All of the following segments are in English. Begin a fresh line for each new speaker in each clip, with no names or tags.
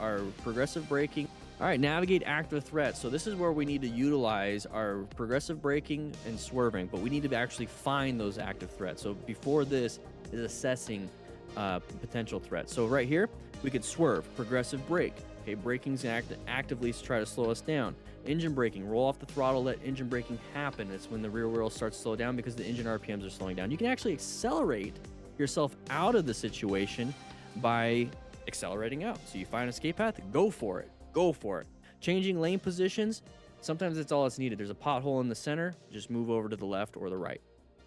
our progressive braking. All right, navigate active threats. So this is where we need to utilize our progressive braking and swerving, but we need to actually find those active threats. So before this is assessing potential threats. So right here, we could swerve, progressive brake. Okay, braking's actively to try to slow us down. Engine braking, roll off the throttle, let engine braking happen. It's when the rear wheel starts to slow down because the engine RPMs are slowing down. You can actually accelerate yourself out of the situation by accelerating out. So you find an escape path, go for it. Go for it. Changing lane positions, sometimes that's all that's needed. There's a pothole in the center, just move over to the left or the right.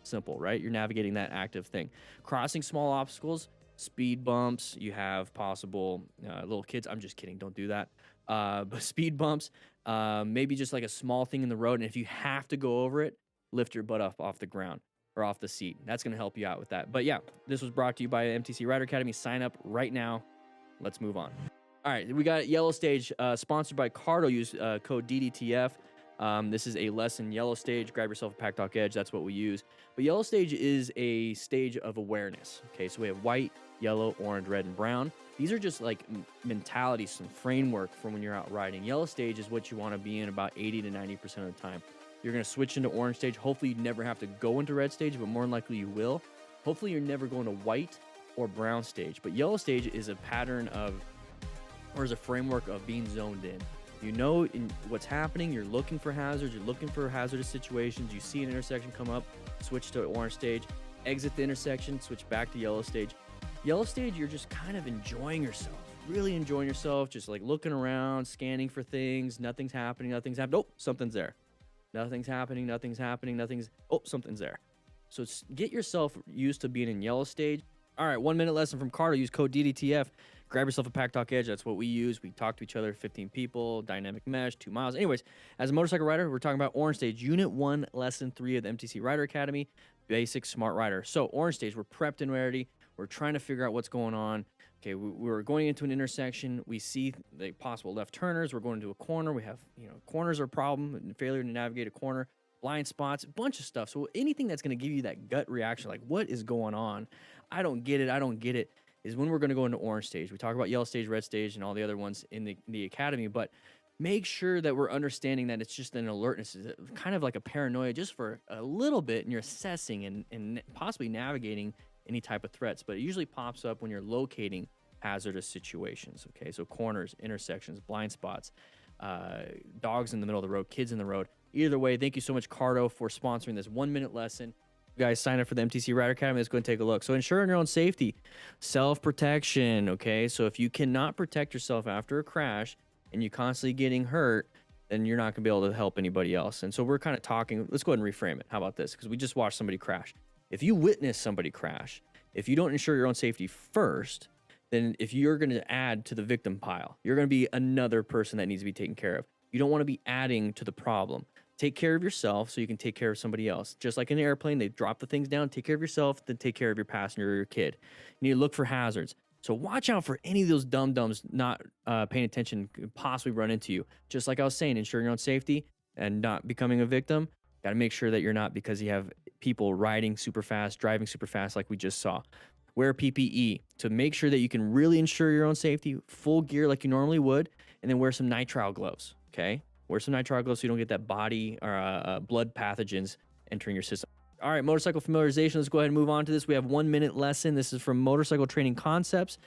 Simple, right? You're navigating that active thing. Crossing small obstacles, speed bumps, you have possible little kids. I'm just kidding, don't do that. But speed bumps, maybe just like a small thing in the road. And if you have to go over it, lift your butt up off the ground or off the seat. That's going to help you out with that. But yeah, this was brought to you by MTC Rider Academy. Sign up right now. Let's move on. All right, we got Yellow Stage, sponsored by Cardo. Use code DDTF. This is a lesson, Yellow Stage. Grab yourself a Pack Talk Edge. That's what we use. But Yellow Stage is a stage of awareness. Okay, so we have white, yellow, orange, red, and brown. These are just like mentalities, some framework for when you're out riding. Yellow Stage is what you want to be in about 80 to 90% of the time. You're going to switch into Orange Stage. Hopefully, you never have to go into Red Stage, but more than likely you will. Hopefully, you're never going to White or Brown Stage. But Yellow Stage is a pattern of, or is a framework of being zoned in. You know what's happening, you're looking for hazards, you're looking for hazardous situations, you see an intersection come up, switch to Orange Stage, exit the intersection, switch back to Yellow Stage. Yellow Stage, you're just kind of enjoying yourself, really enjoying yourself, just like looking around, scanning for things, nothing's happening, oh, something's there. Nothing's happening, oh, something's there. So get yourself used to being in Yellow Stage. All right, 1 minute lesson from Carter, use code DDTF. Grab yourself a Pack Talk Edge. That's what we use. We talk to each other, 15 people, dynamic mesh, 2 miles. Anyways, as a motorcycle rider, we're talking about Orange Stage, Unit 1, Lesson 3 of the MTC Rider Academy, Basic Smart Rider. So Orange Stage, we're prepped and ready. We're trying to figure out what's going on. Okay, we're going into an intersection. We see the possible left turners. We're going into a corner. We have, corners are a problem, failure to navigate a corner, blind spots, a bunch of stuff. So anything that's going to give you that gut reaction, like what is going on? I don't get it. Is when we're going to go into Orange Stage. We talk about Yellow Stage, Red Stage, and all the other ones in the Academy, but make sure that we're understanding that it's just an alertness, it's kind of like a paranoia just for a little bit, and you're assessing and possibly navigating any type of threats, but it usually pops up when you're locating hazardous situations, okay? So corners, intersections, blind spots, dogs in the middle of the road, kids in the road. Either way, thank you so much, Cardo, for sponsoring this 1 minute lesson. You guys sign up for the MTC Rider Academy. Let's go and take a look. So ensuring your own safety, self-protection, okay? So if you cannot protect yourself after a crash and you're constantly getting hurt, then you're not gonna be able to help anybody else. And so we're kind of talking, let's go ahead and reframe it. How about this? Because we just watched somebody crash. If you witness somebody crash, if you don't ensure your own safety first, then if you're gonna add to the victim pile, you're gonna be another person that needs to be taken care of. You don't wanna be adding to the problem. Take care of yourself so you can take care of somebody else. Just like in an airplane, they drop the things down, take care of yourself, then take care of your passenger or your kid. You need to look for hazards. So watch out for any of those dum-dums not paying attention could possibly run into you. Just like I was saying, ensuring your own safety and not becoming a victim. Got to make sure that you're not, because you have people riding super fast, driving super fast like we just saw. Wear PPE to make sure that you can really ensure your own safety, full gear like you normally would, and then wear some nitrile gloves, okay? Wear some nitrile gloves so you don't get that body or blood pathogens entering your system. All right, motorcycle familiarization. Let's go ahead and move on to this. We have 1 minute lesson. This is from Motorcycle Training Concepts.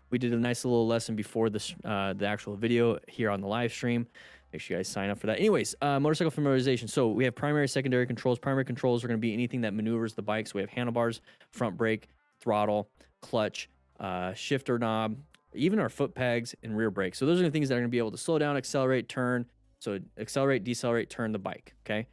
We did a nice little lesson before this, the actual video here on the live stream. Make sure you guys sign up for that. Anyways, motorcycle familiarization. So we have primary, secondary controls. Primary controls are going to be anything that maneuvers the bike. So we have handlebars, front brake, throttle, clutch, shifter knob, even our foot pegs and rear brakes. So those are the things that are going to be able to slow down, accelerate, turn. So accelerate, decelerate, turn the bike, okay?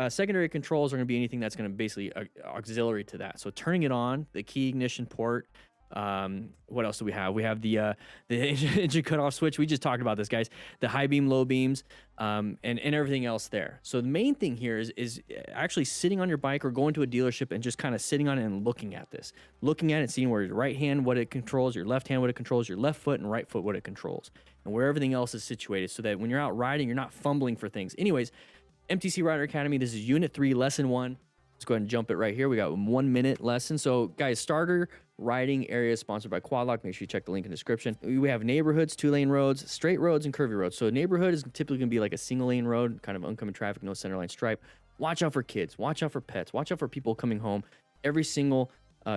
Secondary controls are going to be anything that's going to basically auxiliary to that. So turning it on, the key ignition port. What else do we have? We have the engine cutoff switch. We just talked about this, guys. The high beam, low beams, and everything else there. So the main thing here is actually sitting on your bike or going to a dealership and just kind of sitting on it and looking at this. Looking at it, seeing where your right hand, what it controls, your left hand, what it controls, your left foot and right foot, what it controls, and where everything else is situated, so that when you're out riding, you're not fumbling for things. Anyways, MTC Rider Academy, this is Unit 3, Lesson 1. Let's go ahead and jump it right here. We got 1 minute lesson. So guys, starter riding area is sponsored by Quad Lock. Make sure you check the link in the description. We have neighborhoods, 2-lane roads, straight roads, and curvy roads. So a neighborhood is typically gonna be like a single lane road, kind of oncoming traffic, no center line stripe. Watch out for kids, watch out for pets, watch out for people coming home. Every single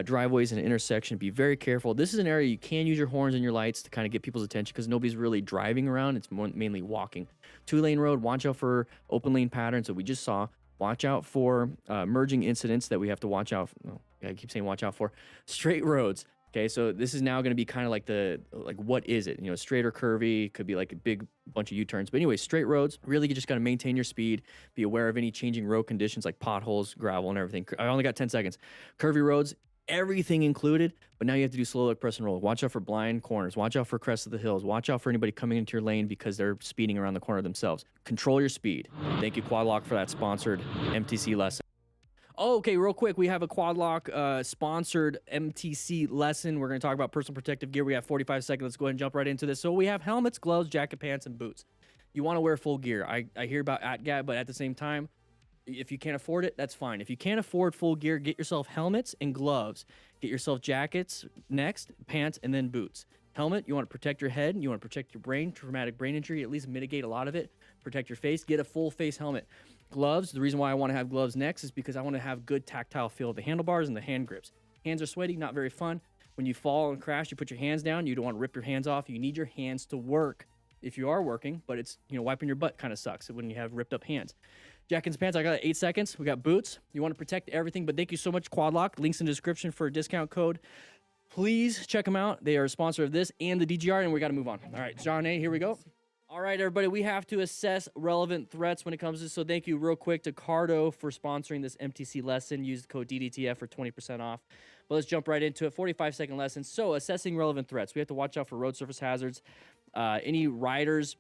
driveways and intersection, be very careful. This is an area you can use your horns and your lights to kind of get people's attention because nobody's really driving around. It's mainly walking. 2-lane road, watch out for open lane patterns that we just saw. Watch out for merging incidents that we have to watch out for. Oh, I keep saying watch out for. Straight roads. Okay, so this is now going to be kind of like what is it? You know, straight or curvy, could be like a big bunch of U-turns. But anyway, straight roads, really you just got to maintain your speed, be aware of any changing road conditions like potholes, gravel, and everything. I only got 10 seconds. Curvy roads, everything included, but now you have to do slow look, press and roll. Watch out for blind corners, watch out for crests of the hills, watch out for anybody coming into your lane because they're speeding around the corner themselves. Control your speed. Thank you, Quad Lock, for that sponsored MTC lesson. Oh, okay, real quick, we have a Quad Lock sponsored MTC lesson. We're going to talk about personal protective gear. We have 45 seconds. Let's go ahead and jump right into this. So we have helmets, gloves, jacket, pants, and boots. You want to wear full gear. I hear about ATGAT, but at the same time, if you can't afford it, that's fine. If you can't afford full gear, get yourself helmets and gloves. Get yourself jackets next, pants, and then boots. Helmet, you want to protect your head. You want to protect your brain, traumatic brain injury, at least mitigate a lot of it. Protect your face. Get a full face helmet. Gloves, the reason why I want to have gloves next is because I want to have good tactile feel of the handlebars and the hand grips. Hands are sweaty, not very fun. When you fall and crash, you put your hands down. You don't want to rip your hands off. You need your hands to work if you are working, but it's, you know, wiping your butt kind of sucks when you have ripped up hands. Jackets and pants, I got 8 seconds. We got boots. You want to protect everything, but thank you so much, Quad Lock. Links in the description for a discount code. Please check them out. They are a sponsor of this and the DGR, and we got to move on. All right, John A., here we go. All right, everybody, we have to assess relevant threats when it comes to this. So thank you real quick to Cardo for sponsoring this MTC lesson. Use the code DDTF for 20% off. But let's jump right into it. 45-second lesson. So assessing relevant threats. We have to watch out for road surface hazards. Any riders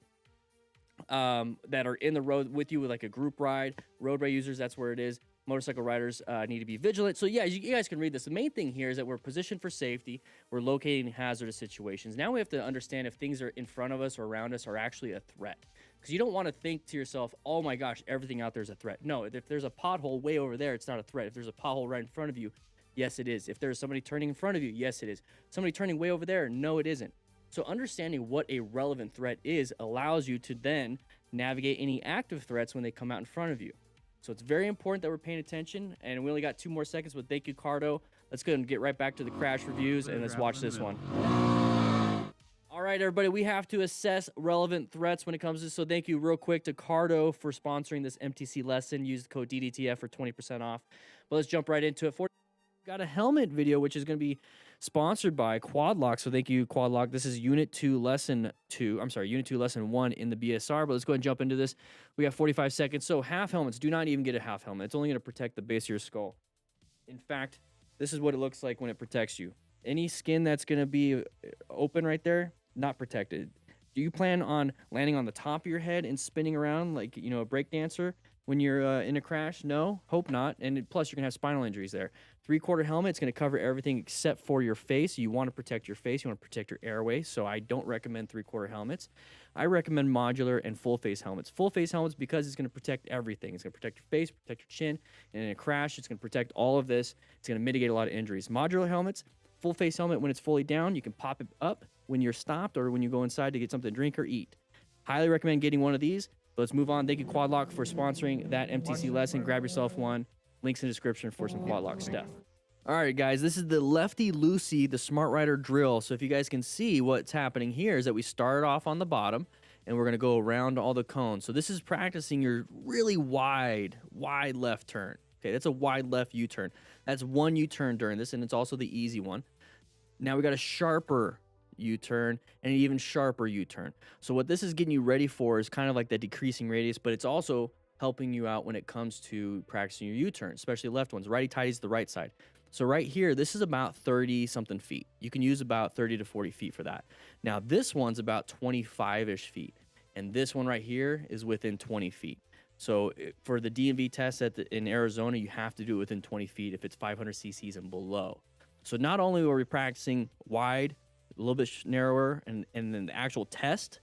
that are in the road with you with like a group ride, roadway users, that's where it is. Motorcycle riders need to be vigilant. So yeah, you guys can read this. The main thing here is that we're positioned for safety. We're locating hazardous situations. Now we have to understand if things are in front of us or around us are actually a threat. Because you don't want to think to yourself, oh my gosh, everything out there is a threat. No, if there's a pothole way over there, it's not a threat. If there's a pothole right in front of you, yes, it is. If there's somebody turning in front of you, yes, it is. Somebody turning way over there, no, it isn't. So understanding what a relevant threat is allows you to then navigate any active threats when they come out in front of you. So it's very important that we're paying attention, and we only got 2 more seconds, but thank you, Cardo. Let's go and get right back to the crash reviews, and let's watch this one. All right, everybody, we have to assess relevant threats when it comes to this. So thank you real quick to Cardo for sponsoring this MTC lesson. Use the code DDTF for 20% off. But let's jump right into it. Got a helmet video, which is going to be sponsored by Quad Lock. So thank you, Quad Lock. This is Unit 2, Lesson 1 in the BSR. But let's go ahead and jump into this. We got 45 seconds. So half helmets, do not even get a half helmet. It's only going to protect the base of your skull. In fact, this is what it looks like when it protects you. Any skin that's going to be open right there, not protected. Do you plan on landing on the top of your head and spinning around like, you know, a break dancer when you're in a crash? No, hope not. And plus, you're going to have spinal injuries there. 3/4 helmet, it's going to cover everything except for your face. You want to protect your face. You want to protect your airway. So I don't recommend 3/4 helmets. I recommend modular and full face helmets. Full face helmets because it's going to protect everything. It's going to protect your face, protect your chin. And in a crash, it's going to protect all of this. It's going to mitigate a lot of injuries. Modular helmets, full face helmet, when it's fully down, you can pop it up when you're stopped or when you go inside to get something to drink or eat. Highly recommend getting one of these. But let's move on. Thank you, Quad Lock, for sponsoring that MTC lesson. Grab yourself one. Links in the description for some Quad Lock stuff. All right, guys, this is the Lefty Loosey, the Smart Rider drill. So if you guys can see what's happening here is that we started off on the bottom and we're going to go around all the cones. So this is practicing your really wide left turn. Okay, that's a wide left U-turn. That's one U-turn during this, and it's also the easy one. Now we got a sharper U-turn and an even sharper U-turn. So what this is getting you ready for is kind of like the decreasing radius, but it's also helping you out when it comes to practicing your U-turn, especially left ones. Righty tighty is the right side. So right here, this is about 30 something feet. You can use about 30 to 40 feet for that. Now this one's about 25-ish feet. And this one right here is within 20 feet. So for the DMV test in Arizona, you have to do it within 20 feet if it's 500 cc's and below. So not only are we practicing wide, a little bit narrower, and then the actual test,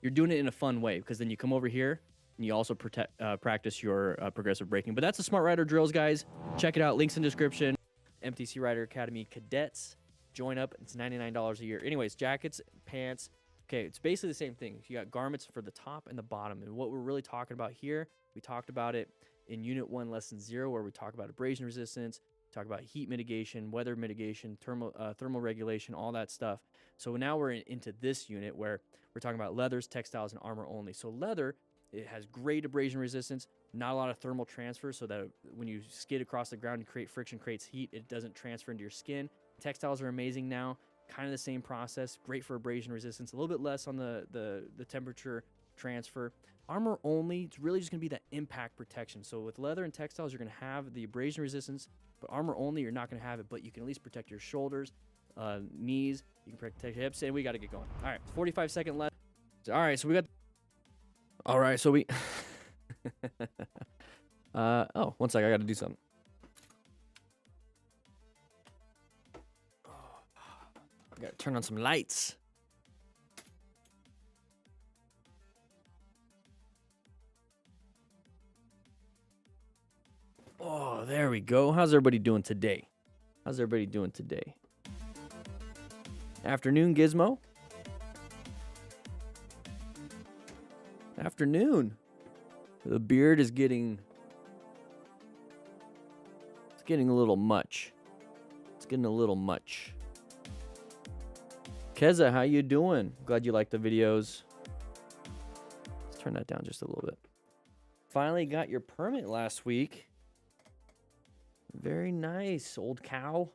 you're doing it in a fun way because then you come over here and you also practice your progressive braking. But that's the Smart Rider drills, guys. Check it out. Links in description. MTC Rider Academy cadets. Join up. It's $99 a year. Anyways, jackets, pants. Okay, it's basically the same thing. You got garments for the top and the bottom. And what we're really talking about here, we talked about it in Unit 1, Lesson 0, where we talk about abrasion resistance, talk about heat mitigation, weather mitigation, thermal regulation, all that stuff. So now we're into this unit where we're talking about leathers, textiles, and armor only. So leather, it has great abrasion resistance, not a lot of thermal transfer, so that when you skid across the ground and create friction, creates heat, it doesn't transfer into your skin. Textiles are amazing now, kind of the same process, great for abrasion resistance, a little bit less on the temperature transfer. Armor only, it's really just going to be that impact protection. So with leather and textiles, you're going to have the abrasion resistance, but armor only, you're not going to have it, but you can at least protect your shoulders, knees, you can protect your hips, and we got to get going. All right, 45-second left. All right, so we got... All right, so we... oh, one sec, I got to do something. I got to turn on some lights. Oh, there we go. How's everybody doing today? How's everybody doing today? Afternoon, Gizmo? Afternoon. The beard is getting... It's getting a little much. It's getting a little much. Keza, how you doing? Glad you like the videos. Let's turn that down just a little bit. Finally got your permit last week. Very nice, old cow.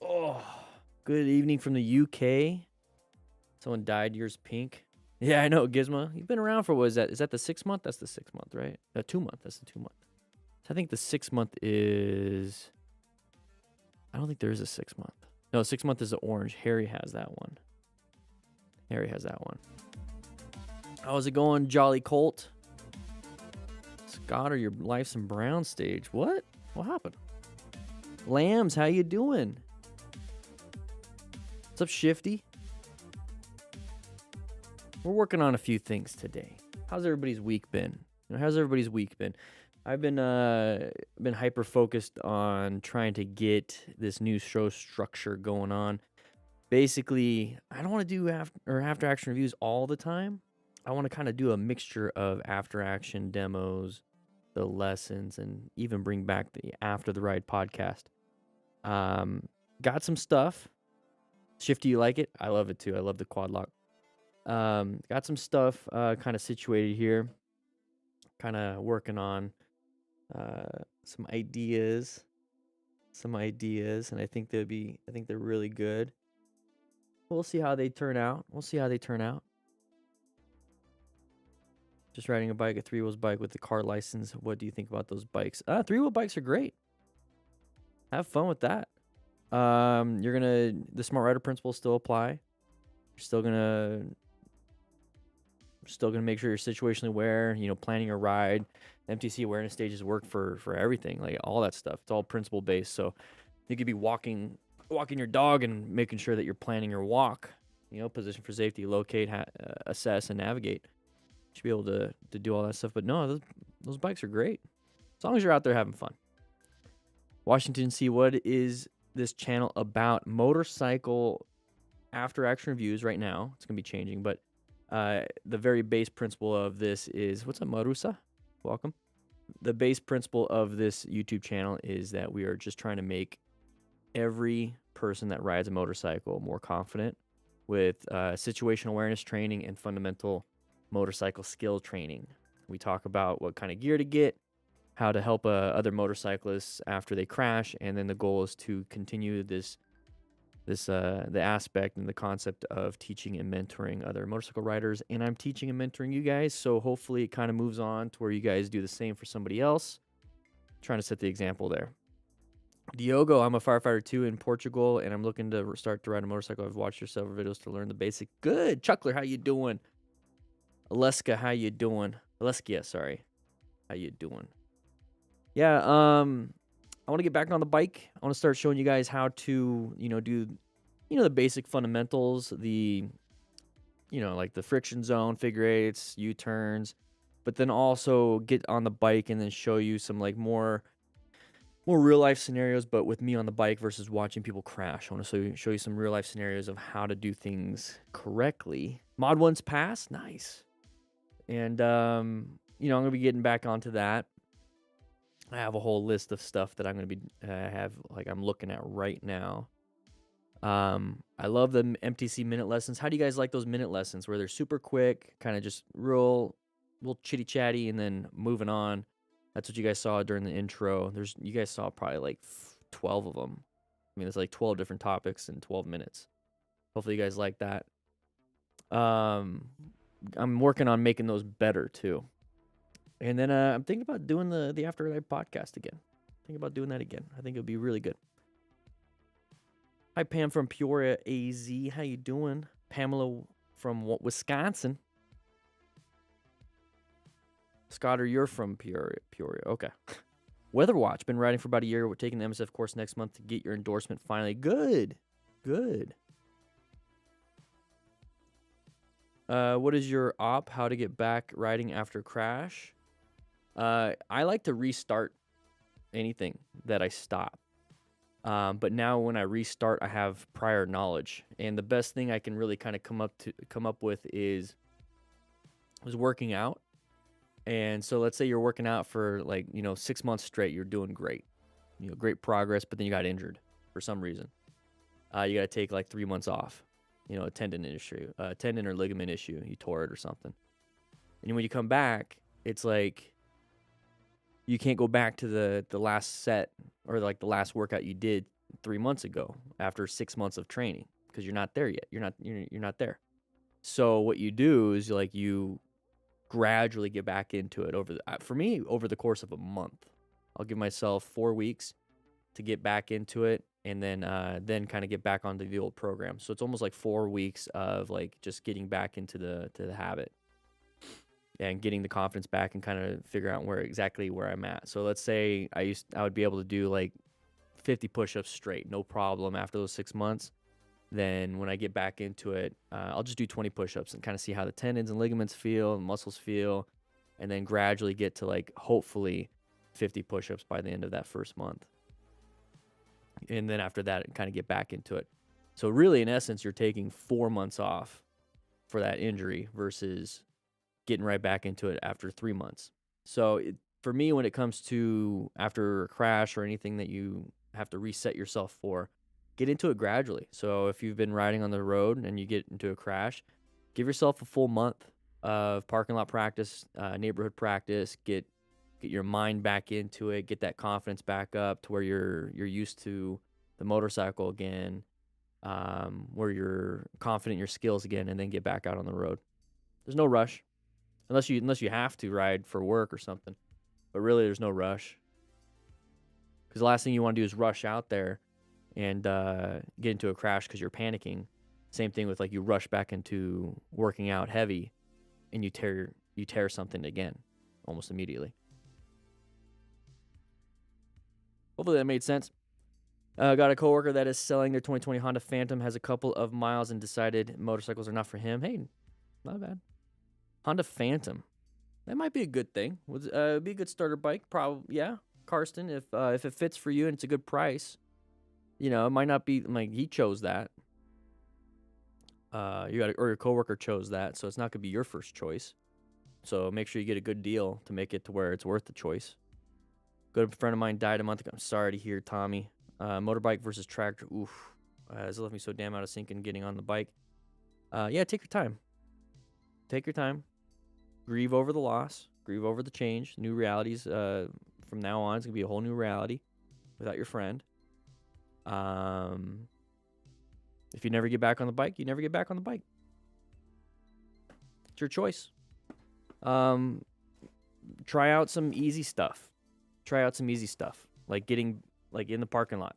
Oh, good evening from the UK. Someone dyed yours pink. Yeah, I know, Gizmo. You've been around for, what is that? Is that the 6 month? That's the 6 month, right? 2 month. That's the 2 month. So I think the 6 month is... I don't think there is a 6 month. No, 6 month is the orange. Harry has that one. Harry has that one. How's it going, Jolly Colt? Scott, or your life's in brown stage. What? What happened? Lambs, how you doing? What's up, Shifty? We're working on a few things today. How's everybody's week been? How's everybody's week been? I've been hyper focused on trying to get this new show structure going on. Basically, I don't want to do after action reviews all the time. I want to kind of do a mixture of after action demos, the lessons, and even bring back the After the Ride podcast. Got some stuff. Shifty, you like it? I love it too. I love the quad lock. Got some stuff kind of situated here. Kind of working on some ideas, and I think they're really good. We'll see how they turn out. Just riding a bike, a 3-wheels bike with the car license. What do you think about those bikes? 3-wheel bikes are great. Have fun with that. The Smart Rider principles still apply. You're still gonna make sure you're situationally aware, planning a ride. MTC awareness stages work for everything, like all that stuff. It's all principle based. So you could be walking your dog and making sure that you're planning your walk, position for safety, locate, assess, and navigate. You should be able to do all that stuff. But no, those bikes are great. As long as you're out there having fun. Washington C, what is this channel about? Motorcycle after action reviews right now. It's going to be changing, but the very base principle of this is, what's up, Marusa? Welcome. The base principle of this YouTube channel is that we are just trying to make every person that rides a motorcycle more confident with situational awareness training and fundamental motorcycle skill training. We talk about what kind of gear to get, how to help other motorcyclists after they crash, and then the goal is to continue the aspect and the concept of teaching and mentoring other motorcycle riders. And I'm teaching and mentoring you guys, so hopefully it kind of moves on to where you guys do the same for somebody else. Trying to set the example there. Diogo, I'm a firefighter too in Portugal, and I'm looking to start to ride a motorcycle. I've watched your several videos to learn the basic. Good. Chuckler, how you doing? Aleska, how you doing? Aleskia, sorry. How you doing? Yeah, I want to get back on the bike. I want to start showing you guys how to, do the basic fundamentals, like the friction zone, figure eights, U-turns, but then also get on the bike and then show you some like more real life scenarios, but with me on the bike versus watching people crash. I want to show you some real life scenarios of how to do things correctly. Mod 1's pass, nice. And I'm gonna be getting back onto that. I have a whole list of stuff that I'm gonna be I'm looking at right now. I love the MTC minute lessons. How do you guys like those minute lessons where they're super quick, kind of just real chitty chatty, and then moving on? That's what you guys saw during the intro. You guys saw probably like 12 of them. I mean, it's like 12 different topics in 12 minutes. Hopefully you guys like that. I'm working on making those better too. And then I'm thinking about doing the After Life podcast again. Think about doing that again. I think it would be really good. Hi, Pam from Peoria, AZ. How you doing? Pamela from Wisconsin. Scotter, you're from Peoria. Okay. Weather Watch. Been riding for about a year. We're taking the MSF course next month to get your endorsement finally. Good. What is your op? How to get back riding after crash? I like to restart anything that I stop. But now when I restart, I have prior knowledge, and the best thing I can really kind of come up with is working out. And so let's say you're working out for 6 months straight, you're doing great, great progress, but then you got injured for some reason. You got to take like 3 months off, a tendon or ligament issue, you tore it or something. And when you come back, it's like you can't go back to the last set or like the last workout you did 3 months ago after 6 months of training, because you're not there yet. You're not there. So what you do is you gradually get back into it over the course of a month. I'll give myself 4 weeks to get back into it, and then kind of get back onto the old program. So it's almost like 4 weeks of like just getting back into the habit and getting the confidence back and kind of figure out exactly where I'm at. So let's say I would be able to do like 50 push-ups straight, no problem after those 6 months. Then when I get back into it, I'll just do 20 push-ups and kind of see how the tendons and ligaments feel and muscles feel, and then gradually get to like hopefully 50 push-ups by the end of that first month. And then after that, kind of get back into it. So really, in essence, you're taking 4 months off for that injury versus getting right back into it after 3 months. So for me, when it comes to after a crash or anything that you have to reset yourself for, get into it gradually. So if you've been riding on the road and you get into a crash, give yourself a full month of parking lot practice, neighborhood practice, get your mind back into it, get that confidence back up to where you're used to the motorcycle again, where you're confident in your skills again, and then get back out on the road. There's no rush. Unless you have to ride for work or something. But really, there's no rush. Because the last thing you want to do is rush out there and get into a crash because you're panicking. Same thing with you rush back into working out heavy and you tear something again almost immediately. Hopefully that made sense. Got a coworker that is selling their 2020 Honda Phantom, has a couple of miles and decided motorcycles are not for him. Hey, not bad. Honda Phantom. That might be a good thing. Would be a good starter bike. Probably, yeah. Karsten, if it fits for you and it's a good price, it might not be he chose that. Or your coworker chose that, so it's not gonna be your first choice. So make sure you get a good deal to make it to where it's worth the choice. Good friend of mine died a month ago. I'm sorry to hear, Tommy. Motorbike versus tractor. Oof. This left me so damn out of sync in getting on the bike. Yeah, take your time. Take your time. Grieve over the loss. Grieve over the change. New realities. From now on, it's going to be a whole new reality without your friend. If you never get back on the bike, you never get back on the bike. It's your choice. Try out some easy stuff. Like getting in the parking lot.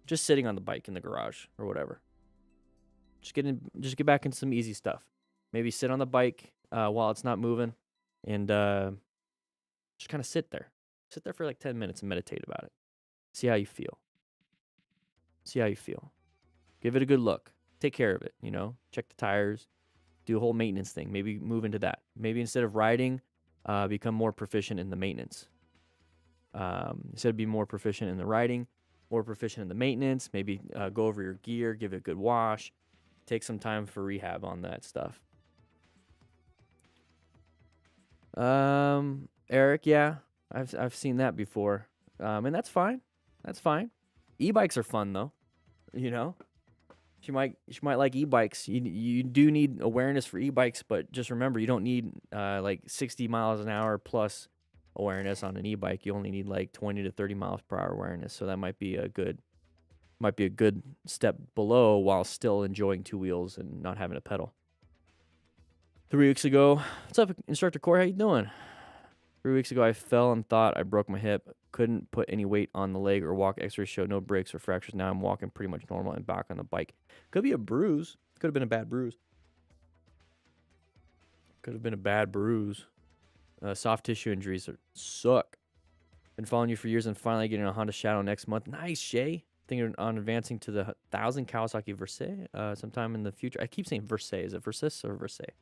Just sitting on the bike in the garage or whatever. Just get back into some easy stuff. Maybe sit on the bike while it's not moving, and just kind of sit there. Sit there for 10 minutes and meditate about it. See how you feel. Give it a good look. Take care of it, you know. Check the tires. Do a whole maintenance thing. Maybe move into that. Maybe instead of riding, become more proficient in the maintenance. Instead of being more proficient in the riding, more proficient in the maintenance. Maybe go over your gear, give it a good wash. Take some time for rehab on that stuff. Eric, yeah, I've seen that before. And that's fine. That's fine. E-bikes are fun though. You know, she might like e-bikes. You do need awareness for e-bikes, but just remember you don't need like 60 miles an hour plus awareness on an e-bike. You only need like 20 to 30 miles per hour awareness. So that might be a good step below while still enjoying two wheels and not having to pedal. 3 weeks ago, what's up, Instructor Corey? How you doing? 3 weeks ago, I fell and thought I broke my hip. Couldn't put any weight on the leg or walk. X-rays showed no breaks or fractures. Now I'm walking pretty much normal and back on the bike. Could be a bruise. Could have been a bad bruise. Could have been a bad bruise. Soft tissue injuries suck. Been following you for years and finally getting a Honda Shadow next month. Nice, Shay. Thinking on advancing to the 1000 Kawasaki Versailles sometime in the future. I keep saying Versailles. Is it Versailles or Versailles?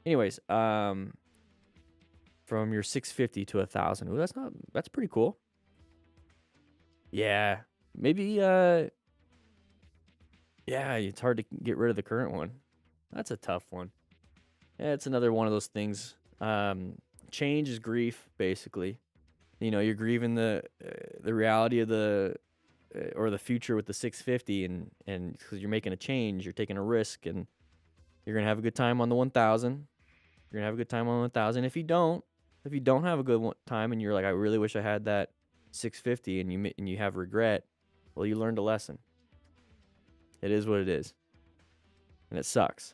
Anyways, from your 650 to 1000. Ooh, that's pretty cool. Yeah, maybe, yeah, it's hard to get rid of the current one. That's a tough one. Yeah, it's another one of those things. Change is grief, basically. You know, you're grieving the reality of the or the future with the 650, and because you're making a change, you're taking a risk, and you're gonna have a good time on the 1000. You're gonna have a good time on the 1000. If you don't have a good time, and you're like, I really wish I had that 650, and you have regret, well, you learned a lesson. It is what it is, and it sucks.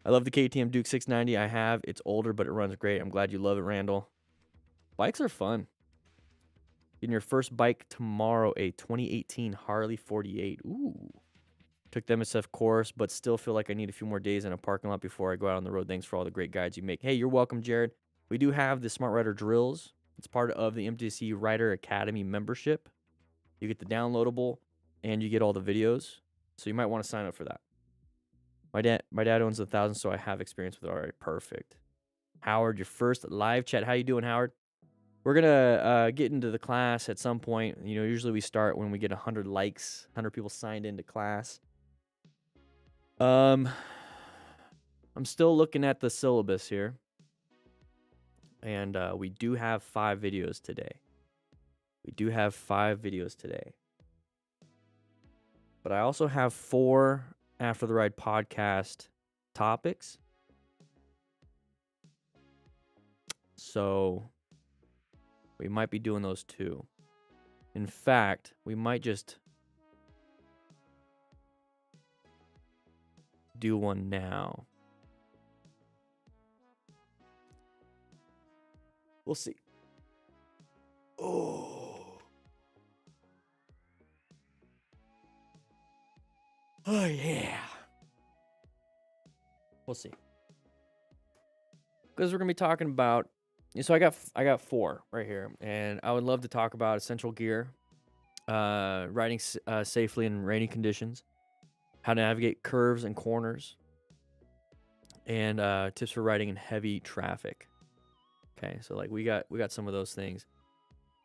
I love the KTM Duke 690. I have. It's older, but it runs great. I'm glad you love it, Randall. Bikes are fun. Getting your first bike tomorrow, a 2018 Harley 48. Ooh. Took the MSF course, but still feel like I need a few more days in a parking lot before I go out on the road. Thanks for all the great guides you make. Hey, you're welcome, Jared. We do have the Smart Rider drills. It's part of the MTC Rider Academy membership. You get the downloadable, and you get all the videos. So you might want to sign up for that. My dad owns 1000, so I have experience with it. All right, perfect. Howard, your first live chat. How you doing, Howard? We're going to get into the class at some point. You know, usually we start when we get 100 likes, 100 people signed into class. I'm still looking at the syllabus here. And we do have 5 videos today. But I also have 4 After the Ride podcast topics. So we might be doing those too. In fact, we might just do one now. We'll see. Oh, yeah. We'll see. Because we're going to be talking about, so I got 4 right here, and I would love to talk about essential gear, riding safely in rainy conditions, how to navigate curves and corners, and tips for riding in heavy traffic. Okay, so like we got some of those things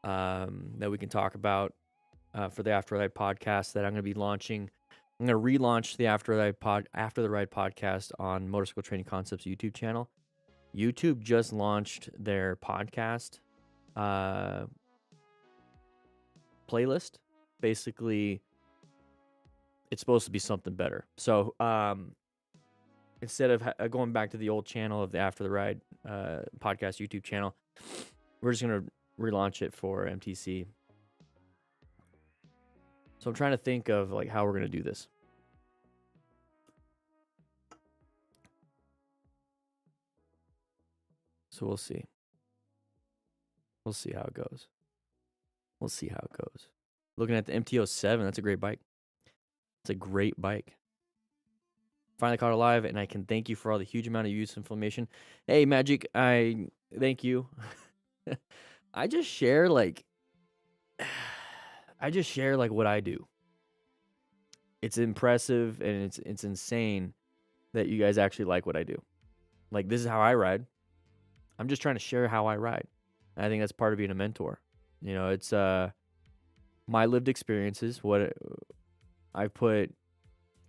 that we can talk about for the After the Ride podcast that I'm going to be launching. I'm going to relaunch the After the Ride podcast on Motorcycle Training Concepts YouTube channel. YouTube just launched their podcast playlist. Basically, it's supposed to be something better. So instead of going back to the old channel of the After the Ride podcast YouTube channel, we're just going to relaunch it for MTC. So I'm trying to think of like how we're going to do this. So we'll see. We'll see how it goes. Looking at the MT-07, that's a great bike. It's a great bike. Finally caught it live, and I can thank you for all the huge amount of use information. Hey, Magic, I thank you. I just share like what I do. it's impressive and it's insane that you guys actually like what I do. Like, this is how I ride. I'm just trying to share how I ride. And I think that's part of being a mentor. You know, it's my lived experiences. What I put,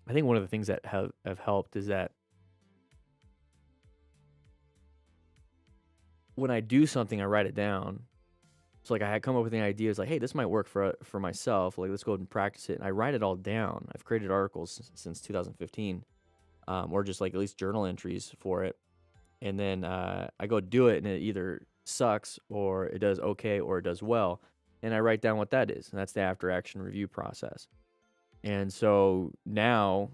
I think one of the things that have helped is that when I do something, I write it down. So like I had come up with an idea. It's like, hey, this might work for myself. Like, let's go ahead and practice it. And I write it all down. I've created articles since 2015, or just like at least journal entries for it. And then I go do it, and it either sucks or it does okay or it does well. And I write down what that is. And that's the after action review process. And so now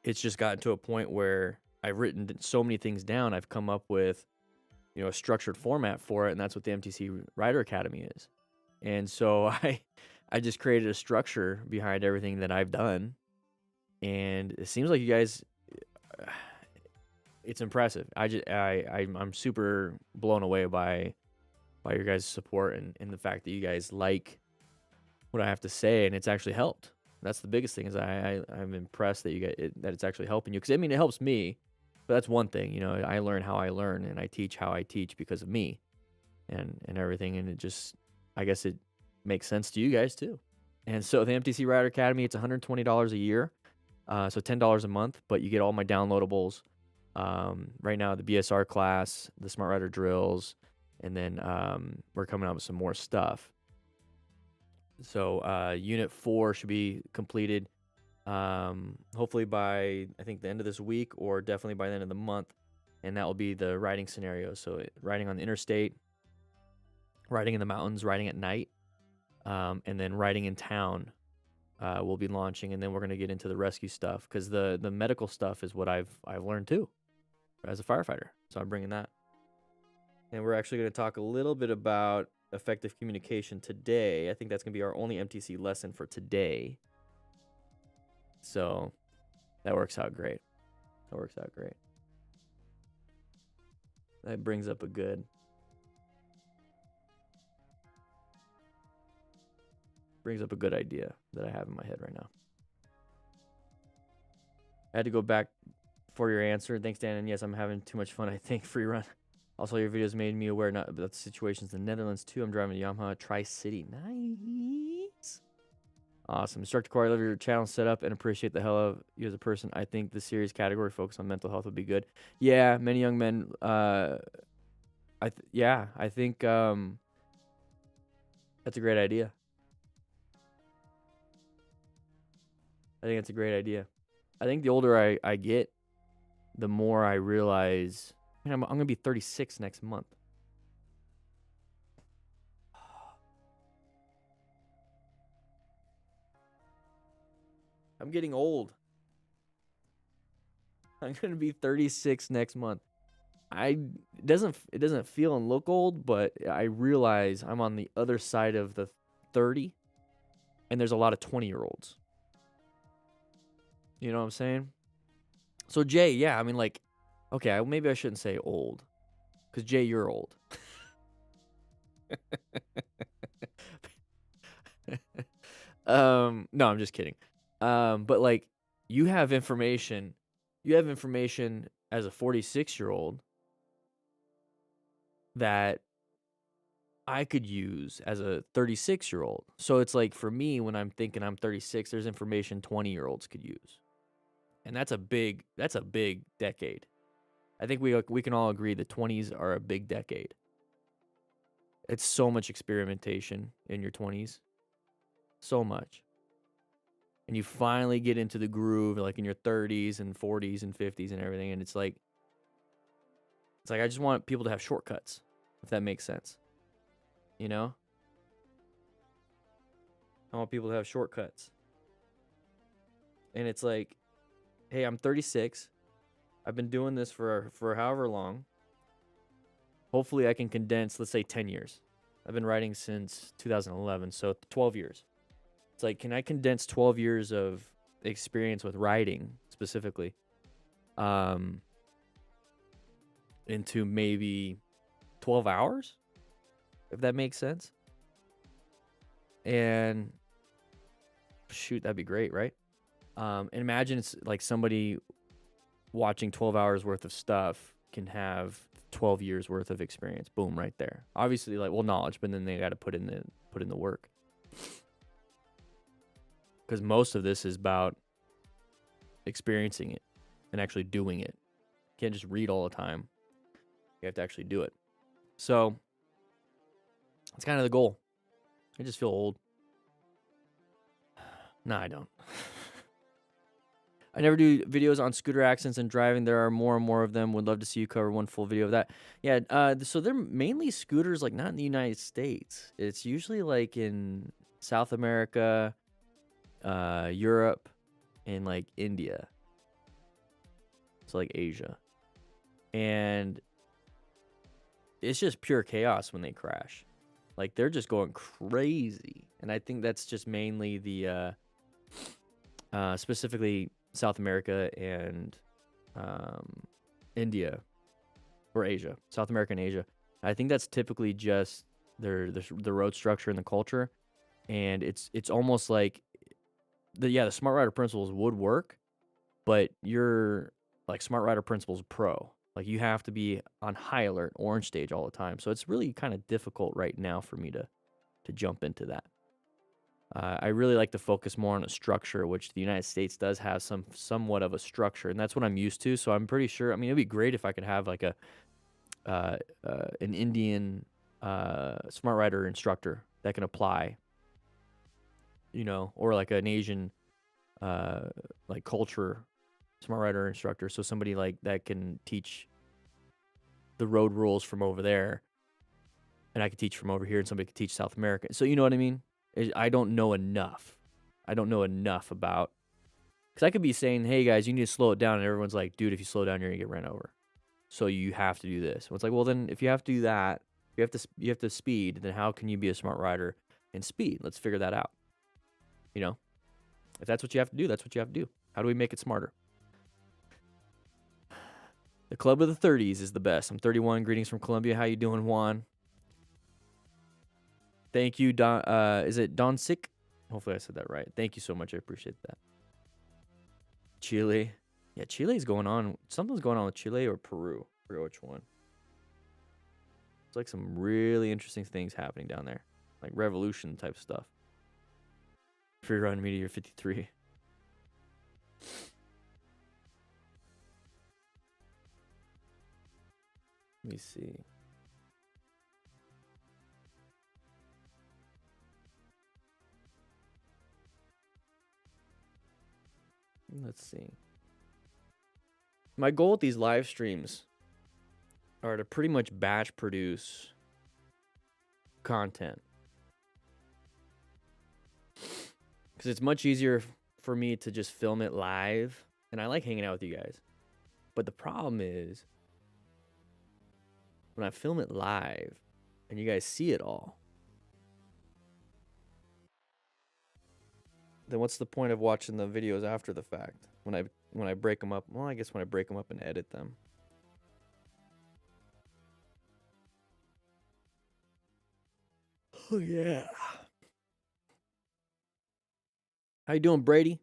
it's just gotten to a point where I've written so many things down. I've come up with, you know, a structured format for it. And that's what the MTC Rider Academy is. And so I just created a structure behind everything that I've done. And it seems like you guys, it's impressive. I'm super blown away by your guys' support and the fact that you guys like what I have to say, and it's actually helped. That's the biggest thing, is I'm impressed that you get it, that it's actually helping you. Because I mean, it helps me, but that's one thing. You know, I learn how I learn, and I teach how I teach because of me, and everything. And it just, I guess it makes sense to you guys too. And so the MTC Rider Academy, it's $120 a year, so $10 a month, but you get all my downloadables. Right now, the BSR class, the Smart Rider drills, and then we're coming out with some more stuff. So Unit 4 should be completed hopefully by, I think, the end of this week, or definitely by the end of the month. And that will be the riding scenario. So riding on the interstate, riding in the mountains, riding at night, and then riding in town we'll be launching. And then we're going to get into the rescue stuff, because the medical stuff is what I've learned too as a firefighter. So I'm bringing that. And we're actually going to talk a little bit about effective communication today. I think that's going to be our only MTC lesson for today. So that works out great. That brings up a good idea that I have in my head right now. I had to go back for your answer. Thanks, Dan. And yes, I'm having too much fun, I think. Free run. Also, your videos made me aware not about the situations in the Netherlands too. I'm driving a Yamaha Tri-City. Nice. Awesome. Instructor Corey, I love your channel setup and appreciate the hell of you as a person. I think the series category focus on mental health would be good. Yeah, many young men. I think that's a great idea. I think it's a great idea. I think the older I get, the more I realize, man, I'm going to be 36 next month. I'm getting old. I'm going to be 36 next month. It doesn't feel and look old, but I realize I'm on the other side of the 30, and there's a lot of 20-year-olds. You know what I'm saying? So Jay, yeah, I mean, like, okay, maybe I shouldn't say old, because Jay, you're old. No, I'm just kidding. But like, you have information as a 46-year-old that I could use as a 36-year-old. So it's like, for me, when I'm thinking I'm 36, there's information 20-year-olds could use. And that's a big decade. I think we can all agree the 20s are a big decade. It's so much experimentation in your 20s. So much. And you finally get into the groove, like in your 30s and 40s and 50s and everything. And it's like I just want people to have shortcuts, if that makes sense. You know? I want people to have shortcuts. And it's like, hey, I'm 36. I've been doing this for however long. Hopefully I can condense, let's say, 10 years. I've been writing since 2011, so 12 years. It's like, can I condense 12 years of experience with writing specifically into maybe 12 hours? If that makes sense. And Shoot, that'd be great, right? And imagine it's like somebody watching 12 hours worth of stuff can have 12 years worth of experience. Boom, right there. Obviously, like, well, knowledge, but then they got to put in the work. Because most of this is about experiencing it and actually doing it. You can't just read all the time. You have to actually do it. So that's kind of the goal. I just feel old. No, I don't. I never do videos on scooter accidents and driving. There are more and more of them. Would love to see you cover one full video of that. Yeah, so they're mainly scooters, like not in the United States. It's usually like in South America, Europe, and like India. So like Asia. And it's just pure chaos when they crash. Like they're just going crazy. And I think that's just mainly the specifically South America and India or Asia, South America and Asia. I think that's typically just the road structure and the culture, and it's almost like the Smart Rider principles would work, but you're like Smart Rider Principles Pro. Like you have to be on high alert, orange stage all the time. So it's really kind of difficult right now for me to jump into that. I really like to focus more on a structure, which the United States does have somewhat of a structure, and that's what I'm used to. So I'm pretty sure. I mean, it'd be great if I could have like an Indian Smart Rider instructor that can apply, or like an Asian like culture Smart Rider instructor. So somebody like that can teach the road rules from over there, and I could teach from over here, and somebody could teach South America. So you know what I mean? I don't know enough. I don't know enough about, because I could be saying, hey guys, you need to slow it down, and everyone's like, dude, if you slow down, you're gonna get ran over. So you have to do this. Well, it's like, well, then if you have to do that, you have to speed. Then how can you be a smart rider and speed? Let's figure that out. If that's what you have to do, that's what you have to do. How do we make it smarter? The Club of the 30s is the best. I'm 31. Greetings from Colombia. How you doing, Juan? Thank you, Don. Is it Don Sick? Hopefully I said that right. Thank you so much. I appreciate that. Chile. Yeah, Chile's going on. Something's going on with Chile or Peru. I forget which one. It's like some really interesting things happening down there. Like revolution type stuff. Free Run Media 53. Let me see. Let's see. My goal with these live streams are to pretty much batch produce content. Because it's much easier for me to just film it live. And I like hanging out with you guys. But the problem is, when I film it live and you guys see it all, then what's the point of watching the videos after the fact? When I break them up, well, I guess when I break them up and edit them. Oh yeah. How you doing, Brady?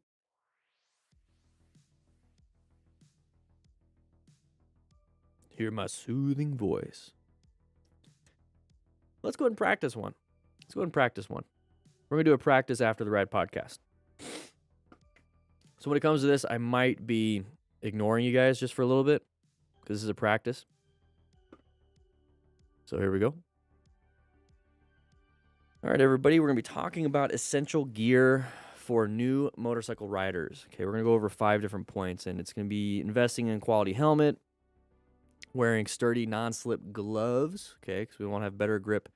Hear my soothing voice. Let's go ahead and practice one. We're going to do a practice after the Ride podcast. So when it comes to this, I might be ignoring you guys just for a little bit because this is a practice. So here we go. All right, everybody, we're going to be talking about essential gear for new motorcycle riders. Okay, we're going to go over 5 different points, and it's going to be investing in quality helmet, wearing sturdy non-slip gloves, okay, because we want to have better grip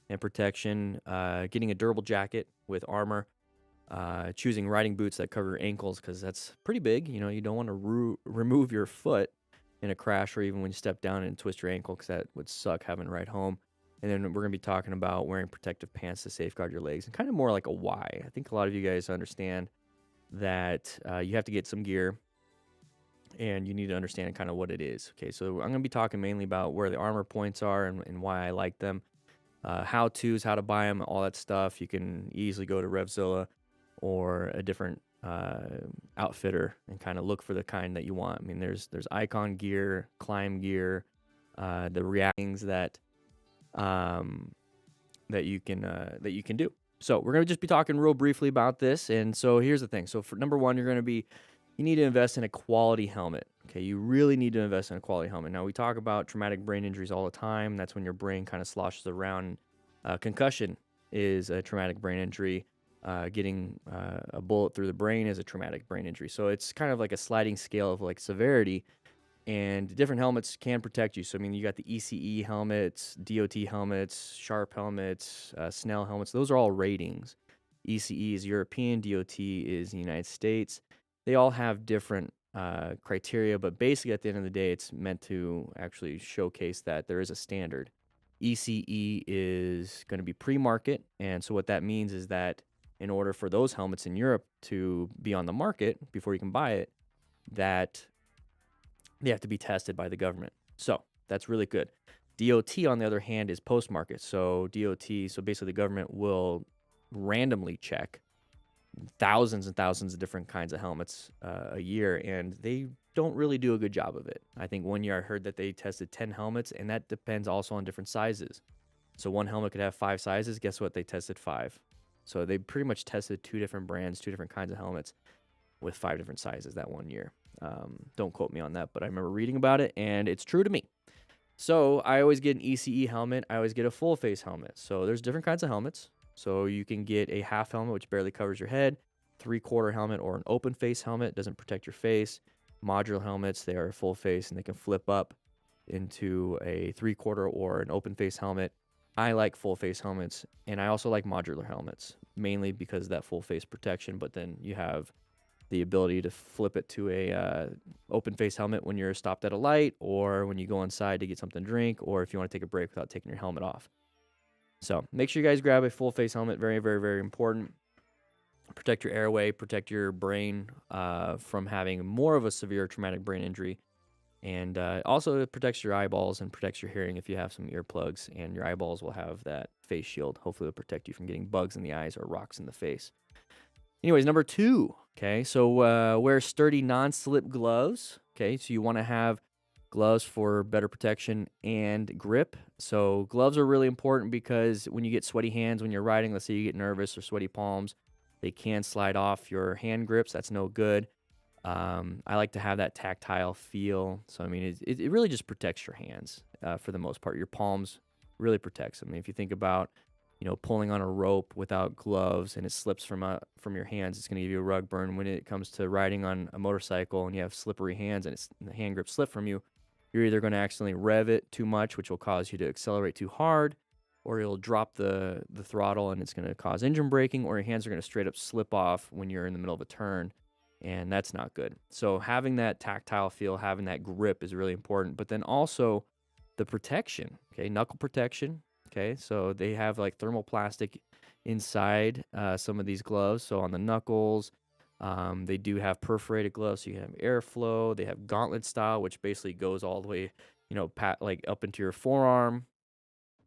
and protection, getting a durable jacket with armor, choosing riding boots that cover your ankles because that's pretty big. You don't want to remove your foot in a crash or even when you step down and twist your ankle because that would suck having to ride home. And then we're going to be talking about wearing protective pants to safeguard your legs and kind of more like a why. I think a lot of you guys understand that you have to get some gear and you need to understand kind of what it is. Okay, so I'm going to be talking mainly about where the armor points are and why I like them, how-tos, how to buy them, all that stuff. You can easily go to Revzilla or a different outfitter and kind of look for the kind that you want. I mean, there's icon gear, climb gear, the reactings that that you can do. So we're going to just be talking real briefly about this. And so here's the thing. So for number one, you need to invest in a quality helmet. Okay, you really need to invest in a quality helmet. Now, we talk about traumatic brain injuries all the time. That's when your brain kind of sloshes around. Concussion is a traumatic brain injury. Getting a bullet through the brain is a traumatic brain injury. So it's kind of like a sliding scale of like severity, and different helmets can protect you. So, I mean, you got the ECE helmets, DOT helmets, Sharp helmets, Snell helmets. Those are all ratings. ECE is European, DOT is the United States. They all have different criteria, but basically at the end of the day, it's meant to actually showcase that there is a standard. ECE is going to be pre-market, and so what that means is that in order for those helmets in Europe to be on the market before you can buy it, that they have to be tested by the government. So that's really good. DOT, on the other hand, is post-market. So so basically the government will randomly check thousands and thousands of different kinds of helmets a year, and they don't really do a good job of it. I think one year I heard that they tested 10 helmets, and that depends also on different sizes. So one helmet could have 5 sizes. Guess what? They tested 5. So they pretty much tested 2 different brands, 2 different kinds of helmets with 5 different sizes that one year. Don't quote me on that, but I remember reading about it, and it's true to me. So I always get an ECE helmet. I always get a full face helmet. So there's different kinds of helmets. So you can get a half helmet, which barely covers your head, 3/4 helmet, or an open face helmet. Doesn't protect your face. Modular helmets, they are full face, and they can flip up into a 3/4 or an open face helmet. I like full face helmets, and I also like modular helmets, mainly because of that full face protection, but then you have the ability to flip it to a open face helmet when you're stopped at a light, or when you go inside to get something to drink, or if you want to take a break without taking your helmet off. So make sure you guys grab a full face helmet. Very, very, very important. Protect your airway, protect your brain from having more of a severe traumatic brain injury. And also it protects your eyeballs and protects your hearing if you have some earplugs, and your eyeballs will have that face shield. Hopefully it'll protect you from getting bugs in the eyes or rocks in the face. Anyways, number 2, okay, so wear sturdy non-slip gloves. Okay, so you want to have gloves for better protection and grip. So gloves are really important because when you get sweaty hands when you're riding, let's say you get nervous or sweaty palms, they can slide off your hand grips. That's no good. I like to have that tactile feel. So, I mean, it really just protects your hands for the most part. Your palms really protects them. I mean, if you think about, pulling on a rope without gloves and it slips from your hands, it's going to give you a rug burn. When it comes to riding on a motorcycle and you have slippery hands and the hand grip slip from you, you're either going to accidentally rev it too much, which will cause you to accelerate too hard, or you'll drop the throttle and it's going to cause engine braking, or your hands are going to straight up slip off when you're in the middle of a turn, and that's not good. So having that tactile feel, having that grip is really important. But then also the protection, okay, knuckle protection. Okay, so they have like thermoplastic inside some of these gloves. So on the knuckles, they do have perforated gloves, so you can have airflow. They have gauntlet style, which basically goes all the way, like up into your forearm,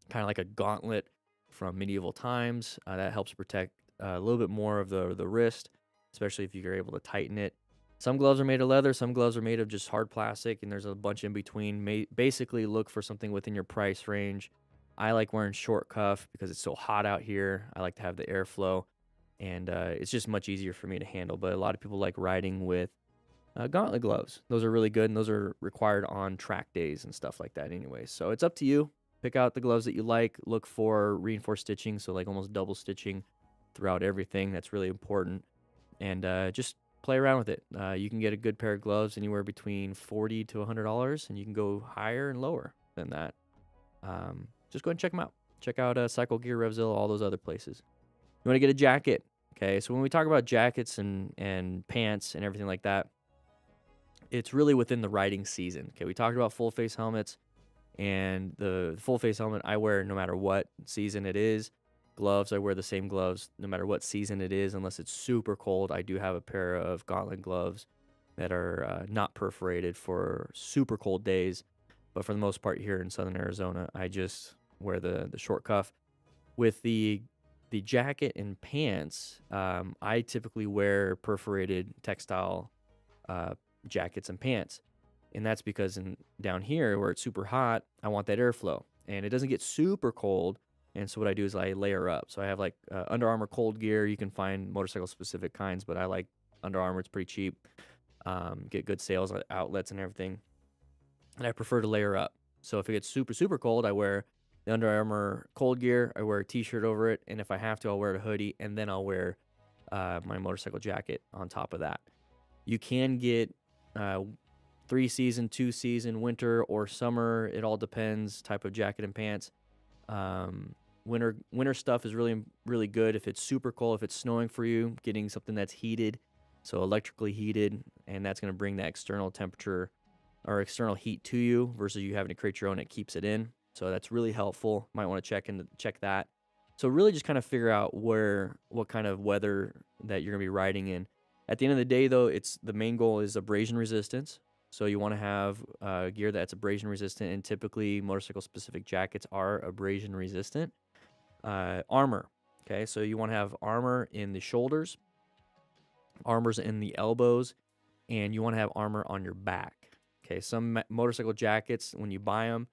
kind of like a gauntlet from medieval times. That helps protect a little bit more of the wrist, especially if you're able to tighten it. Some gloves are made of leather, some gloves are made of just hard plastic, and there's a bunch in between. Basically, look for something within your price range. I like wearing short cuff because it's so hot out here. I like to have the airflow, and it's just much easier for me to handle. But a lot of people like riding with gauntlet gloves. Those are really good, and those are required on track days and stuff like that anyway. So it's up to you. Pick out the gloves that you like. Look for reinforced stitching, so like almost double stitching throughout everything. That's really important. And just play around with it. You can get a good pair of gloves anywhere between $40 to $100, and you can go higher and lower than that. Just go ahead and check them out. Check out Cycle Gear, Revzilla, all those other places. You want to get a jacket. Okay, so when we talk about jackets and pants and everything like that, it's really within the riding season. Okay, we talked about full face helmets, and the full face helmet I wear no matter what season it is. Gloves, I wear the same gloves no matter what season it is, unless it's super cold. I do have a pair of gauntlet gloves that are not perforated for super cold days, but for the most part here in southern Arizona, I just wear the short cuff. With the The jacket and pants, I typically wear perforated textile jackets and pants. And that's because down here where it's super hot, I want that airflow. And it doesn't get super cold. And so what I do is I layer up. So I have like Under Armour cold gear. You can find motorcycle specific kinds, but I like Under Armour. It's pretty cheap. Get good sales outlets and everything. And I prefer to layer up. So if it gets super, super cold, I wear the Under Armour cold gear. I wear a t-shirt over it. And if I have to, I'll wear a hoodie. And then I'll wear my motorcycle jacket on top of that. You can get 3-season, 2-season, winter, or summer. It all depends. Type of jacket and pants. Winter stuff is really, really good if it's super cold. If it's snowing for you, getting something that's heated, so electrically heated, and that's going to bring that external temperature or external heat to you versus you having to create your own. It keeps it in, so that's really helpful. Might want to check that. So really, just kind of figure out what kind of weather that you're going to be riding in. At the end of the day, though, the main goal is abrasion resistance. So you want to have gear that's abrasion resistant, and typically motorcycle-specific jackets are abrasion resistant. Armor, okay? So you want to have armor in the shoulders, armors in the elbows, and you want to have armor on your back. Okay, some motorcycle jackets, when you buy them,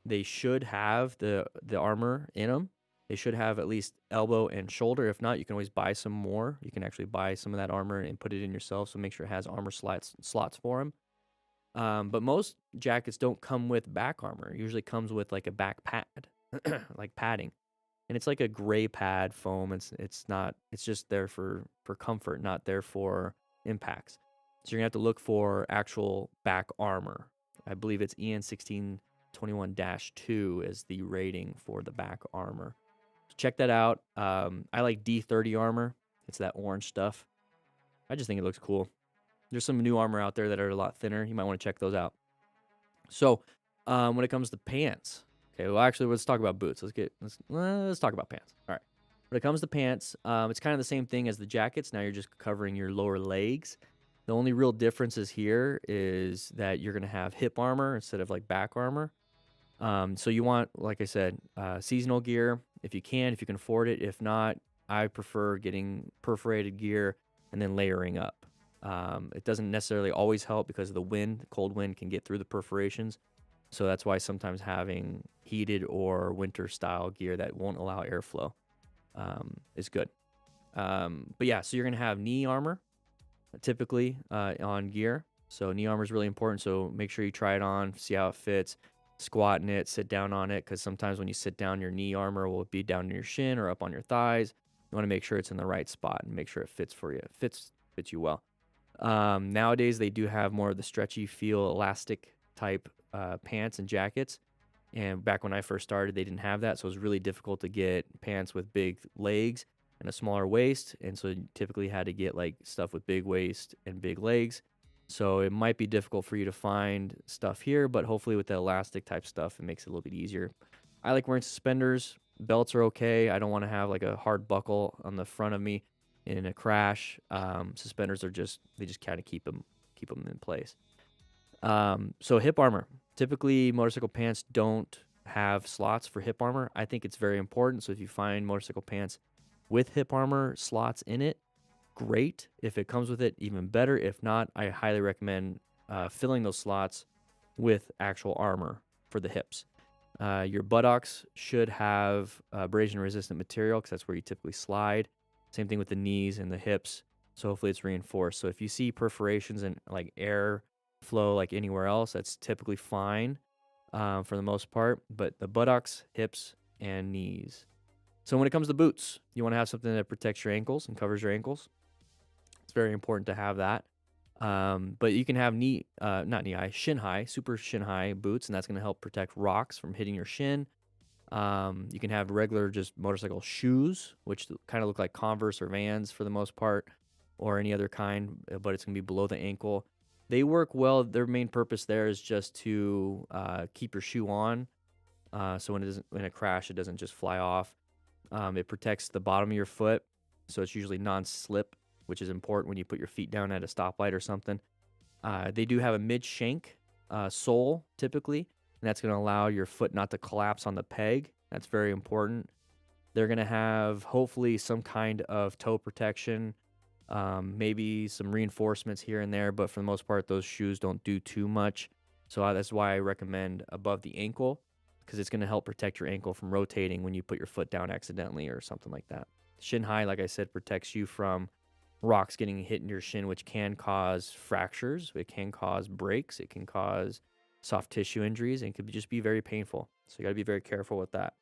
they should have the armor in them. They should have at least elbow and shoulder. If not, you can always buy some more. You can actually buy some of that armor and put it in yourself, so make sure it has armor slots for them. But most jackets don't come with back armor. It usually comes with like a back pad, like padding. And it's like a gray pad foam. It's just there for comfort, not there for impacts. So you're gonna have to look for actual back armor. I believe it's EN 1621-2 is the rating for the back armor. So check that out. I like D30 armor. It's that orange stuff. I just think it looks cool. There's some new armor out there that are a lot thinner. You might want to check those out. So when it comes to pants, okay, well, actually, let's talk about boots. Let's talk about pants. All right. When it comes to pants, it's kind of the same thing as the jackets. Now you're just covering your lower legs. The only real differences here is that you're going to have hip armor instead of like back armor. So you want, like I said, seasonal gear if you can afford it. If not, I prefer getting perforated gear and then layering up. It doesn't necessarily always help because of the wind. Cold wind can get through the perforations. So that's why sometimes having heated or winter style gear that won't allow airflow is good. But yeah, so you're going to have knee armor typically on gear. So knee armor is really important. So make sure you try it on, see how it fits, squat in it, sit down on it. Because sometimes when you sit down, your knee armor will be down in your shin or up on your thighs. You want to make sure it's in the right spot and make sure it fits for you. It fits you well. Nowadays, they do have more of the stretchy feel, elastic type pants and jackets. And back when I first started, they didn't have that. So it was really difficult to get pants with big legs and a smaller waist. And so you typically had to get like stuff with big waist and big legs. So it might be difficult for you to find stuff here, but hopefully with the elastic type stuff, it makes it a little bit easier. I like wearing suspenders. Belts are okay. I don't want to have like a hard buckle on the front of me in a crash. Suspenders are they just kind of keep them in place. So hip armor. Typically, motorcycle pants don't have slots for hip armor. I think it's very important. So if you find motorcycle pants with hip armor slots in it, great. If it comes with it, even better. If not, I highly recommend filling those slots with actual armor for the hips. Your buttocks should have abrasion-resistant material because that's where you typically slide. Same thing with the knees and the hips. So hopefully it's reinforced. So if you see perforations and like air flow like anywhere else, that's typically fine for the most part. But the buttocks, hips, and knees. So when it comes to boots, you want to have something that protects your ankles and covers your ankles. It's very important to have that. But you can have shin high, super shin high boots, and that's going to help protect rocks from hitting your shin. You can have regular just motorcycle shoes, which kind of look like Converse or Vans for the most part, or any other kind, but it's going to be below the ankle. They work well. Their main purpose there is just to keep your shoe on, so when in a crash, it doesn't just fly off. It protects the bottom of your foot, so it's usually non-slip, which is important when you put your feet down at a stoplight or something. They do have a mid-shank sole, typically, and that's going to allow your foot not to collapse on the peg. That's very important. They're going to have hopefully some kind of toe protection, maybe some reinforcements here and there, but for the most part, those shoes don't do too much. So that's why I recommend above the ankle, because it's going to help protect your ankle from rotating when you put your foot down accidentally or something like that. Shin high, like I said, protects you from rocks getting hit in your shin, which can cause fractures. It can cause breaks. It can cause soft tissue injuries, and it could just be very painful. So you got to be very careful with that.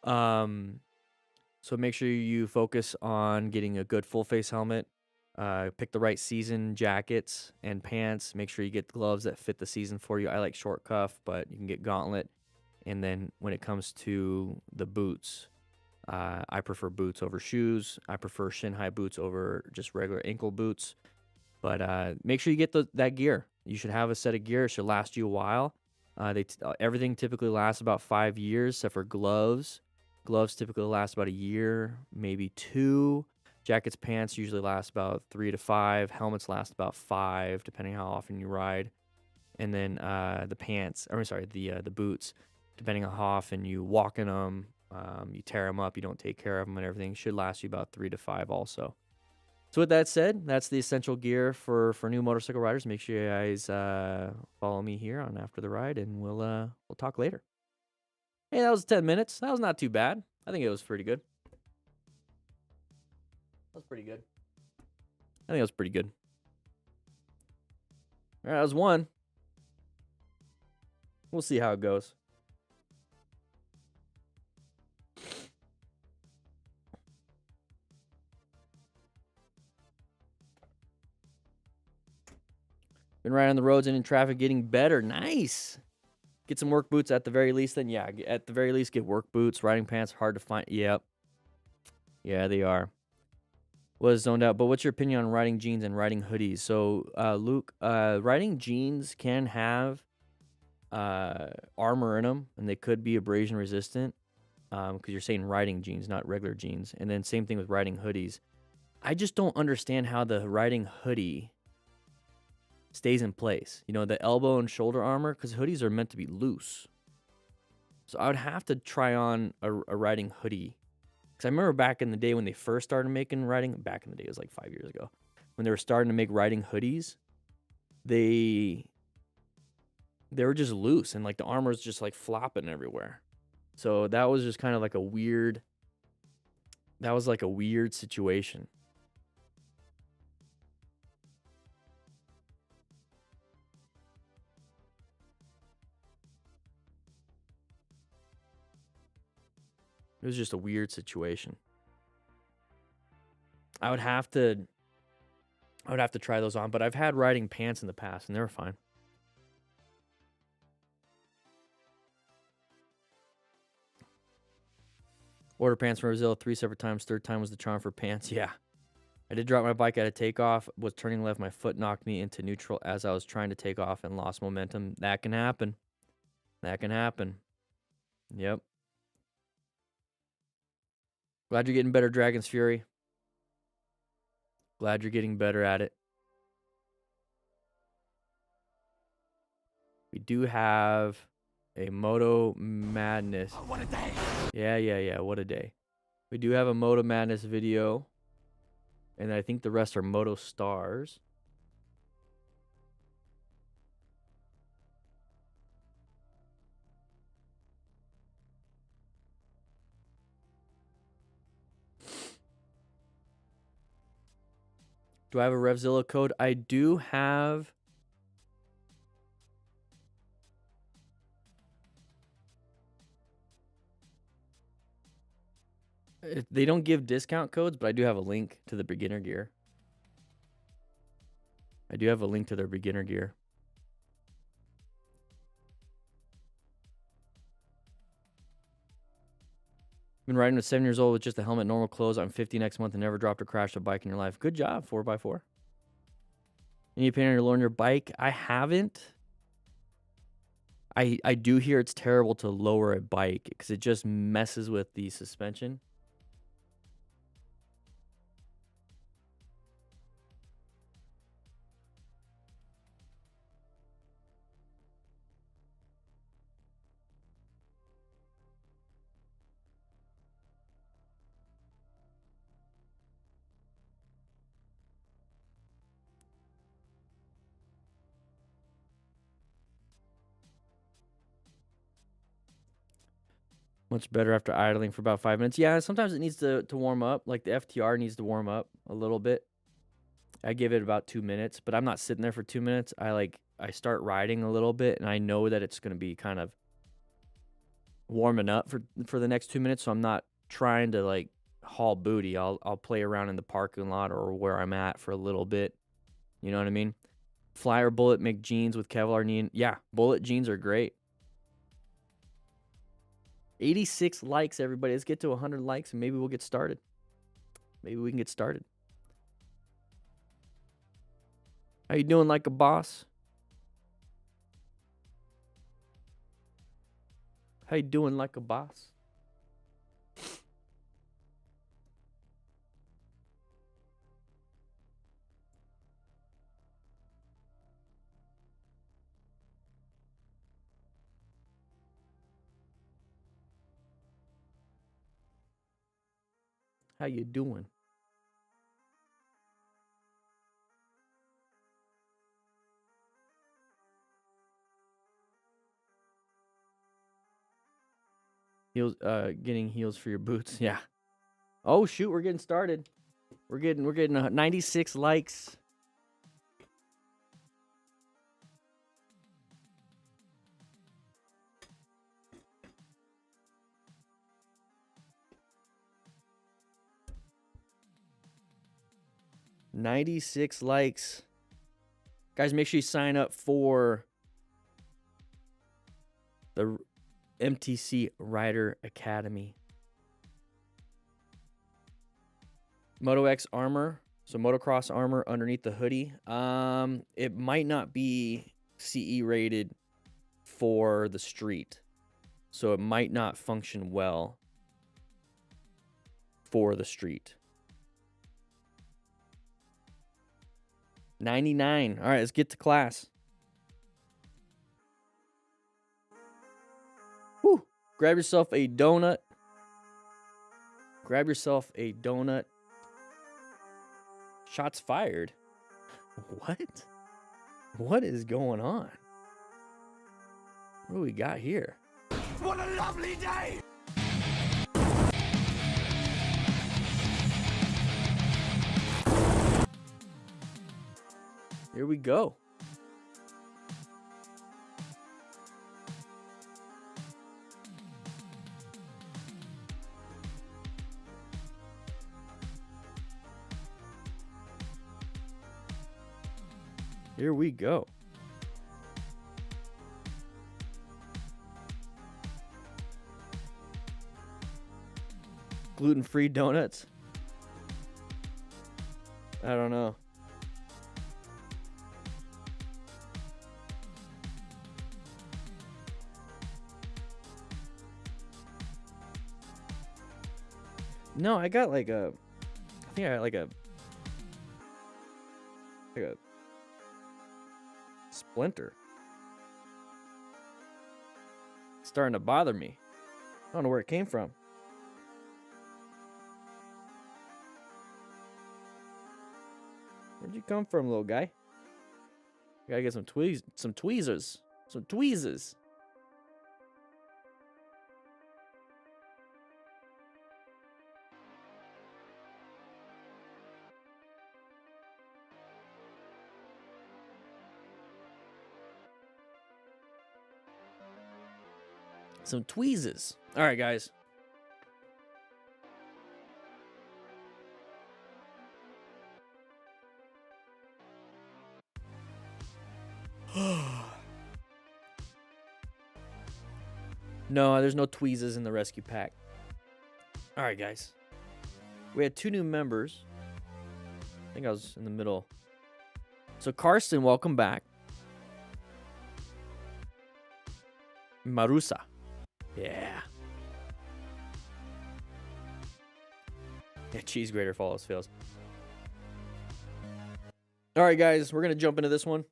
So make sure you focus on getting a good full face helmet. Pick the right season jackets and pants. Make sure you get gloves that fit the season for you. I like short cuff, but you can get gauntlet. And then when it comes to the boots, I prefer boots over shoes. I prefer shin high boots over just regular ankle boots. But make sure you get that gear. You should have a set of gear. It should last you a while. Everything typically lasts about 5 years, except for gloves. Gloves typically last about a year, maybe 2. Jackets, pants usually last about 3 to 5. Helmets last about 5, depending how often you ride. And then the boots, depending on how often you walk in them, you tear them up, you don't take care of them, and everything should last you about 3 to 5 also. So with that said, that's the essential gear for new motorcycle riders. Make sure you guys follow me here on After the Ride, and we'll talk later. Hey, that was 10 minutes. That was not too bad. I think it was pretty good. That was pretty good. I think it was pretty good. All right, that was one. We'll see how it goes. Been riding on the roads and in traffic, getting better. Nice. Get some work boots at the very least. Then, yeah, at the very least, get work boots. Riding pants, hard to find. Yep. Yeah, they are. Was zoned out. But what's your opinion on riding jeans and riding hoodies? So, Luke, riding jeans can have armor in them, and they could be abrasion resistant, because you're saying riding jeans, not regular jeans. And then same thing with riding hoodies. I just don't understand how the riding hoodie stays in place. You know, the elbow and shoulder armor, because hoodies are meant to be loose. So I would have to try on a riding hoodie. Because I remember back in the day when they first started making riding, back in the day, it was like 5 years ago, when they were starting to make riding hoodies, they were just loose, and like the armor's just like flopping everywhere. So that was just kind of like a weird situation. It was just a weird situation. I would have to try those on, but I've had riding pants in the past, and they were fine. Order pants from Brazil 3 separate times. Third time was the charm for pants. Yeah. I did drop my bike at a takeoff, was turning left, my foot knocked me into neutral as I was trying to take off and lost momentum. That can happen. That can happen. Yep. Glad you're getting better, Dragon's Fury. Glad you're getting better at it. We do have a Moto Madness.
Oh, what a day.
Yeah. What a day. We do have a Moto Madness video. And I think the rest are Moto Stars. Do I have a Revzilla code? I do have. They don't give discount codes, but I do have a link to the beginner gear. I do have a link to their beginner gear. Been riding with 7 years old with just a helmet, normal clothes. I'm 50 next month and never dropped or crashed a bike in your life. Good job, 4x4. Any opinion on lowering your bike? I haven't. I do hear it's terrible to lower a bike because it just messes with the suspension. Much better after idling for about 5 minutes. Yeah, sometimes it needs to warm up. Like the FTR needs to warm up a little bit. I give it about 2 minutes, but I'm not sitting there for 2 minutes. I start riding a little bit, and I know that it's going to be kind of warming up for the next 2 minutes, so I'm not trying to like haul booty. I'll play around in the parking lot or where I'm at for a little bit. You know what I mean? Flyer bullet make jeans with Kevlar knee. Yeah, bullet jeans are great. 86 likes, everybody. Let's get to 100 likes and maybe we'll get started. Maybe we can get started. How you doing like a boss? How you doing like a boss? How you doing? Heels, getting heels for your boots. Yeah. Oh shoot, we're getting started. We're getting 96 likes. $96 likes. Guys, make sure you sign up for the MTC Rider Academy. Moto X armor, so motocross armor underneath the hoodie. It might not be CE rated for the street, so it might not function well for the street. 99. All right, let's get to class. Woo! Grab yourself a donut. Grab yourself a donut. Shots fired. What? What is going on? What do we got here?
What a lovely day!
Here we go. Here we go. Gluten-free donuts? I don't know. No, I got like a, I think I got like a splinter. It's starting to bother me. I don't know where it came from. Where'd you come from, little guy? Gotta get some tweezers. Some tweezers. Some tweezers. All right, guys. No, there's no tweezers in the rescue pack. All right, guys. We had 2 new members. I think I was in the middle. So, Karsten, welcome back. Marusa. Yeah. Yeah, cheese grater follows fails. All right, guys, we're going to jump into this one.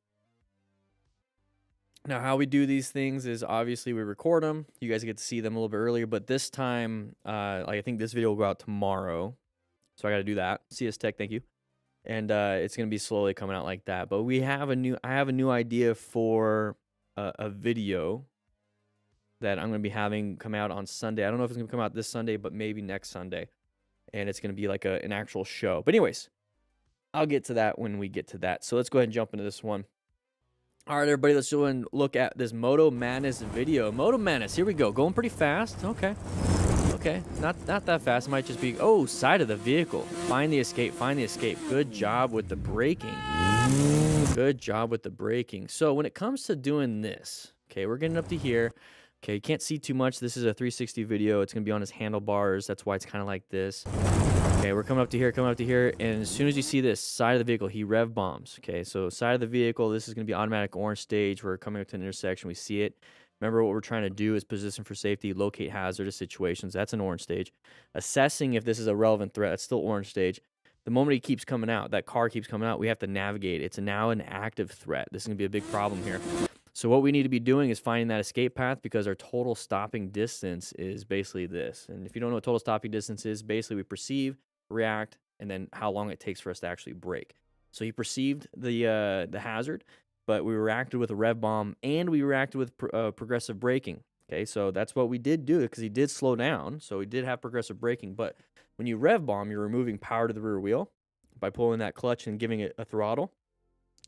Now, how we do these things is obviously we record them. You guys get to see them a little bit earlier, but this time, I think this video will go out tomorrow. So I got to do that. CS Tech, thank you. And it's going to be slowly coming out like that. But I have a new idea for a video that I'm going to be having come out on Sunday. I don't know if it's going to come out this Sunday, but maybe next Sunday. And it's going to be like an actual show. But anyways, I'll get to that when we get to that. So let's go ahead and jump into this one. All right, everybody, let's go and look at this Moto Madness video. Moto Madness, here we go. Going pretty fast. Okay. Okay, not that fast. It might just be, oh, side of the vehicle. Find the escape, find the escape. Good job with the braking. Good job with the braking. So when it comes to doing this, okay, we're getting up to here. Okay, you can't see too much. This is a 360 video. It's going to be on his handlebars. That's why it's kind of like this. Okay, we're coming up to here, and as soon as you see this side of the vehicle, he rev bombs. Okay, so side of the vehicle, this is going to be automatic orange stage. We're coming up to an intersection. We see it. Remember, what we're trying to do is position for safety, locate hazardous situations. That's an orange stage. Assessing if this is a relevant threat, that's still orange stage. The moment he keeps coming out, that car keeps coming out, we have to navigate. It's now an active threat. This is going to be a big problem here. So what we need to be doing is finding that escape path, because our total stopping distance is basically this. And if you don't know what total stopping distance is, basically we perceive, react, and then how long it takes for us to actually brake. So he perceived the hazard, but we reacted with a rev bomb, and we reacted with progressive braking. Okay, so that's what we did do, because he did slow down, so he did have progressive braking. But when you rev bomb, you're removing power to the rear wheel by pulling that clutch and giving it a throttle.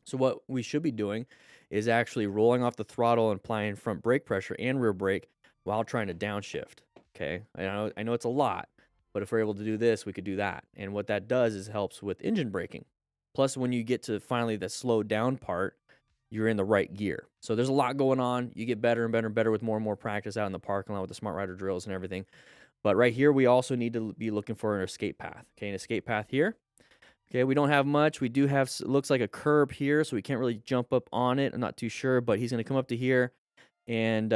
So what we should be doing is actually rolling off the throttle and applying front brake pressure and rear brake while trying to downshift. Okay, I know it's a lot, but if we're able to do this, we could do that. And what that does is helps with engine braking. Plus, when you get to finally the slow down part, you're in the right gear. So there's a lot going on. You get better and better and better with more and more practice out in the parking lot with the Smart Rider drills and everything. But right here, we also need to be looking for an escape path. Okay, an escape path here. Okay, we don't have much. We do have, looks like a curb here, so we can't really jump up on it. I'm not too sure, but he's going to come up to here and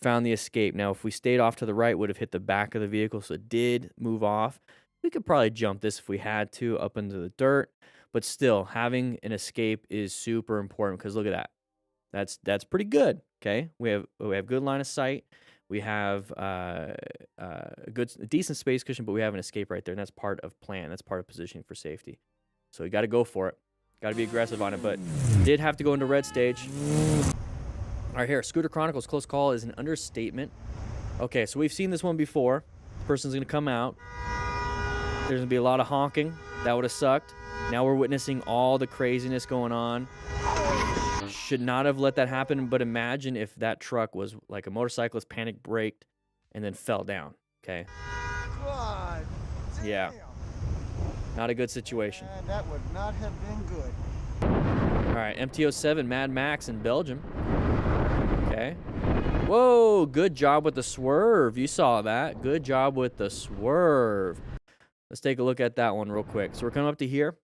found the escape. Now, if we stayed off to the right, would have hit the back of the vehicle, so it did move off. We could probably jump this if we had to up into the dirt, but still, having an escape is super important, because look at that. That's pretty good. Okay, we have good line of sight. We have a decent space cushion, but we have an escape right there, and that's part of plan. That's part of positioning for safety. So you got to go for it. Got to be aggressive on it, but did have to go into red stage. All right, here, Scooter Chronicles, close call is an understatement. Okay, so we've seen this one before. The person's going to come out. There's going to be a lot of honking. That would have sucked. Now we're witnessing all the craziness going on. Should not have let that happen, but imagine if that truck was like a motorcyclist, panic braked, and then fell down, okay?
God damn.
Yeah. Not a good situation.
Man, that would not have been good.
All right, MT07, Mad Max in Belgium. Okay. Whoa, good job with the swerve. You saw that. Good job with the swerve. Let's take a look at that one real quick. So we're coming up to here.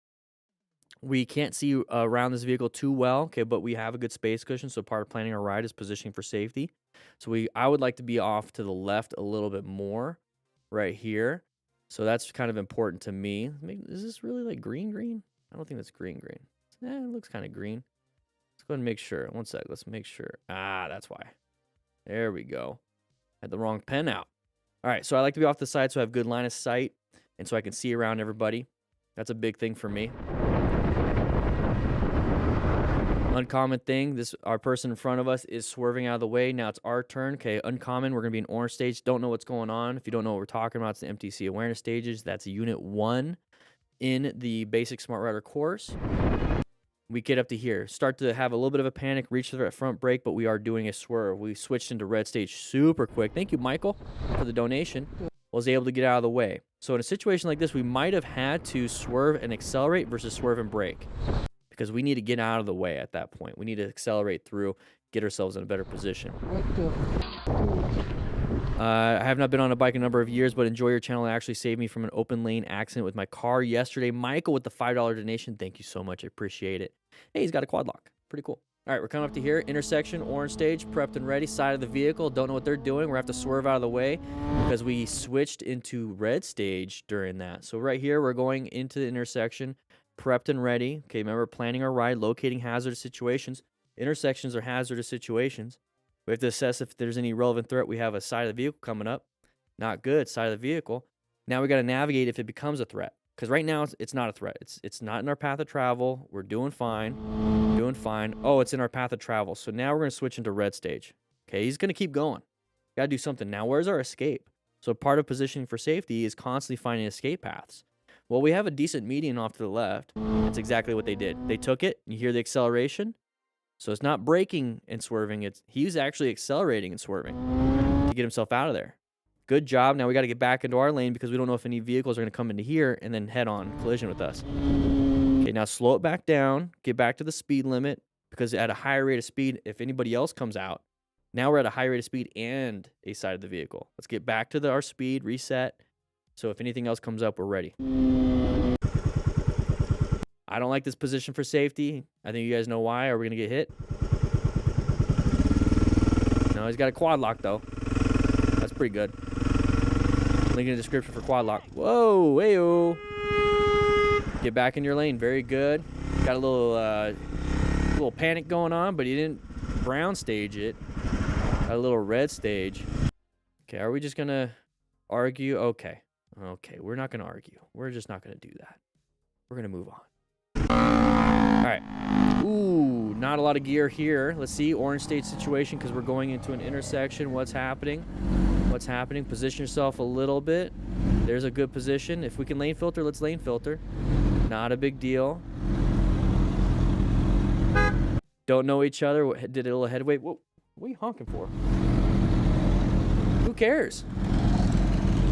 We can't see around this vehicle too well, okay, but we have a good space cushion, so part of planning our ride is positioning for safety. So I would like to be off to the left a little bit more right here. So that's kind of important to me. Is this really like green? I don't think that's green. It looks kind of green. Let's go ahead and make sure. One sec, let's make sure. Ah, that's why. There we go. Had the wrong pen out. All right, so I like to be off the side so I have good line of sight and so I can see around everybody. That's a big thing for me. Uncommon thing, our person in front of us is swerving out of the way. Now it's our turn. Okay, uncommon, we're going to be in orange stage. Don't know what's going on. If you don't know what we're talking about, it's the MTC awareness stages. That's unit 1 in the basic Smart Rider course. We get up to here. Start to have a little bit of a panic, reach the front brake, but we are doing a swerve. We switched into red stage super quick. Thank you, Michael, for the donation. Was able to get out of the way. So in a situation like this, we might have had to swerve and accelerate versus swerve and brake, because we need to get out of the way at that point. We need to accelerate through, get ourselves in a better position. I have not been on a bike in a number of years, but enjoy your channel. It actually saved me from an open lane accident with my car yesterday. Michael with the $5 donation. Thank you so much. I appreciate it. Hey, he's got a quad lock. Pretty cool. All right, we're coming up to here. Intersection, orange stage, prepped and ready. Side of the vehicle. Don't know what they're doing. We're going to have to swerve out of the way because we switched into red stage during that. So right here, we're going into the intersection, prepped and ready. Okay, remember, planning our ride, locating hazardous situations. Intersections are hazardous situations. We have to assess if there's any relevant threat. We have a side of the vehicle coming up. Not good, side of the vehicle. Now we got to navigate if it becomes a threat. because right now it's not a threat. It's not in our path of travel. We're doing fine. Doing fine. Oh, it's in our path of travel. So now we're going to switch into red stage. Okay, he's going to keep going. Got to do something. Now, where's our escape? So part of positioning for safety is constantly finding escape paths. Well, we have a decent median off to the left. That's exactly what they did. They took it. You hear the acceleration. So it's not braking and swerving. He's actually accelerating and swerving to get himself out of there. Good job. Now we got to get back into our lane because we don't know if any vehicles are going to come into here and then head-on collision with us. Okay, now slow it back down. Get back to the speed limit because at a higher rate of speed, if anybody else comes out, now we're at a high rate of speed and a side of the vehicle. Let's get back to our speed, reset. So if anything else comes up, we're ready. I don't like this position for safety. I think you guys know why. Are we going to get hit? No, he's got a quad lock, though. That's pretty good. Link in the description for quad lock. Whoa, hey-o. Get back in your lane. Very good. Got a little panic going on, but he didn't brown stage it. Got a little red stage. Okay, are we just going to argue? Okay. Okay, we're not going to argue. We're just not going to do that. We're going to move on. All right. Ooh, not a lot of gear here. Let's see. Orange stage situation because we're going into an intersection. What's happening? What's happening? Position yourself a little bit. There's a good position. If we can lane filter, let's lane filter. Not a big deal. Don't know each other. Did a little headway. Whoa, what are you honking for? Who cares?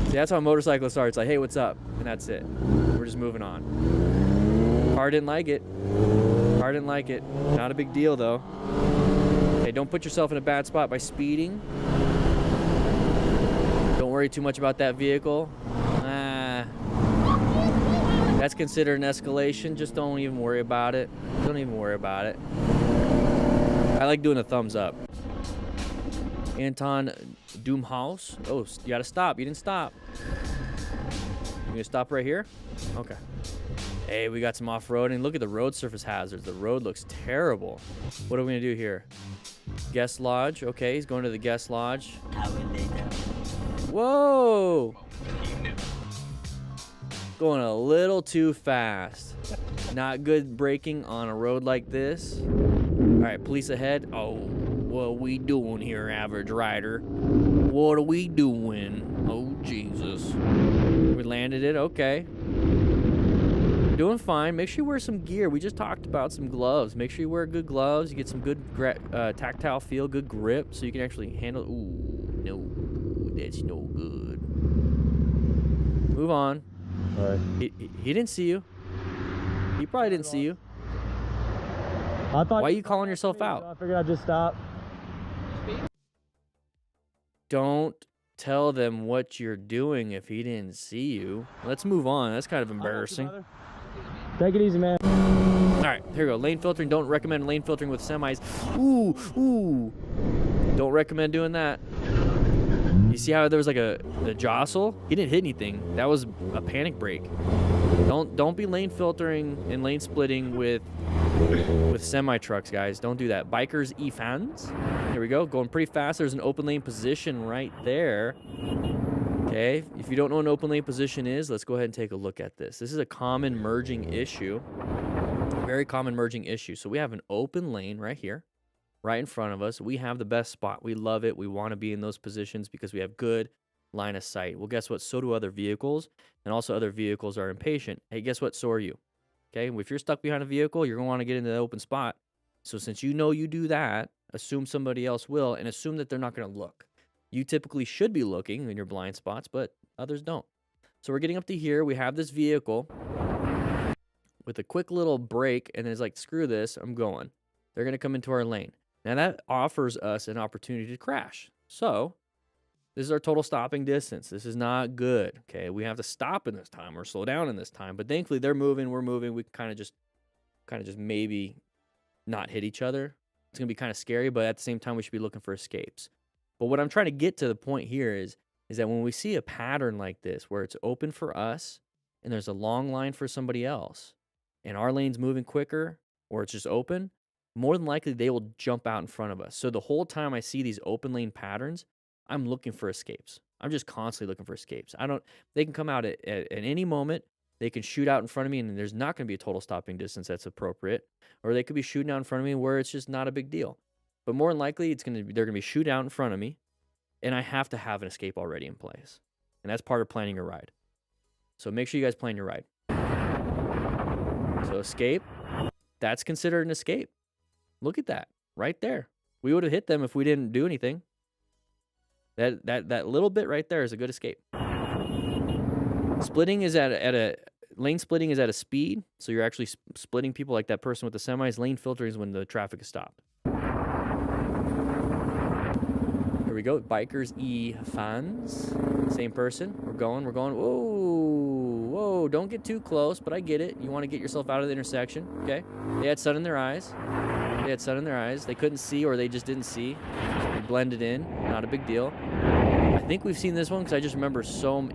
See, that's how motorcycles are. It's like, hey, what's up? And that's it. We're just moving on. Car didn't like it. Car didn't like it. Not a big deal, though. Okay, don't put yourself in a bad spot by speeding. Don't worry too much about that vehicle. That's considered an escalation. Just don't even worry about it. Don't even worry about it. I like doing a thumbs up. Anton Doomhouse. Oh, you gotta stop. You didn't stop. You gonna stop right here? Okay. Hey, we got some off-roading. Look at the road surface hazards. The road looks terrible. What are we gonna do here? Guest lodge. Okay, he's going to the guest lodge. Whoa! Going a little too fast. Not good braking on a road like this. All right, police ahead. Oh, what are we doing here, average rider? What are we doing? Oh, Jesus. We landed it. Okay. Doing fine. Make sure you wear some gear. We just talked about some gloves. Make sure you wear good gloves. You get some good tactile feel, good grip, so you can actually handle. Ooh, no, that's no good. Move on.
All right.
He didn't see you. He probably didn't see you.
I thought.
Why are you calling yourself out?
I figured I'd just stop.
Don't tell them what you're doing if he didn't see you. Let's move on. That's kind of embarrassing.
Take it easy, man.
All right, here we go. Lane filtering. Don't recommend lane filtering with semis. Ooh. Don't recommend doing that. You see how there was like a jostle? He didn't hit anything. That was a panic brake. Don't be lane filtering and lane splitting with semi trucks, guys. Don't do that. Bikers e-fans. Here we go. Going pretty fast. There's an open lane position right there. Okay. If you don't know what an open lane position is, let's go ahead and take a look at this. This is a common merging issue. Very common merging issue. So we have an open lane right here, right in front of us. We have the best spot. We love it. We want to be in those positions because we have good line of sight. Well, guess what? So do other vehicles, and also other vehicles are impatient. Hey, guess what? So are you. Okay? If you're stuck behind a vehicle, you're going to want to get into the open spot. So since you know you do that, assume somebody else will, and assume that they're not going to look. You typically should be looking in your blind spots, but others don't. So we're getting up to here. We have this vehicle with a quick little brake, and then it's like, screw this, I'm going. They're going to come into our lane. Now that offers us an opportunity to crash. So this is our total stopping distance. This is not good. Okay, we have to stop in this time or slow down in this time. But thankfully they're moving, we're moving. We kind of just maybe not hit each other. It's gonna be kind of scary, but at the same time we should be looking for escapes. But what I'm trying to get to the point here is that when we see a pattern like this where it's open for us and there's a long line for somebody else and our lane's moving quicker or it's just open, more than likely they will jump out in front of us. So the whole time I see these open lane patterns, I'm looking for escapes. I'm just constantly looking for escapes. They can come out at any moment. they can shoot out in front of me and there's not going to be a total stopping distance that's appropriate, or they could be shooting out in front of me where it's just not a big deal. But more than likely, they're going to be shooting out in front of me, and I have to have an escape already in place. And that's part of planning your ride. So make sure you guys plan your ride. So escape, that's considered an escape. Look at that right there. We would have hit them if we didn't do anything. That little bit right there is a good escape. Splitting is at a lane splitting is at a speed, so you're actually splitting people like that person with the semis. Lane filtering is when the traffic is stopped. Here we go. Bikers E fans. Same person. We're going. Whoa, don't get too close, but I get it. You want to get yourself out of the intersection, okay? They had sun in their eyes. They couldn't see, or they just didn't see. They blended in. Not a big deal. I think we've seen this one because I just remember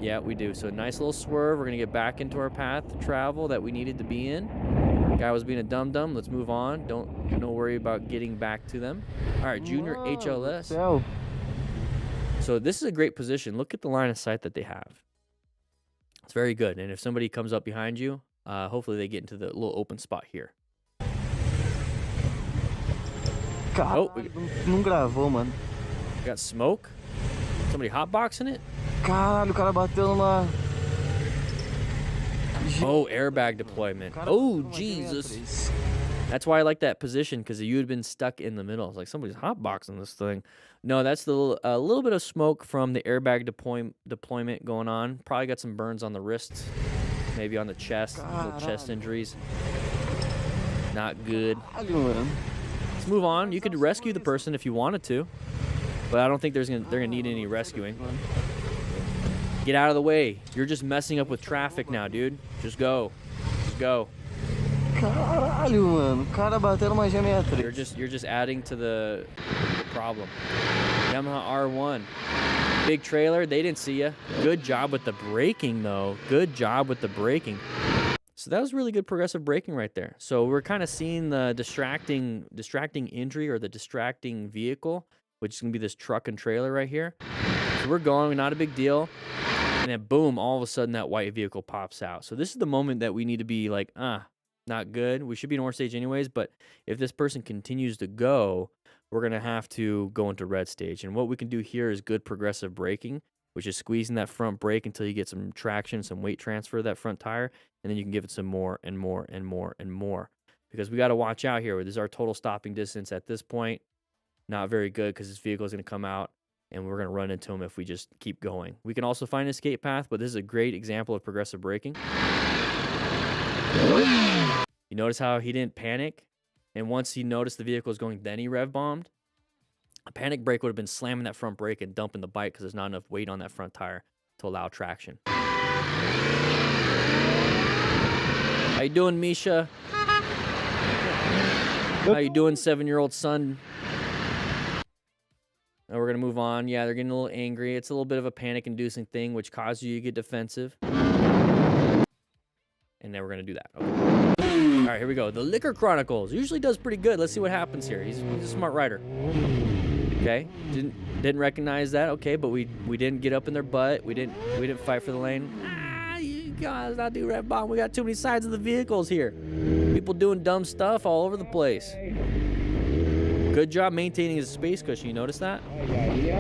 yeah, we do. So a nice little swerve. We're going to get back into our path to travel that we needed to be in. Guy was being a dum-dum. Let's move on. Don't worry about getting back to them. All right, Junior HLS. So this is a great position. Look at the line of sight that they have. It's very good. And if somebody comes up behind you, hopefully they get into the little open spot here.
Caralho, não gravou, mano.
We got smoke. Somebody hotboxing it.
Caralho, o cara bateu numa...
Oh, airbag deployment. Oh, Jesus. That's why I like that position, because you had been stuck in the middle. It's like somebody's hotboxing this thing. No, that's a little bit of smoke from the airbag deployment going on. Probably got some burns on the wrists, maybe on the chest, little chest injuries. Not good. Let's move on. You could rescue the person if you wanted to, but I don't think they're gonna need any rescuing. Get out of the way. You're just messing up with traffic now, dude. Just go.
Caralho, mano. O cara bateu numa G63.
You're just adding to the problem. Yamaha R1. Big trailer. They didn't see you. Good job with the braking, though. So that was really good progressive braking right there. So we're kind of seeing the distracting injury, or the distracting vehicle, which is going to be this truck and trailer right here. So we're going, not a big deal. And then boom, all of a sudden that white vehicle pops out. So this is the moment that we need to be like, not good. We should be in orange stage anyways, but if this person continues to go, we're going to have to go into red stage. And what we can do here is good progressive braking, which is squeezing that front brake until you get some traction, some weight transfer to that front tire, and then you can give it some more and more and more and more. Because we got to watch out here. This is our total stopping distance at this point. Not very good, because this vehicle is going to come out and we're going to run into them if we just keep going. We can also find an escape path, but this is a great example of progressive braking. You notice how he didn't panic? And once he noticed the vehicle was going, then he rev bombed. A panic brake would have been slamming that front brake and dumping the bike, because there's not enough weight on that front tire to allow traction. How you doing, Misha? How you doing, 7-year-old son? Now we're going to move on. Yeah, they're getting a little angry. It's a little bit of a panic-inducing thing, which causes you to get defensive. And then we're going to do that. Okay. All right, here we go. The Liquor Chronicles usually does pretty good. Let's see what happens here. He's a smart rider. Okay, didn't recognize that. Okay, but we didn't get up in their butt. We didn't fight for the lane. You guys, not do red bomb. We got too many sides of the vehicles here. People doing dumb stuff all over the place. Good job maintaining his space cushion. You notice that?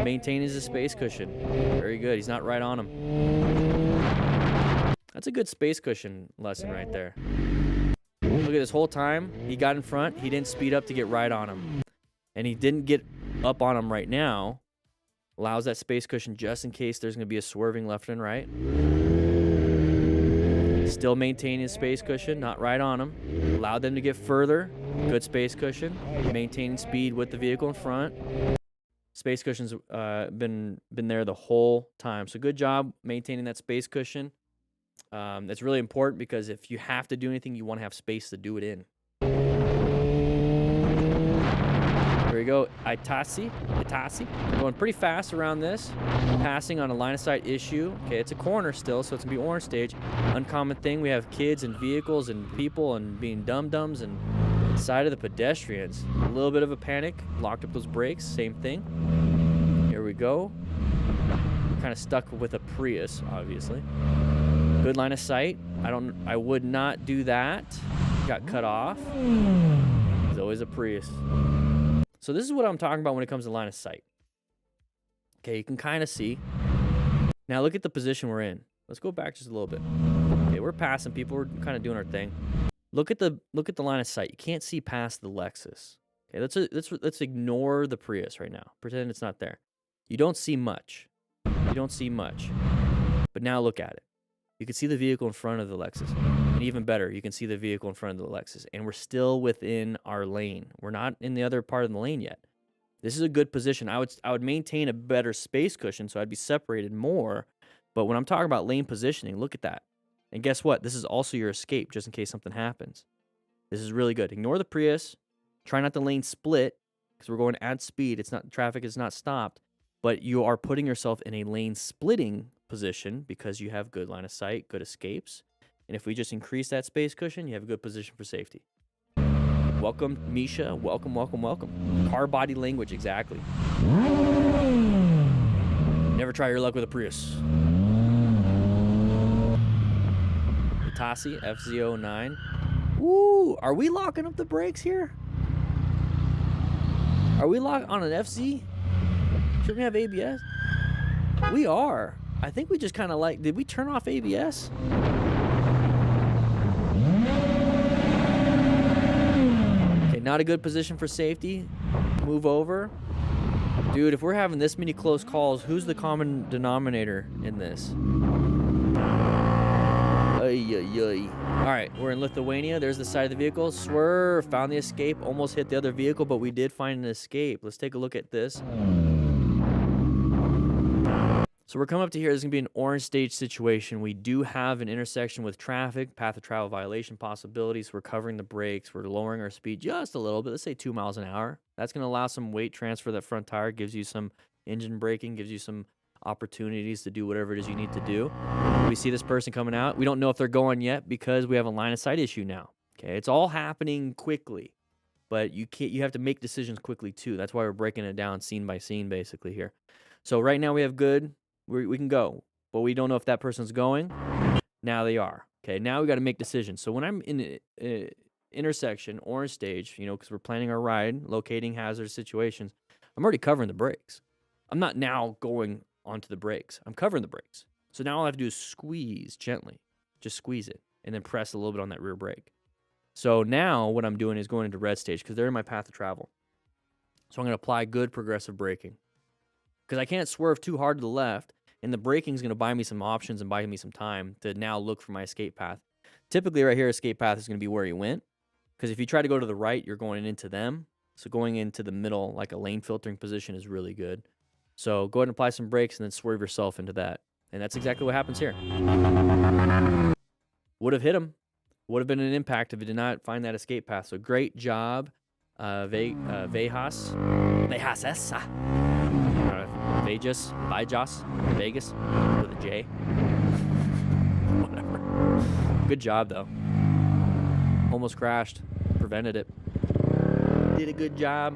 Maintaining his space cushion. Very good. He's not right on him. That's a good space cushion lesson right there. Look at this whole time. He got in front. He didn't speed up to get right on him. And he didn't get up on him right now. Allows that space cushion just in case there's going to be a swerving left and right. Still maintaining his space cushion, not right on him. Allowed them to get further. Good space cushion. Maintaining speed with the vehicle in front. Space cushion's been there the whole time. So good job maintaining that space cushion. That's really important, because if you have to do anything, you want to have space to do it in. Here we go. Itasi. Going pretty fast around this. Passing on a line of sight issue. Okay, it's a corner still, so it's going to be orange stage. Uncommon thing. We have kids and vehicles and people and being dum-dums and side of the pedestrians. A little bit of a panic. Locked up those brakes. Same thing. Here we go. Kind of stuck with a Prius, obviously. Good line of sight. I would not do that. Got cut off. There's always a Prius. So this is what I'm talking about when it comes to line of sight. Okay, you can kind of see. Now look at the position we're in. Let's go back just a little bit. Okay, we're passing people. We're kind of doing our thing. Look at the line of sight. You can't see past the Lexus. Okay, let's ignore the Prius right now. Pretend it's not there. You don't see much. You don't see much. But now look at it. You can see the vehicle in front of the Lexus. And even better, you can see the vehicle in front of the Lexus. And we're still within our lane. We're not in the other part of the lane yet. This is a good position. I would maintain a better space cushion, so I'd be separated more. But when I'm talking about lane positioning, look at that. And guess what? This is also your escape, just in case something happens. This is really good. Ignore the Prius. Try not to lane split, because we're going at speed. Traffic is not stopped. But you are putting yourself in a lane splitting position because you have good line of sight, good escapes. And if we just increase that space cushion, you have a good position for safety. Welcome, Misha. Welcome, welcome, welcome. Car body language, exactly. Never try your luck with a Prius. Tassi, FZ09. Ooh, are we locking up the brakes here? Are we locked on an FZ? Shouldn't we have ABS? We are. I think we just kind of like... Did we turn off ABS? Okay, not a good position for safety. Move over. Dude, if we're having this many close calls, who's the common denominator in this? Ay, ay, ay. All right, we're in Lithuania. There's the side of the vehicle. Swerve. Found the escape. Almost hit the other vehicle, but we did find an escape. Let's take a look at this. So we're coming up to here. This is going to be an orange stage situation. We do have an intersection with traffic, path of travel violation possibilities. We're covering the brakes. We're lowering our speed just a little bit. Let's say 2 miles an hour. That's going to allow some weight transfer. That front tire gives you some engine braking, gives you some opportunities to do whatever it is you need to do. We see this person coming out. We don't know if they're going yet because we have a line of sight issue now. Okay, it's all happening quickly, but you have to make decisions quickly too. That's why we're breaking it down scene by scene basically here. So right now we have good. We can go, but we don't know if that person's going. Now they are. Okay, now we got to make decisions. So when I'm in the intersection, orange stage, because we're planning our ride, locating hazardous situations, I'm already covering the brakes. I'm not now going onto the brakes. I'm covering the brakes. So now all I have to do is squeeze gently. Just squeeze it, and then press a little bit on that rear brake. So now what I'm doing is going into red stage because they're in my path of travel. So I'm going to apply good progressive braking. Because I can't swerve too hard to the left, and the braking is going to buy me some options and buy me some time to now look for my escape path. Typically, right here, escape path is going to be where you went. Because if you try to go to the right, you're going into them. So going into the middle, like a lane filtering position, is really good. So go ahead and apply some brakes and then swerve yourself into that. And that's exactly what happens here. Would have hit him. Would have been an impact if it did not find that escape path. So great job, Vegas with a J. Whatever. Good job though. Almost crashed. Prevented it. Did a good job.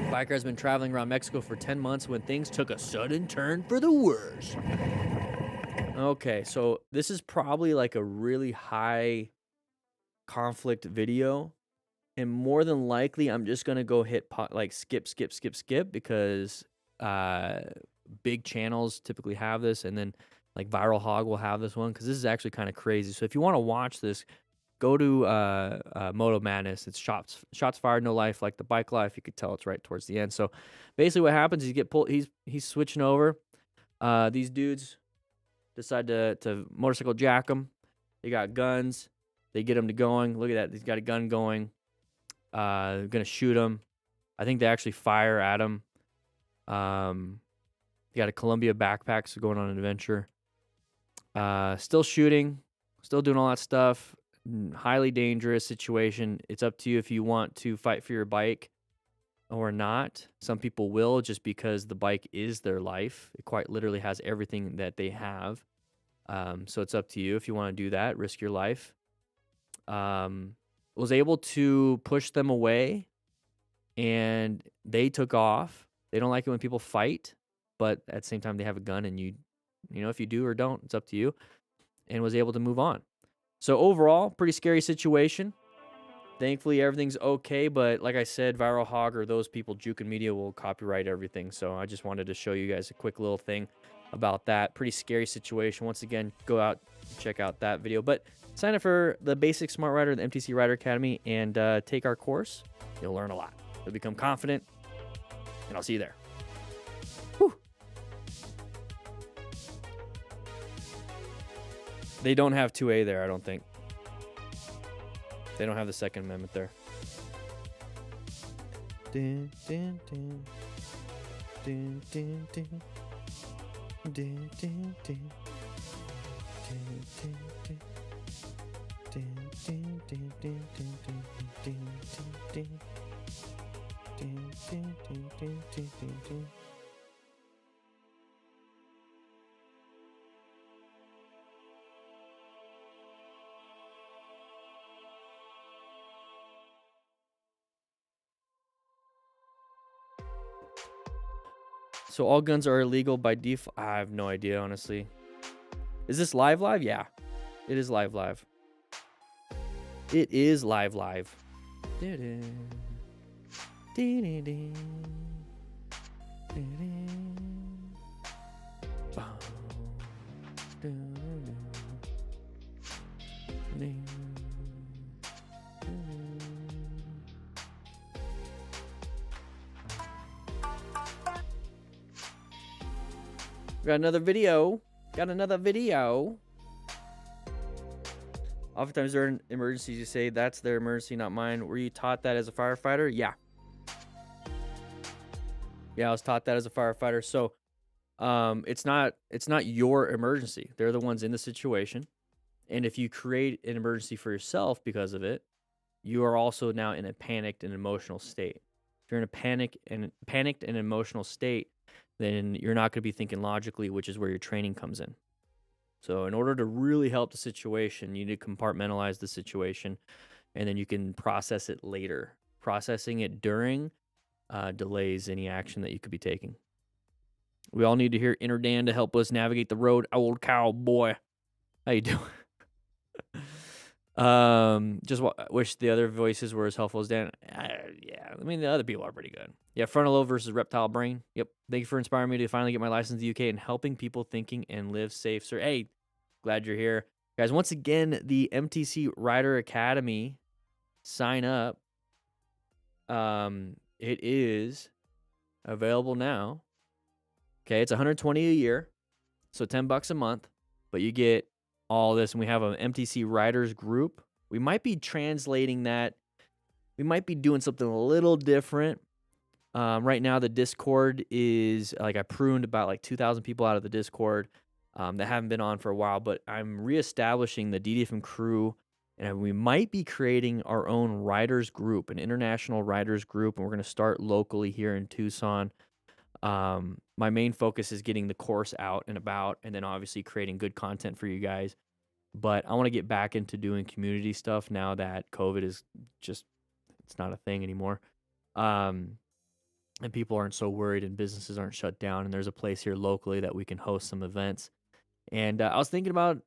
Biker has been traveling around Mexico for 10 months when things took a sudden turn for the worse. Okay, so this is probably like a really high conflict video. And more than likely, I'm just going to go hit skip because big channels typically have this. And then like Viral Hog will have this one because this is actually kind of crazy. So if you want to watch this, go to Moto Madness. It's shots fired, no life, like the bike life. You could tell it's right towards the end. So basically what happens is you get pulled. He's switching over. These dudes decide to motorcycle jack him. They got guns. They get him to going. Look at that. He's got a gun going. Going to shoot him. I think they actually fire at him. He got a Columbia backpack, so going on an adventure. Still shooting. Still doing all that stuff. Highly dangerous situation. It's up to you if you want to fight for your bike or not. Some people will just because the bike is their life. It quite literally has everything that they have. So it's up to you if you want to do that. Risk your life. Was able to push them away, and they took off. They don't like it when people fight, but at the same time, they have a gun, and you You know, if you do or don't, it's up to you. And was able to move on. So overall, pretty scary situation. Thankfully, everything's okay. But like I said, Viral Hog or those people juking media will copyright everything. So I just wanted to show you guys a quick little thing about that. Pretty scary situation. Once again, go out, check out that video. But sign up for the Basic Smart Rider, the MTC Rider Academy, and take our course. You'll learn a lot. You'll become confident, and I'll see you there. Whew. They don't have 2A there, I don't think. They don't have the Second Amendment there. Dun, dun, dun. Dun, dun, dun. Dun, dun, dun. Dun, dun, dun. Dun, dun, dun, dun, dun, dun, dun, dun. Dun, dun, dun, dun, dun, dun, dun. So all guns are illegal by default. I have no idea, honestly. Is this live? Yeah. It is live. It is live. Got another video. Oftentimes during emergencies, you say, that's their emergency, not mine. Were you taught that as a firefighter? Yeah. Yeah, I was taught that as a firefighter. So it's not your emergency. They're the ones in the situation. And if you create an emergency for yourself because of it, you are also now in a panicked and emotional state. If you're in a panicked and emotional state, then you're not going to be thinking logically, which is where your training comes in. So in order to really help the situation, you need to compartmentalize the situation, and then you can process it later. Processing it during delays any action that you could be taking. We all need to hear Inner Dan to help us navigate the road. Old cowboy. How you doing? Just wish the other voices were as helpful as Dan. Yeah, I mean, the other people are pretty good. Yeah, frontal lobe versus reptile brain. Yep. Thank you for inspiring me to finally get my license in the UK and helping people thinking and live safe, sir. Hey, glad you're here. Guys, once again, the MTC Rider Academy, sign up. It is available now. Okay, it's $120 a year, so $10 a month, but you get all this, and we have an MTC Riders group. We might be translating that. We might be doing something a little different. Right now, the Discord is, like, I pruned about like 2,000 people out of the Discord that haven't been on for a while, but I'm reestablishing the DDFM crew, and we might be creating our own Riders group, an international Riders group, and we're going to start locally here in Tucson. My main focus is getting the course out and about, and then obviously creating good content for you guys. But I want to get back into doing community stuff now that COVID is just, it's not a thing anymore. And people aren't so worried and businesses aren't shut down, and there's a place here locally that we can host some events. And I was thinking about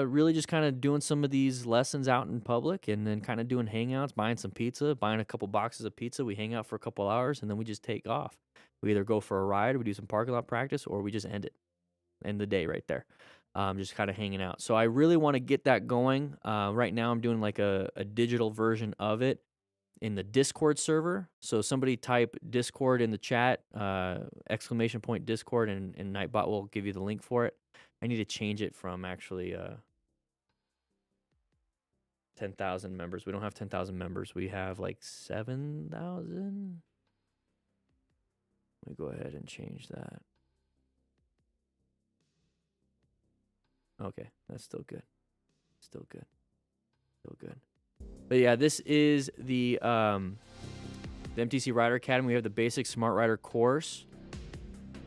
really just kind of doing some of these lessons out in public, and then kind of doing hangouts, buying some pizza, buying a couple boxes of pizza. We hang out for a couple hours, and then we just take off. We either go for a ride, we do some parking lot practice, or we just end the day right there. Just kind of hanging out. So I really want to get that going. Right now I'm doing like a digital version of it in the Discord server. So somebody type Discord in the chat, exclamation point Discord, and Nightbot will give you the link for it. I need to change it from actually 10,000 members. We don't have 10,000 members. We have like 7,000. Let me go ahead and change that. Okay, that's still good. Still good. But yeah, this is the MTC Rider Academy. We have the basic Smart Rider course.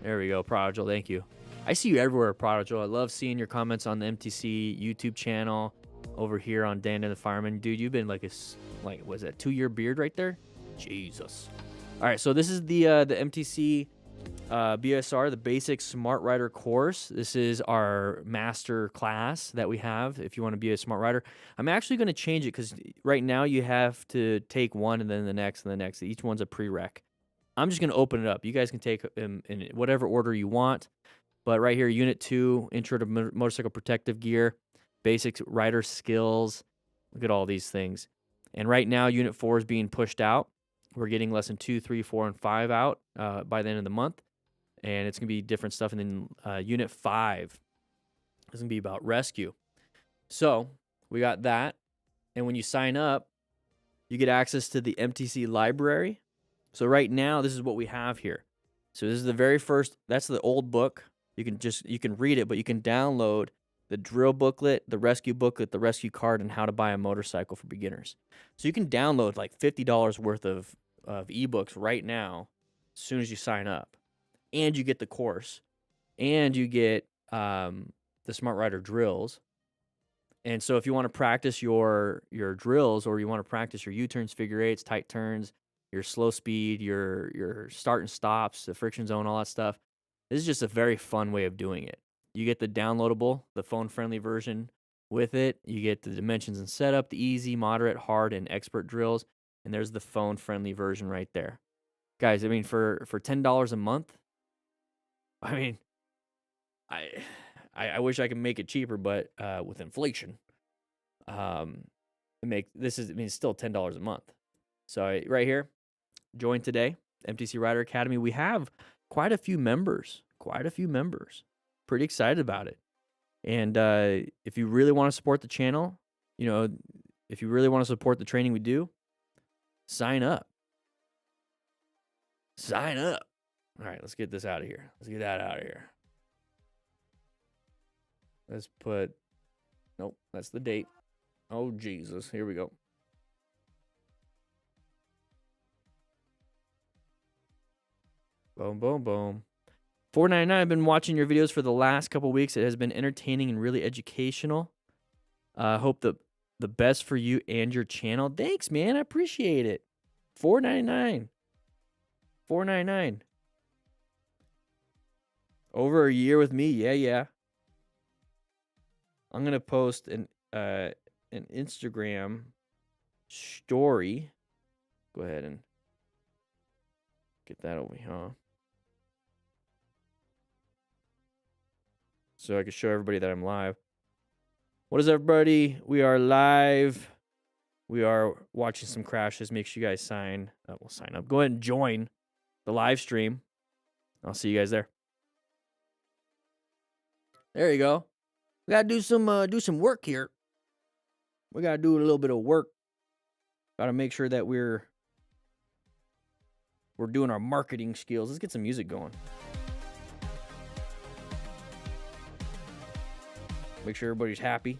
There we go, Prodigal. Thank you. I see you everywhere, Prodigal. I love seeing your comments on the MTC YouTube channel over here on DanDanTheFireman. Dude, you've been like was that 2-year beard right there? Jesus. All right, so this is the MTC BSR, the Basic Smart Rider course. This is our master class that we have if you want to be a smart rider. I'm actually going to change it because right now you have to take one and then the next and the next. Each one's a prereq. I'm just going to open it up. You guys can take them in whatever order you want. But right here, Unit 2, Intro to Motorcycle Protective Gear, Basic Rider Skills. Look at all these things. And right now, Unit 4 is being pushed out. We're getting lesson 2, 3, 4, and 5 out by the end of the month. And it's going to be different stuff. And then Unit 5 is going to be about rescue. So we got that. And when you sign up, you get access to the MTC library. So right now, this is what we have here. So this is the very first, that's the old book. You can read it, but you can download the drill booklet, the rescue card, and how to buy a motorcycle for beginners. So you can download like $50 worth of ebooks right now as soon as you sign up. And you get the course. And you get the Smart Rider drills. And so if you want to practice your drills, or you want to practice your U-turns, figure eights, tight turns, your slow speed, your start and stops, the friction zone, all that stuff, this is just a very fun way of doing it. You get the downloadable, the phone-friendly version with it. You get the dimensions and setup, the easy, moderate, hard, and expert drills. And there's the phone-friendly version right there. Guys, I mean, for $10 a month, I mean, I wish I could make it cheaper, but with inflation, it's still $10 a month. So right here, join today, MTC Rider Academy. We have quite a few members. Pretty excited about it. And if you really want to support the channel, if you really want to support the training we do, sign up. Sign up. All right, let's get this out of here. Let's get that out of here. Let's put, nope, that's the date. Oh, Jesus. Here we go. Boom, boom, boom. $4.99. I've been watching your videos for the last couple weeks. It has been entertaining and really educational. Hope the best for you and your channel. Thanks, man. I appreciate it. $4.99. $4.99. Over a year with me. Yeah. I'm gonna post an Instagram story. Go ahead and get that over here, huh? So I can show everybody that I'm live. What is everybody? We are live. We are watching some crashes. Make sure you guys sign up. We'll sign up. Go ahead and join the live stream. I'll see you guys there. There you go. We gotta do some work here. We gotta do a little bit of work. Gotta make sure that we're doing our marketing skills. Let's get some music going. Make sure everybody's happy.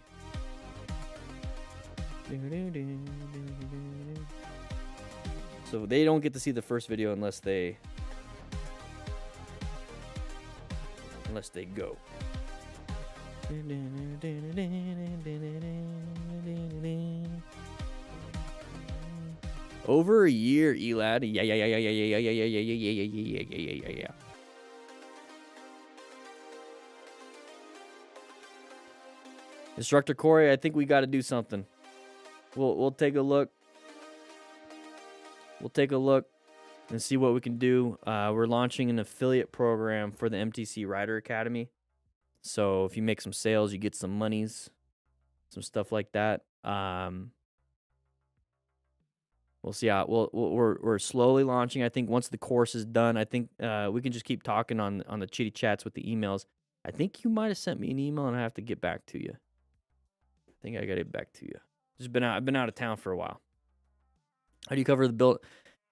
So they don't get to see the first video unless they go. Over a year, Elad. Yeah. Instructor Corey, I think we got to do something. We'll take a look. We'll take a look and see what we can do. We're launching an affiliate program for the MTC Rider Academy. So if you make some sales, you get some monies, some stuff like that. We'll see how we're slowly launching. I think once the course is done, I think we can just keep talking on the chitty chats with the emails. I think you might have sent me an email, and I have to get back to you. I think I got to get back to you. I've been out of town for a while. How do you cover the Bill?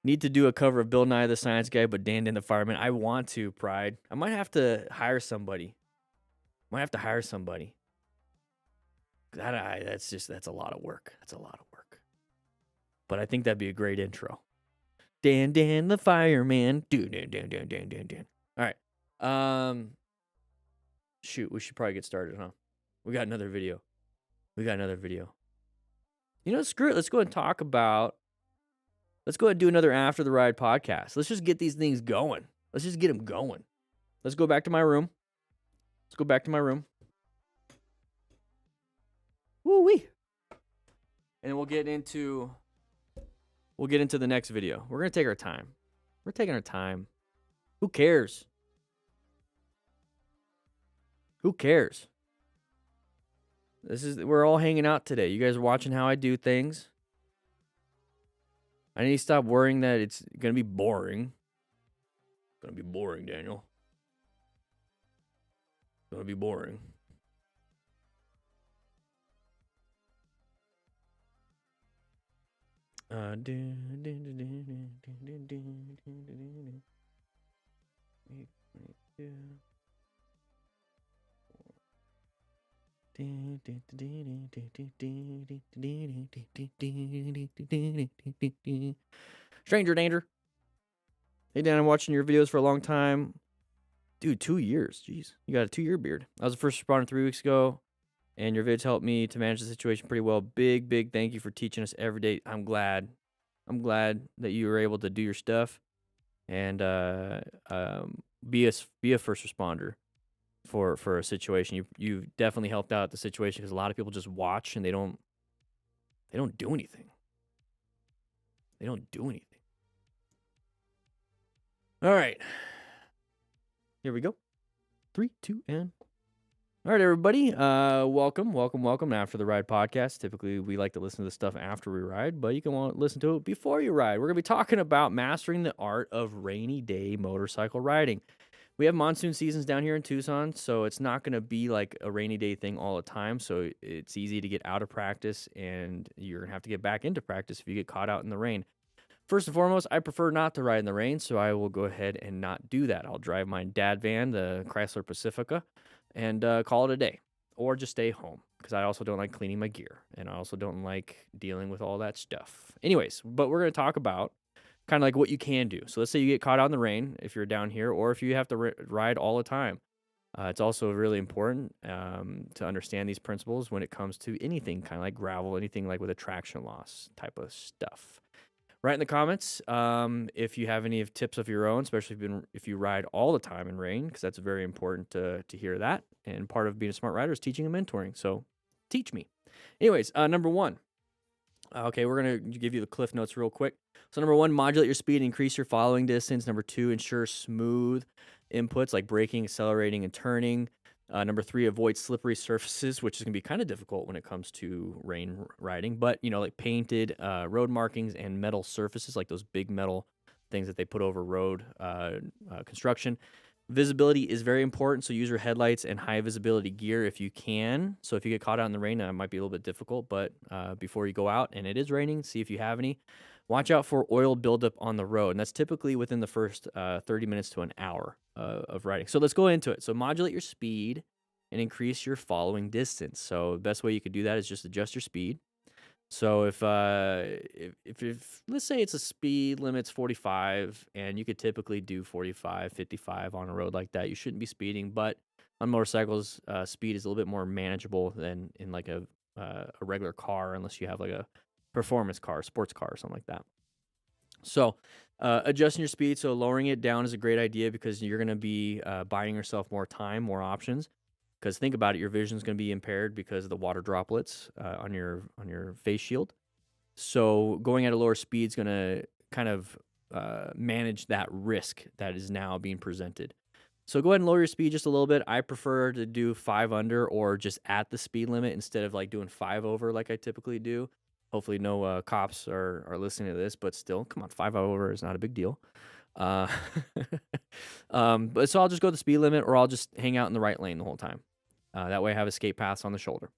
Need to do a cover of Bill Nye the Science Guy, but Dan the Fireman. I want to, Pride. I might have to hire somebody. That's a lot of work. But I think that'd be a great intro. Dan the Fireman. Dan. All right. Shoot, we should probably get started, huh? We got another video. Screw it. Let's go ahead and do another After the Ride podcast. Let's just get these things going. Let's just get them going. Let's go back to my room. Let's go back to my room. Woo-wee. And then we'll get into the next video. We're going to take our time. We're taking our time. Who cares? Who cares? We're all hanging out today. You guys are watching how I do things. I need to stop worrying that it's going to be boring. It's going to be boring, Daniel. It's going to be boring. Stranger danger. Hey Dan, I'm watching your videos for a long time. Dude, 2 years. Jeez. You got a 2-year beard. I was a first responder 3 weeks ago, and your vids helped me to manage the situation pretty well. Big thank you for teaching us every day. I'm glad that you were able to do your stuff and be a first responder for a situation. You definitely helped out the situation, because a lot of people just watch and they don't do anything. They don't do anything. All right. Here we go. 3, 2, and... All right, everybody. Welcome. After the Ride podcast. Typically, we like to listen to this stuff after we ride, but you can listen to it before you ride. We're going to be talking about mastering the art of rainy day motorcycle riding. We have monsoon seasons down here in Tucson, so it's not going to be like a rainy day thing all the time. So it's easy to get out of practice, and you're going to have to get back into practice if you get caught out in the rain. First and foremost, I prefer not to ride in the rain, so I will go ahead and not do that. I'll drive my dad van, the Chrysler Pacifica, and call it a day, or just stay home, because I also don't like cleaning my gear, and I also don't like dealing with all that stuff. Anyways, but we're going to talk about kind of like what you can do. So let's say you get caught out in the rain if you're down here, or if you have to ride all the time. It's also really important to understand these principles when it comes to anything kind of like gravel, anything like with a traction loss type of stuff. Write in the comments if you have any tips of your own, especially if you ride all the time in rain, because that's very important to hear that. And part of being a smart rider is teaching and mentoring. So teach me. Anyways, number 1. Okay, we're going to give you the cliff notes real quick. So number 1, modulate your speed, increase your following distance. Number 2, ensure smooth inputs like braking, accelerating, and turning. Number 3, avoid slippery surfaces, which is going to be kind of difficult when it comes to rain riding. But, like painted road markings and metal surfaces, like those big metal things that they put over road construction. Visibility is very important, so use your headlights and high visibility gear if you can. So if you get caught out in the rain, it might be a little bit difficult, but before you go out and it is raining, see if you have any. Watch out for oil buildup on the road, and that's typically within the first 30 minutes to an hour of riding. So let's go into it. So modulate your speed and increase your following distance. So the best way you could do that is just adjust your speed. So if let's say it's a speed limit's 45, and you could typically do 45, 55 on a road like that, you shouldn't be speeding. But on motorcycles, speed is a little bit more manageable than in like a regular car, unless you have like a performance car, sports car, or something like that. So adjusting your speed, so lowering it down is a great idea, because you're going to be buying yourself more time, more options. Because think about it, your vision is going to be impaired because of the water droplets on your face shield. So going at a lower speed is going to kind of manage that risk that is now being presented. So go ahead and lower your speed just a little bit. I prefer to do 5 under, or just at the speed limit, instead of like doing 5 over like I typically do. Hopefully no cops are listening to this, but still, come on, 5 over is not a big deal. But so I'll just go the speed limit, or I'll just hang out in the right lane the whole time. That way I have escape paths on the shoulder.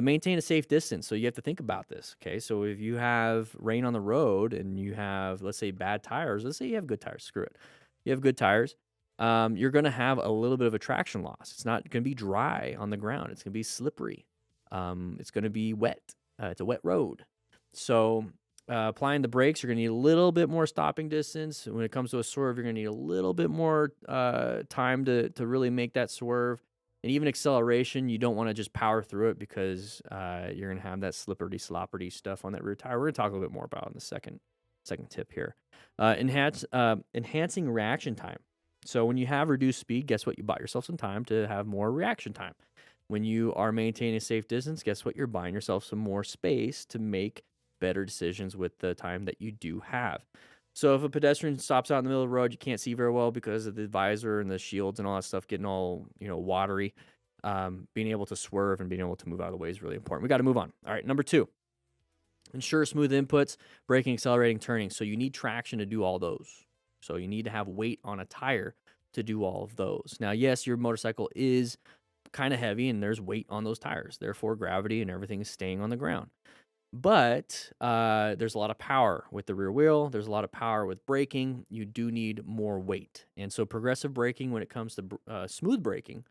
Maintain a safe distance. So you have to think about this. Okay. So if you have rain on the road and you have, let's say, bad tires, let's say you have good tires, screw it. You have good tires. You're going to have a little bit of a traction loss. It's not going to be dry on the ground. It's going to be slippery. It's going to be wet. It's a wet road. So applying the brakes, you're going to need a little bit more stopping distance. When it comes to a swerve, you're going to need a little bit more time to really make that swerve. And even acceleration, you don't want to just power through it, because you're going to have that slippery stuff on that rear tire. We're going to talk a little bit more about in the second tip here. Enhancing reaction time. So when you have reduced speed, guess what? You bought yourself some time to have more reaction time. When you are maintaining a safe distance, guess what? You're buying yourself some more space to make better decisions with the time that you do have. So if a pedestrian stops out in the middle of the road, you can't see very well because of the visor and the shields and all that stuff getting all, watery. Being able to swerve and being able to move out of the way is really important. We got to move on. All right, number 2, ensure smooth inputs, braking, accelerating, turning. So you need traction to do all those. So you need to have weight on a tire to do all of those. Now, yes, your motorcycle is kind of heavy and there's weight on those tires. Therefore, gravity and everything is staying on the ground. But there's a lot of power with the rear wheel. There's a lot of power with braking. You do need more weight. And so progressive braking when it comes to smooth braking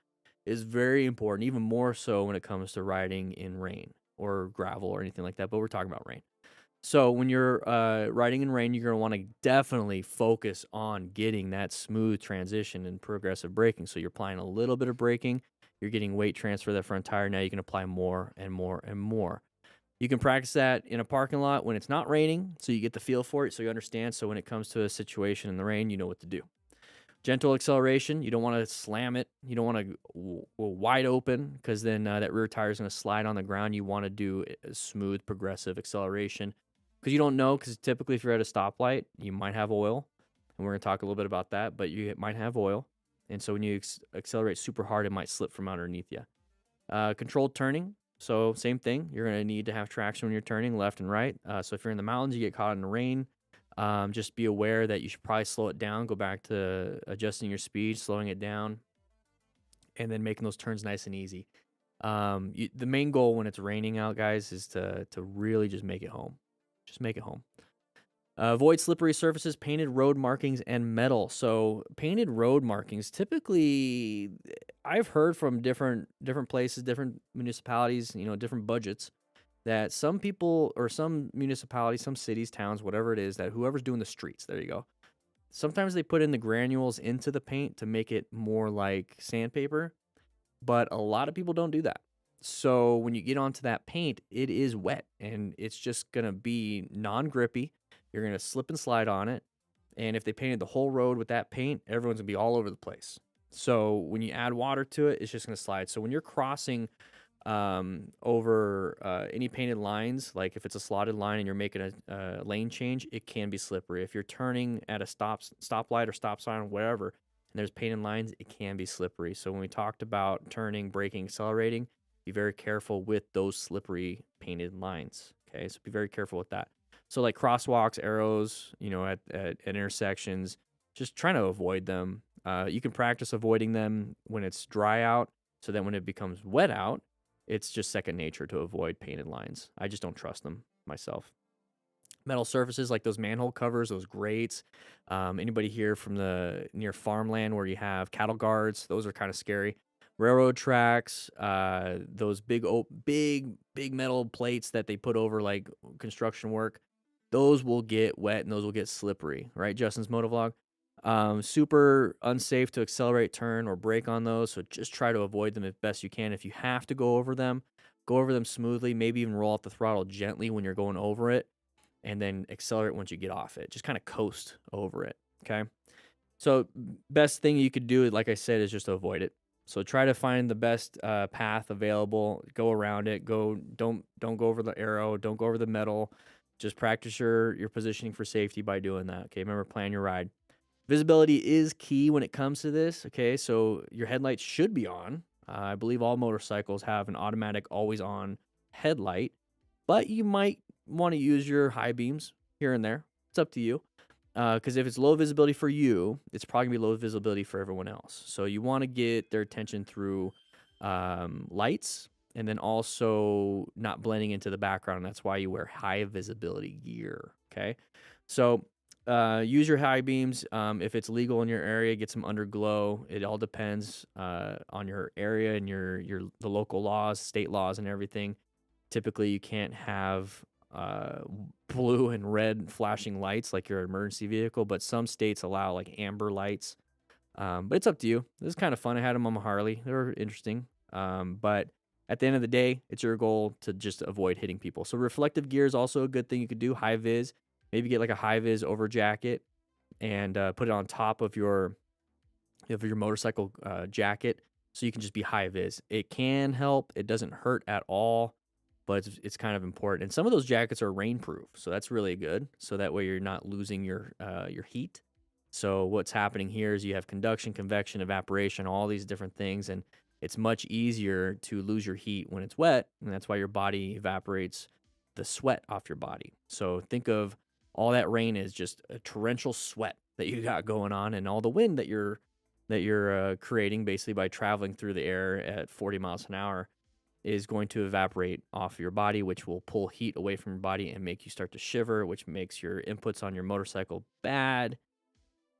is very important, even more so when it comes to riding in rain or gravel or anything like that. But we're talking about rain. So when you're riding in rain, you're going to want to definitely focus on getting that smooth transition and progressive braking. So you're applying a little bit of braking. You're getting weight transfer to that front tire. Now you can apply more and more and more. You can practice that in a parking lot when it's not raining, so you get the feel for it, so you understand. So when it comes to a situation in the rain, you know what to do. Gentle acceleration. You don't want to slam it. You don't want to go wide open because then that rear tire is going to slide on the ground. You want to do a smooth, progressive acceleration because you don't know, because typically if you're at a stoplight, you might have oil, and we're going to talk a little bit about that, but you might have oil. And so when you accelerate super hard, it might slip from underneath you. Controlled turning. So same thing. You're going to need to have traction when you're turning left and right. So if you're in the mountains, you get caught in the rain, just be aware that you should probably slow it down, go back to adjusting your speed, slowing it down, and then making those turns nice and easy. The main goal when it's raining out, guys, is to really just make it home. Just make it home. Avoid slippery surfaces, painted road markings, and metal. So painted road markings, typically, I've heard from different places, different municipalities, different budgets, that some people or some municipalities, some cities, towns, whatever it is, that whoever's doing the streets, there you go. Sometimes they put in the granules into the paint to make it more like sandpaper, but a lot of people don't do that. So when you get onto that paint, it is wet and it's just going to be non-grippy. You're going to slip and slide on it. And if they painted the whole road with that paint, everyone's going to be all over the place. So when you add water to it, it's just going to slide. So when you're crossing over any painted lines, like if it's a slotted line and you're making a lane change, it can be slippery. If you're turning at a stoplight or stop sign or whatever, and there's painted lines, it can be slippery. So when we talked about turning, braking, accelerating, be very careful with those slippery painted lines. Okay, so be very careful with that. So like crosswalks, arrows, at intersections, just trying to avoid them. You can practice avoiding them when it's dry out, so that when it becomes wet out, it's just second nature to avoid painted lines. I just don't trust them myself. Metal surfaces like those manhole covers, those grates. Anybody here from the near farmland where you have cattle guards, those are kind of scary. Railroad tracks, those big metal plates that they put over like construction work, those will get wet and those will get slippery, right? Justin's motovlog. Super unsafe to accelerate, turn, or brake on those. So just try to avoid them as best you can. If you have to go over them smoothly, maybe even roll off the throttle gently when you're going over it, and then accelerate once you get off it. Just kind of coast over it, okay? So best thing you could do, like I said, is just to avoid it. So try to find the best path available, go around it, don't go over the arrow, don't go over the metal. Just practice your positioning for safety by doing that, okay? Remember, plan your ride. Visibility is key when it comes to this, okay? So your headlights should be on. I believe all motorcycles have an automatic always-on headlight, but you might want to use your high beams here and there. It's up to you, because if it's low visibility for you, it's probably going to be low visibility for everyone else. So you want to get their attention through lights, and then also not blending into the background. That's why you wear high visibility gear, okay? So use your high beams. If it's legal in your area, get some underglow. It all depends on your area and the local laws, state laws, and everything. Typically, you can't have blue and red flashing lights like your emergency vehicle, but some states allow like amber lights. But it's up to you. This is kind of fun. I had them on my Harley. They were interesting. But at the end of the day, it's your goal to just avoid hitting people. So reflective gear is also a good thing you could do. High vis. Maybe get like a high vis over jacket and put it on top of your You have your motorcycle jacket, so you can just be high vis. It can help. It doesn't hurt at all, but it's kind of important. And some of those jackets are rainproof, so that's really good. So that way you're not losing your heat. So what's happening here is you have conduction, convection, evaporation, all these different things, and it's much easier to lose your heat when it's wet, and that's why your body evaporates the sweat off your body. So think of all that rain as just a torrential sweat that you got going on, and all the wind that you're creating basically by traveling through the air at 40 miles an hour is going to evaporate off your body, which will pull heat away from your body and make you start to shiver, which makes your inputs on your motorcycle bad.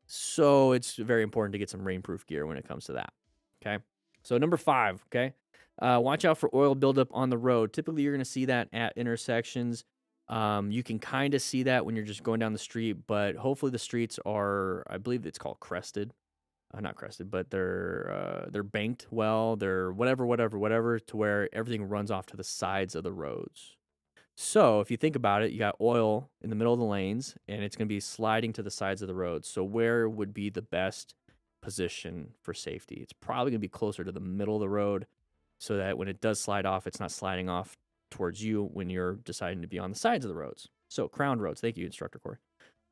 So it's very important to get some rainproof gear when it comes to that. Okay. So number 5, okay. Watch out for oil buildup on the road. Typically, you're going to see that at intersections. You can kind of see that when you're just going down the street, but hopefully the streets are, I believe it's called crested. Not crested, but they're banked well. They're whatever, to where everything runs off to the sides of the roads. So if you think about it, you got oil in the middle of the lanes, and it's going to be sliding to the sides of the road. So where would be the best position for safety? It's probably going to be closer to the middle of the road, so that when it does slide off, it's not sliding off towards you when you're deciding to be on the sides of the roads. So crowned roads. Thank you, Instructor Corey.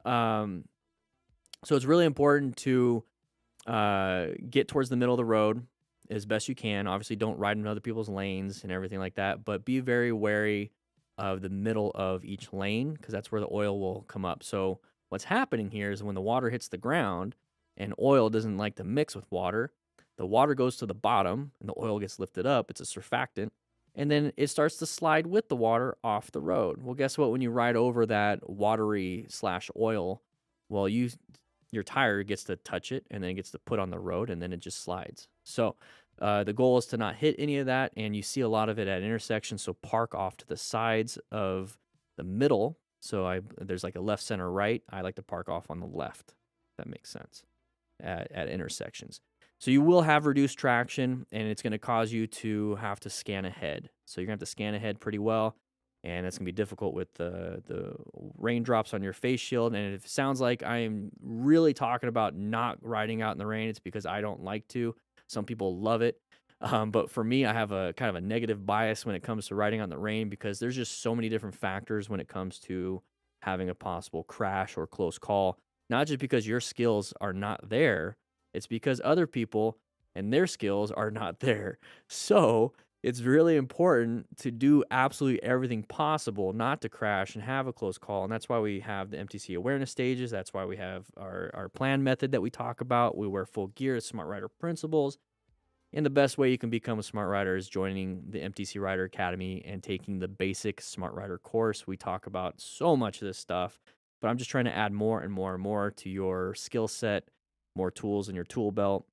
So it's really important to get towards the middle of the road as best you can. Obviously, don't ride in other people's lanes and everything like that, but be very wary of the middle of each lane, because that's where the oil will come up. So what's happening here is when the water hits the ground and oil doesn't like to mix with water, the water goes to the bottom and the oil gets lifted up. It's a surfactant. And then it starts to slide with the water off the road. Well, guess what? When you ride over that watery / oil, well, your tire gets to touch it, and then it gets to put on the road, and then it just slides. So the goal is to not hit any of that, and you see a lot of it at intersections. So park off to the sides of the middle. So there's like a left, center, right. I like to park off on the left. If that makes sense at intersections. So you will have reduced traction, and it's going to cause you to have to scan ahead. So you're going to have to scan ahead pretty well, and it's going to be difficult with the raindrops on your face shield. And if it sounds like I'm really talking about not riding out in the rain, it's because I don't like to. Some people love it. But for me, I have a kind of a negative bias when it comes to riding out in the rain, because there's just so many different factors when it comes to having a possible crash or close call. Not just because your skills are not there, it's because other people and their skills are not there. So it's really important to do absolutely everything possible not to crash and have a close call. And that's why we have the MTC awareness stages. That's why we have our plan method that we talk about. We wear full gear, Smart Rider principles. And the best way you can become a Smart Rider is joining the MTC Rider Academy and taking the basic Smart Rider course. We talk about so much of this stuff, but I'm just trying to add more and more and more to your skill set, more tools in your tool belt,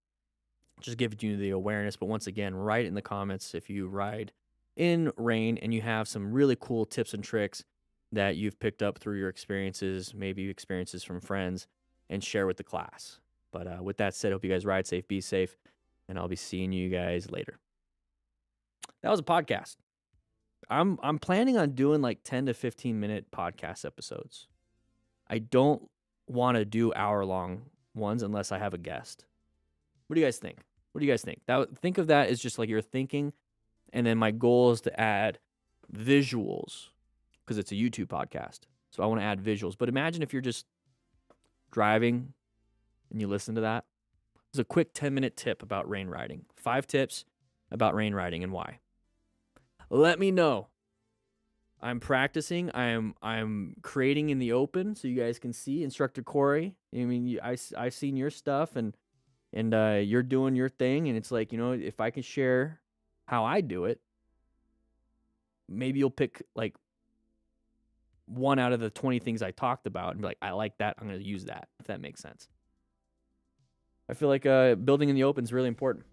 just giving you the awareness. But once again, write in the comments if you ride in rain and you have some really cool tips and tricks that you've picked up through your experiences, maybe experiences from friends, and share with the class. But with that said, hope you guys ride safe, be safe, and I'll be seeing you guys later. That was a podcast. I'm planning on doing like 10 to 15 minute podcast episodes. I don't want to do hour-long ones unless I have a guest. What do you guys think? Think of that as just like you're thinking, and then my goal is to add visuals, because it's a YouTube podcast. So I want to add visuals. But imagine if you're just driving and you listen to that. There's a quick 10-minute tip about rain riding. 5 tips about rain riding and why. Let me know. I'm practicing. I'm creating in the open so you guys can see. Instructor Corey, I mean, I've seen your stuff, and you're doing your thing, and it's like, if I can share how I do it, maybe you'll pick like one out of the 20 things I talked about and be like, I like that. I'm going to use that, if that makes sense. I feel like building in the open is really important.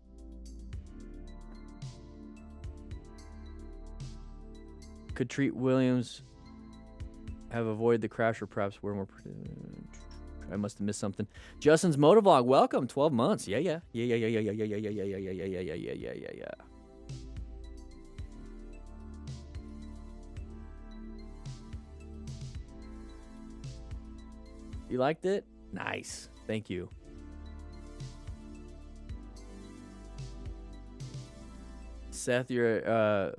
Could Treat Williams have avoided the crash or perhaps we're more... I must have missed something. Justin's Motovlog, welcome. 12 months. Yeah. You liked it? Nice. Thank you. Seth, you're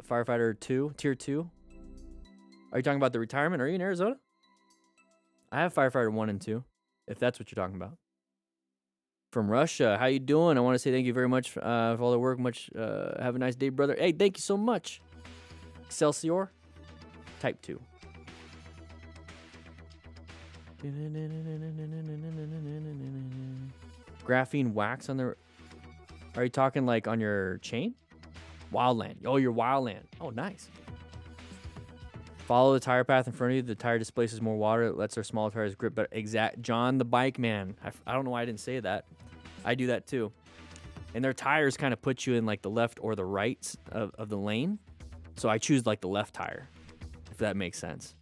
firefighter 2, tier 2. Are you talking about the retirement? Are you in Arizona? I have firefighter 1 and 2, if that's what you're talking about. From Russia, how you doing? I want to say thank you very much for all the work. Have a nice day, brother. Hey, thank you so much. Excelsior, type 2. Graphene wax on the... Are you talking like on your chain? Wildland. Oh, your wildland. Oh, nice. Follow the tire path in front of you. The tire displaces more water. It lets our small tires grip better. Exact. John the bike man. I don't know why I didn't say that. I do that too. And their tires kind of put you in like the left or the right of the lane. So I choose like the left tire, if that makes sense.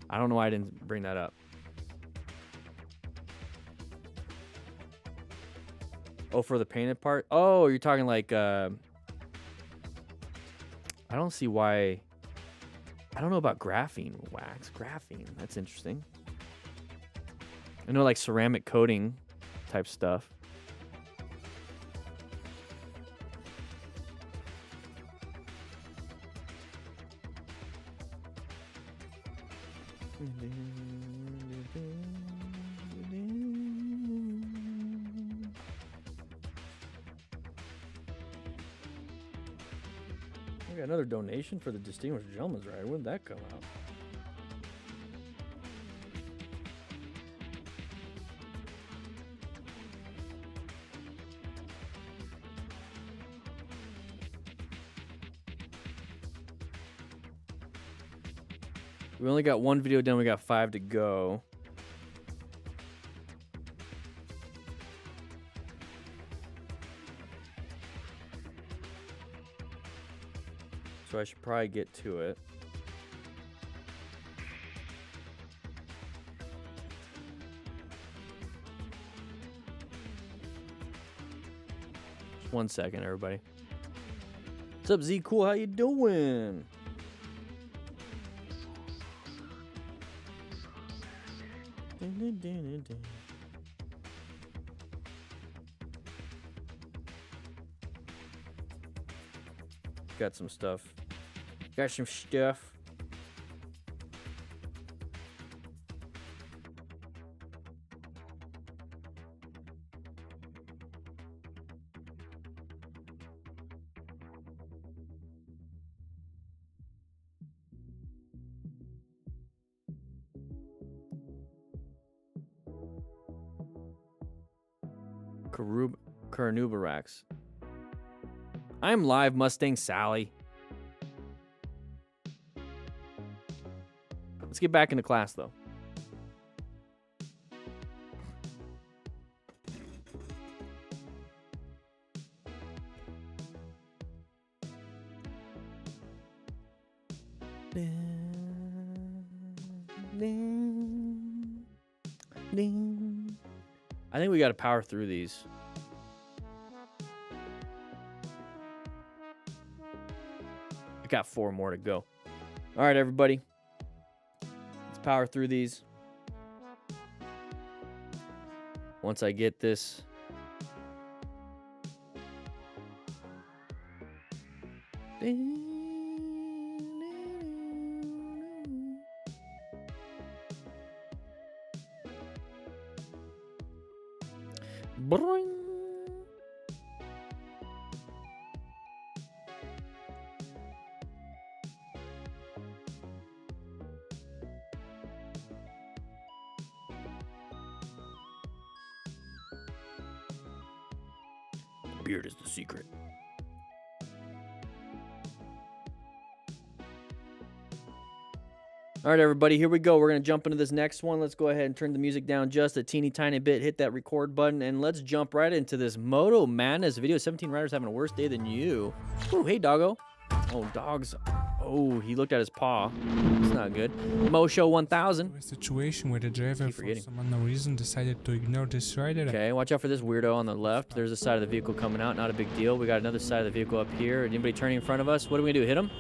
I don't know why I didn't bring that up. Oh, for the painted part? Oh, you're talking like, I don't see why. I don't know about graphene wax. Graphene, that's interesting. I know like ceramic coating type stuff. I got another donation for the Distinguished Gentleman's Ride. When did that come out? We only got one video done. We got 5 to go. So I should probably get to it. Just 1 second, everybody. What's up, Z Cool? How you doing? Got some stuff. Got some stuff. Carnubarax. I'm live, Mustang Sally. Let's get back into class, though. I think we got to power through these. I got 4 more to go. All right, everybody. Let's power through these. Once I get this. Boing. Beard is the secret. All right, everybody, here we go. We're going to jump into this next one. Let's go ahead and turn the music down just a teeny tiny bit. Hit that record button, and let's jump right into this Moto Madness video. 17 riders having a worse day than you. Ooh, hey, doggo. Oh, dogs. Oh, he looked at his paw. That's not good. Mo Show 1000.
A situation where the driver, for some unknown reason, decided to ignore this rider.
Okay, watch out for this weirdo on the left. There's a side of the vehicle coming out. Not a big deal. We got another side of the vehicle up here. Anybody turning in front of us? What are we going to do? Hit him?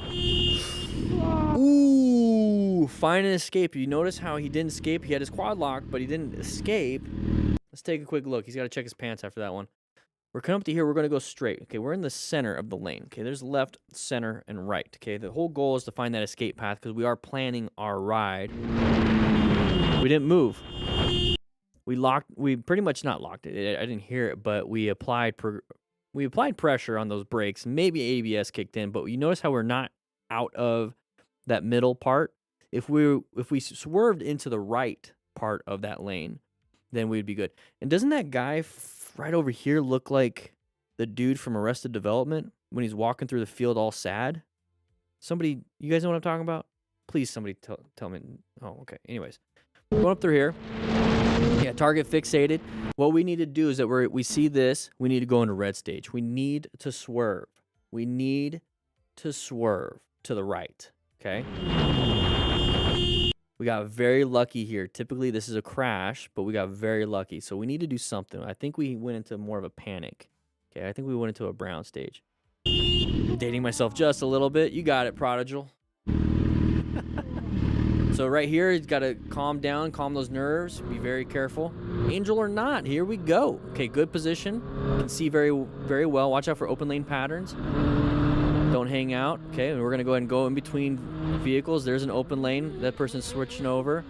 Ooh, find and escape. You notice how he didn't escape? He had his quad lock, but he didn't escape. Let's take a quick look. He's got to check his pants after that one. We're coming up to here. We're going to go straight. Okay, we're in the center of the lane. Okay, there's left, center, and right. Okay, the whole goal is to find that escape path because we are planning our ride. We didn't move. We pretty much not locked it. I didn't hear it, but we applied pressure on those brakes. Maybe ABS kicked in, but you notice how we're not out of that middle part. If we swerved into the right part of that lane, then we'd be good. And doesn't that guy right over here look like the dude from Arrested Development when he's walking through the field all sad? Somebody, you guys know what I'm talking about? Please, somebody tell me. Oh, okay. Anyways, going up through here. Yeah, target fixated. What we need to do is that we see this. We need to go into red stage. We need to swerve. We need to swerve to the right. Okay. We got very lucky here. Typically, this is a crash, but we got very lucky. So we need to do something. I think we went into more of a panic. Okay, I think we went into a brown stage. Dating myself just a little bit. You got it, Prodigal. So right here, he's got to calm down, calm those nerves, be very careful. Angel or not, here we go. Okay, good position. Can see very, very well. Watch out for open lane patterns. Don't hang out. Okay, and we're going to go ahead and go in between vehicles. There's an open lane. That person's switching over.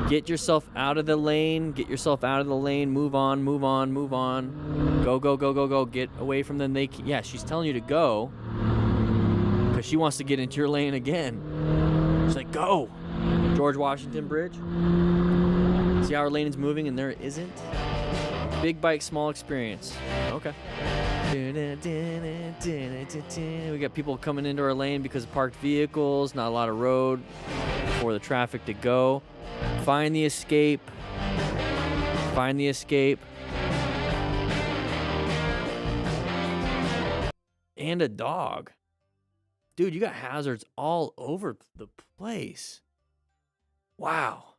Get yourself out of the lane. Get yourself out of the lane. Move on, move on, move on. Go, go, go, go, go. Get away from them. Yeah, she's telling you to go because she wants to get into your lane again. She's like, go. George Washington Bridge. See how our lane is moving and there isn't? Big bike, small experience. Okay. We got people coming into our lane because of parked vehicles, not a lot of road for the traffic to go. Find the escape. Find the escape. And a dog. Dude, you got hazards all over the place. Wow.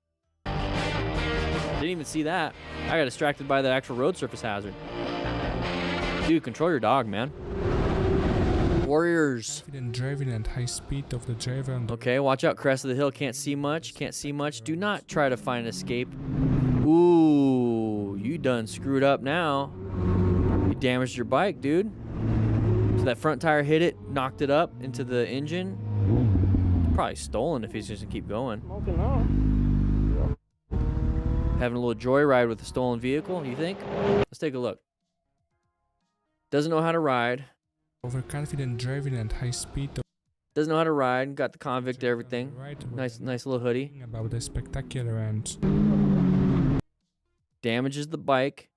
Didn't even see that. I got distracted by the actual road surface hazard. Dude, control your dog, man. Warriors.
Confident driving at high speed of the driver on the
Okay, watch out. Crest of the hill. Can't see much. Can't see much. Do not try to find an escape. Ooh, you done screwed up now. You damaged your bike, dude. So that front tire hit it, knocked it up into the engine. Probably stolen if he's just gonna keep going. Having a little joyride with a stolen vehicle, you think? Let's take a look. Doesn't know how to ride.
overconfident driving at high speed.
Doesn't know how to ride. Got the convict, everything. Nice little hoodie.
About the spectacular and
Damages the bike.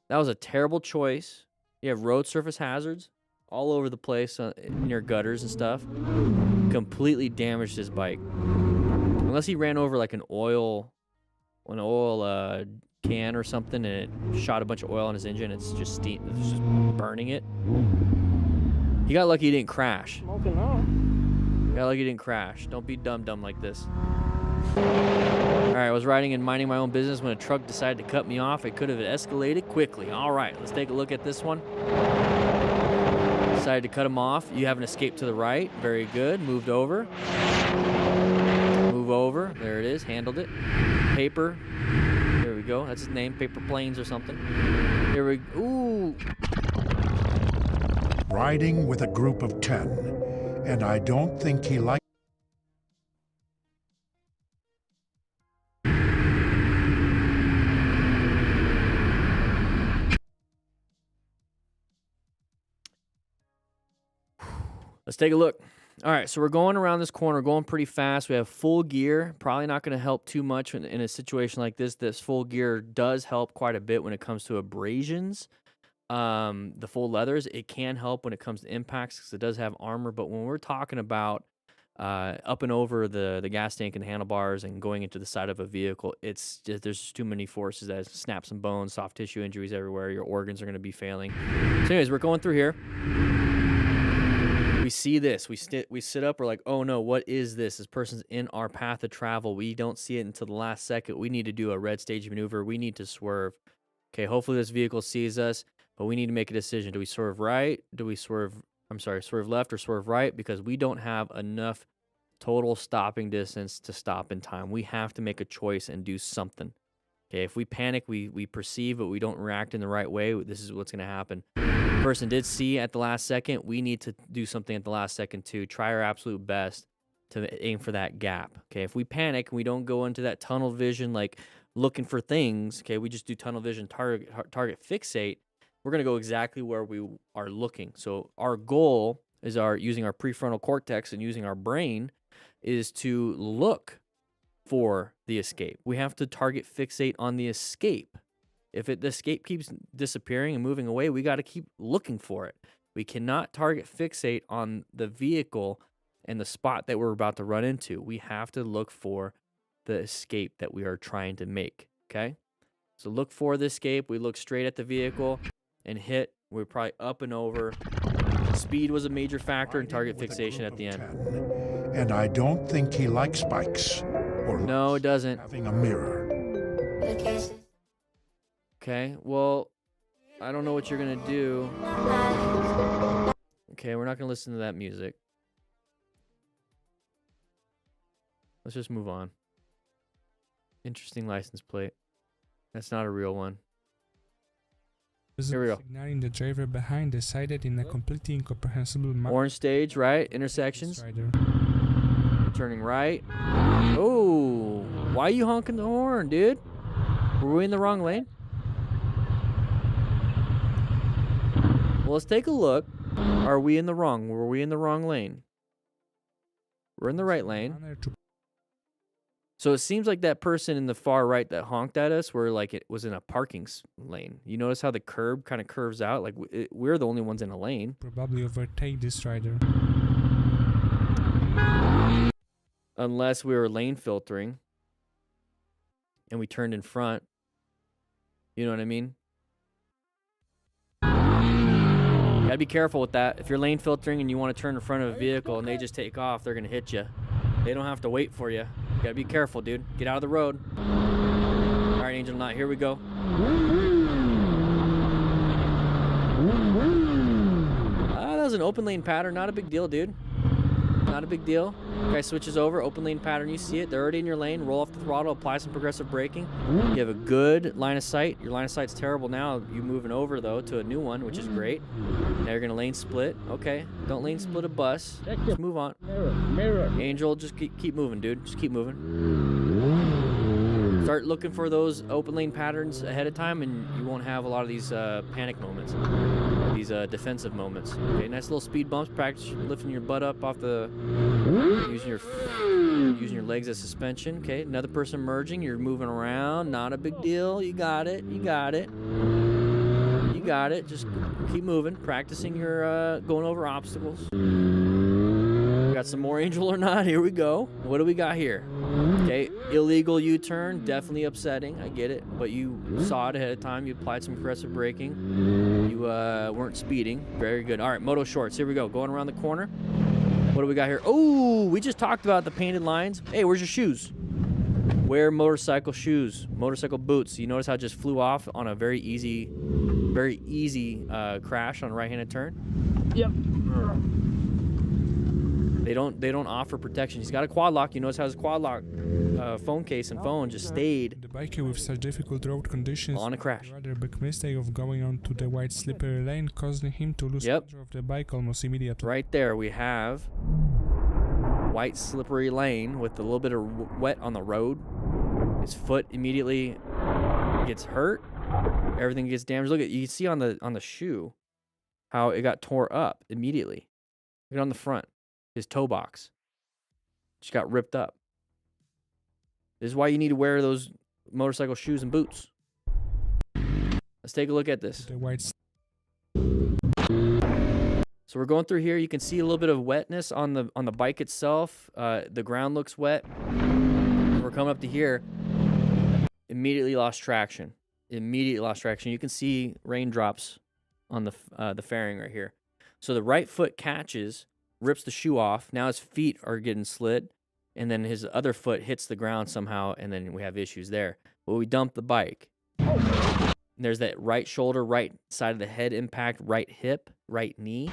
That was a terrible choice. You have road surface hazards all over the place near gutters and stuff. Completely damaged his bike. Unless he ran over like an oil can or something and it shot a bunch of oil on his engine. It's just steam. It's just burning it. He got lucky he didn't crash. Got lucky he didn't crash. Don't be dumb like this. Alright, I was riding and minding my own business when a truck decided to cut me off. It could have escalated quickly. Alright, let's take a look at this one. Decided to cut him off. You have an escape to the right. Very good. Moved over. Move over. There it is. Handled it. Paper. There we go. That's his name. Paper Planes or something. Here we go. Ooh.
Riding with a group of 10, and I don't think he liked.
Let's take a look. All right, so we're going around this corner, going pretty fast. We have full gear. Probably not going to help too much in a situation like this. This full gear does help quite a bit when it comes to abrasions. The full leathers, it can help when it comes to impacts because it does have armor. But when we're talking about up and over the gas tank and handlebars and going into the side of a vehicle, it's just, there's just too many forces that snap some bones, soft tissue injuries everywhere. Your organs are going to be failing. So anyways, we're going through here. We see this. We sit up. We're like, oh no, what is this? This person's in our path of travel. We don't see it until the last second. We need to do a red stage maneuver. We need to swerve. Okay, hopefully this vehicle sees us, but we need to make a decision. Do we swerve right? Do we swerve left or swerve right? Because we don't have enough total stopping distance to stop in time. We have to make a choice and do something. Okay, if we panic, we perceive, but we don't react in the right way, this is what's going to happen. Person did see at the last second. We need to do something at the last second too. Try our absolute best to aim for that gap. Okay, if we panic and we don't go into that tunnel vision, like looking for things, okay, we just do tunnel vision, target fixate, we're going to go exactly where we are looking. So our goal is using our prefrontal cortex and using our brain is to look for the escape. We have to target fixate on the escape. If the escape keeps disappearing and moving away, we got to keep looking for it. We cannot target fixate on the vehicle and the spot that we're about to run into. We have to look for the escape that we are trying to make, okay? So look for the escape. We look straight at the vehicle and hit. We're probably up and over. Speed was a major factor in target fixation at the end.
And I don't think he likes spikes. Or
no, it doesn't.
Having a mirror.
Okay, well, I don't know what you're going to do. Okay, we're not going to listen to that music. Let's just move on. Interesting license plate. That's not a real one. Here we go.
Signaling the driver behind decided in a completely incomprehensible manner.
Orange stage, right? Intersections. Turning right. Oh, why are you honking the horn, dude? Were we in the wrong lane? Well, let's take a look. Are we in the wrong? Were we in the wrong lane? We're in the right lane. So it seems like that person in the far right that honked at us were like it was in a parking lane. You notice how the curb kind of curves out? Like we're the only ones in a lane.
Probably overtake this rider.
Unless we were lane filtering and we turned in front. You know what I mean? Gotta be careful with that. If you're lane filtering and you want to turn in front of a vehicle and they just take off, they're gonna hit you. They don't have to wait for you. You gotta be careful, dude. Get out of the road. All right, Angel Knot, here we go. That was an open lane pattern. Not a big deal, dude. Not a big deal. Guy switches over, open lane pattern. You see it. They're already in your lane. Roll off the throttle, apply some progressive braking. You have a good line of sight. Your line of sight's terrible now. You moving over, though, to a new one, which is great. Now you're going to lane split. Okay. Don't lane split a bus. Just move on.
Mirror.
Angel, just keep moving, dude. Just keep moving. Start looking for those open lane patterns ahead of time, and you won't have a lot of these panic moments, these defensive moments. Okay, nice little speed bumps. Practice lifting your butt up off the, using your legs as suspension. Okay, another person merging. You're moving around. Not a big deal. You got it. You got it. You got it. Just keep moving. Practicing your going over obstacles. Got some more Angel or not? Here we go. What do we got here? Okay, illegal U-turn, definitely upsetting. I get it, but you saw it ahead of time. You applied some progressive braking. You weren't speeding. Very good. All right, moto shorts. Here we go. Going around the corner. What do we got here? Oh, we just talked about the painted lines. Hey, where's your shoes? Wear motorcycle shoes, motorcycle boots. You notice how it just flew off on a very easy crash on a right-handed turn?
Yep.
They don't offer protection. He's got a quad lock. You notice how his quad lock phone case and phone just stayed.
The biker with such difficult road conditions
on a crash.
Rather big mistake of going onto the white slippery lane, causing him to lose control of the bike almost immediately.
Right there we have white slippery lane with a little bit of wet on the road. His foot immediately gets hurt. Everything gets damaged. Look at you can see on the shoe how it got tore up immediately. Look at on the front. His toe box just got ripped up. This is why you need to wear those motorcycle shoes and boots. Let's take a look at this. So we're going through here. You can see a little bit of wetness on the bike itself. The ground looks wet. We're coming up to here. Immediately lost traction. Immediately lost traction. You can see raindrops on the fairing right here. So the right foot catches, rips the shoe off. Now his feet are getting slid, and then his other foot hits the ground somehow, and then we have issues there. Well, we dump the bike. There's that right shoulder, right side of the head impact, right hip, right knee.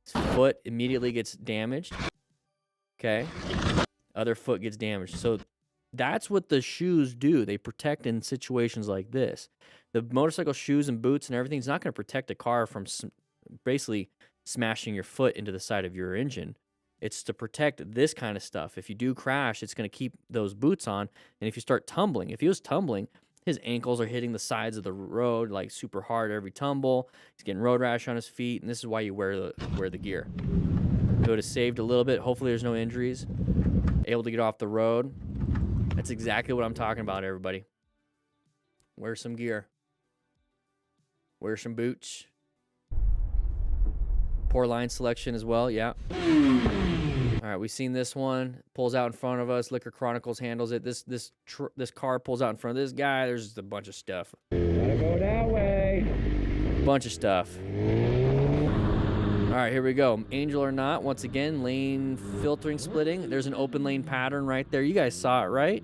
His foot immediately gets damaged. Okay. Other foot gets damaged. So That's what the shoes do. They protect in situations like this. The motorcycle shoes and boots and everything is not going to protect a car from basically smashing your foot into the side of your engine. It's to protect this kind of stuff. If you do crash, it's going to keep those boots on. And if you start tumbling, if he was tumbling, his ankles are hitting the sides of the road like super hard every tumble. He's getting road rash on his feet, and this is why you wear the gear. He would have saved a little bit. Hopefully there's no injuries. Able to get off the road. That's exactly what I'm talking about, everybody. Wear some gear. Wear some boots. Poor line selection as well, yeah. All right, we've seen this one. Pulls out in front of us. Liquor Chronicles handles it. This car pulls out in front of this guy. There's just a bunch of stuff.
Gotta go that way.
Bunch of stuff. All right, here we go. Angel or not, once again, lane filtering splitting. There's an open lane pattern right there. You guys saw it, right?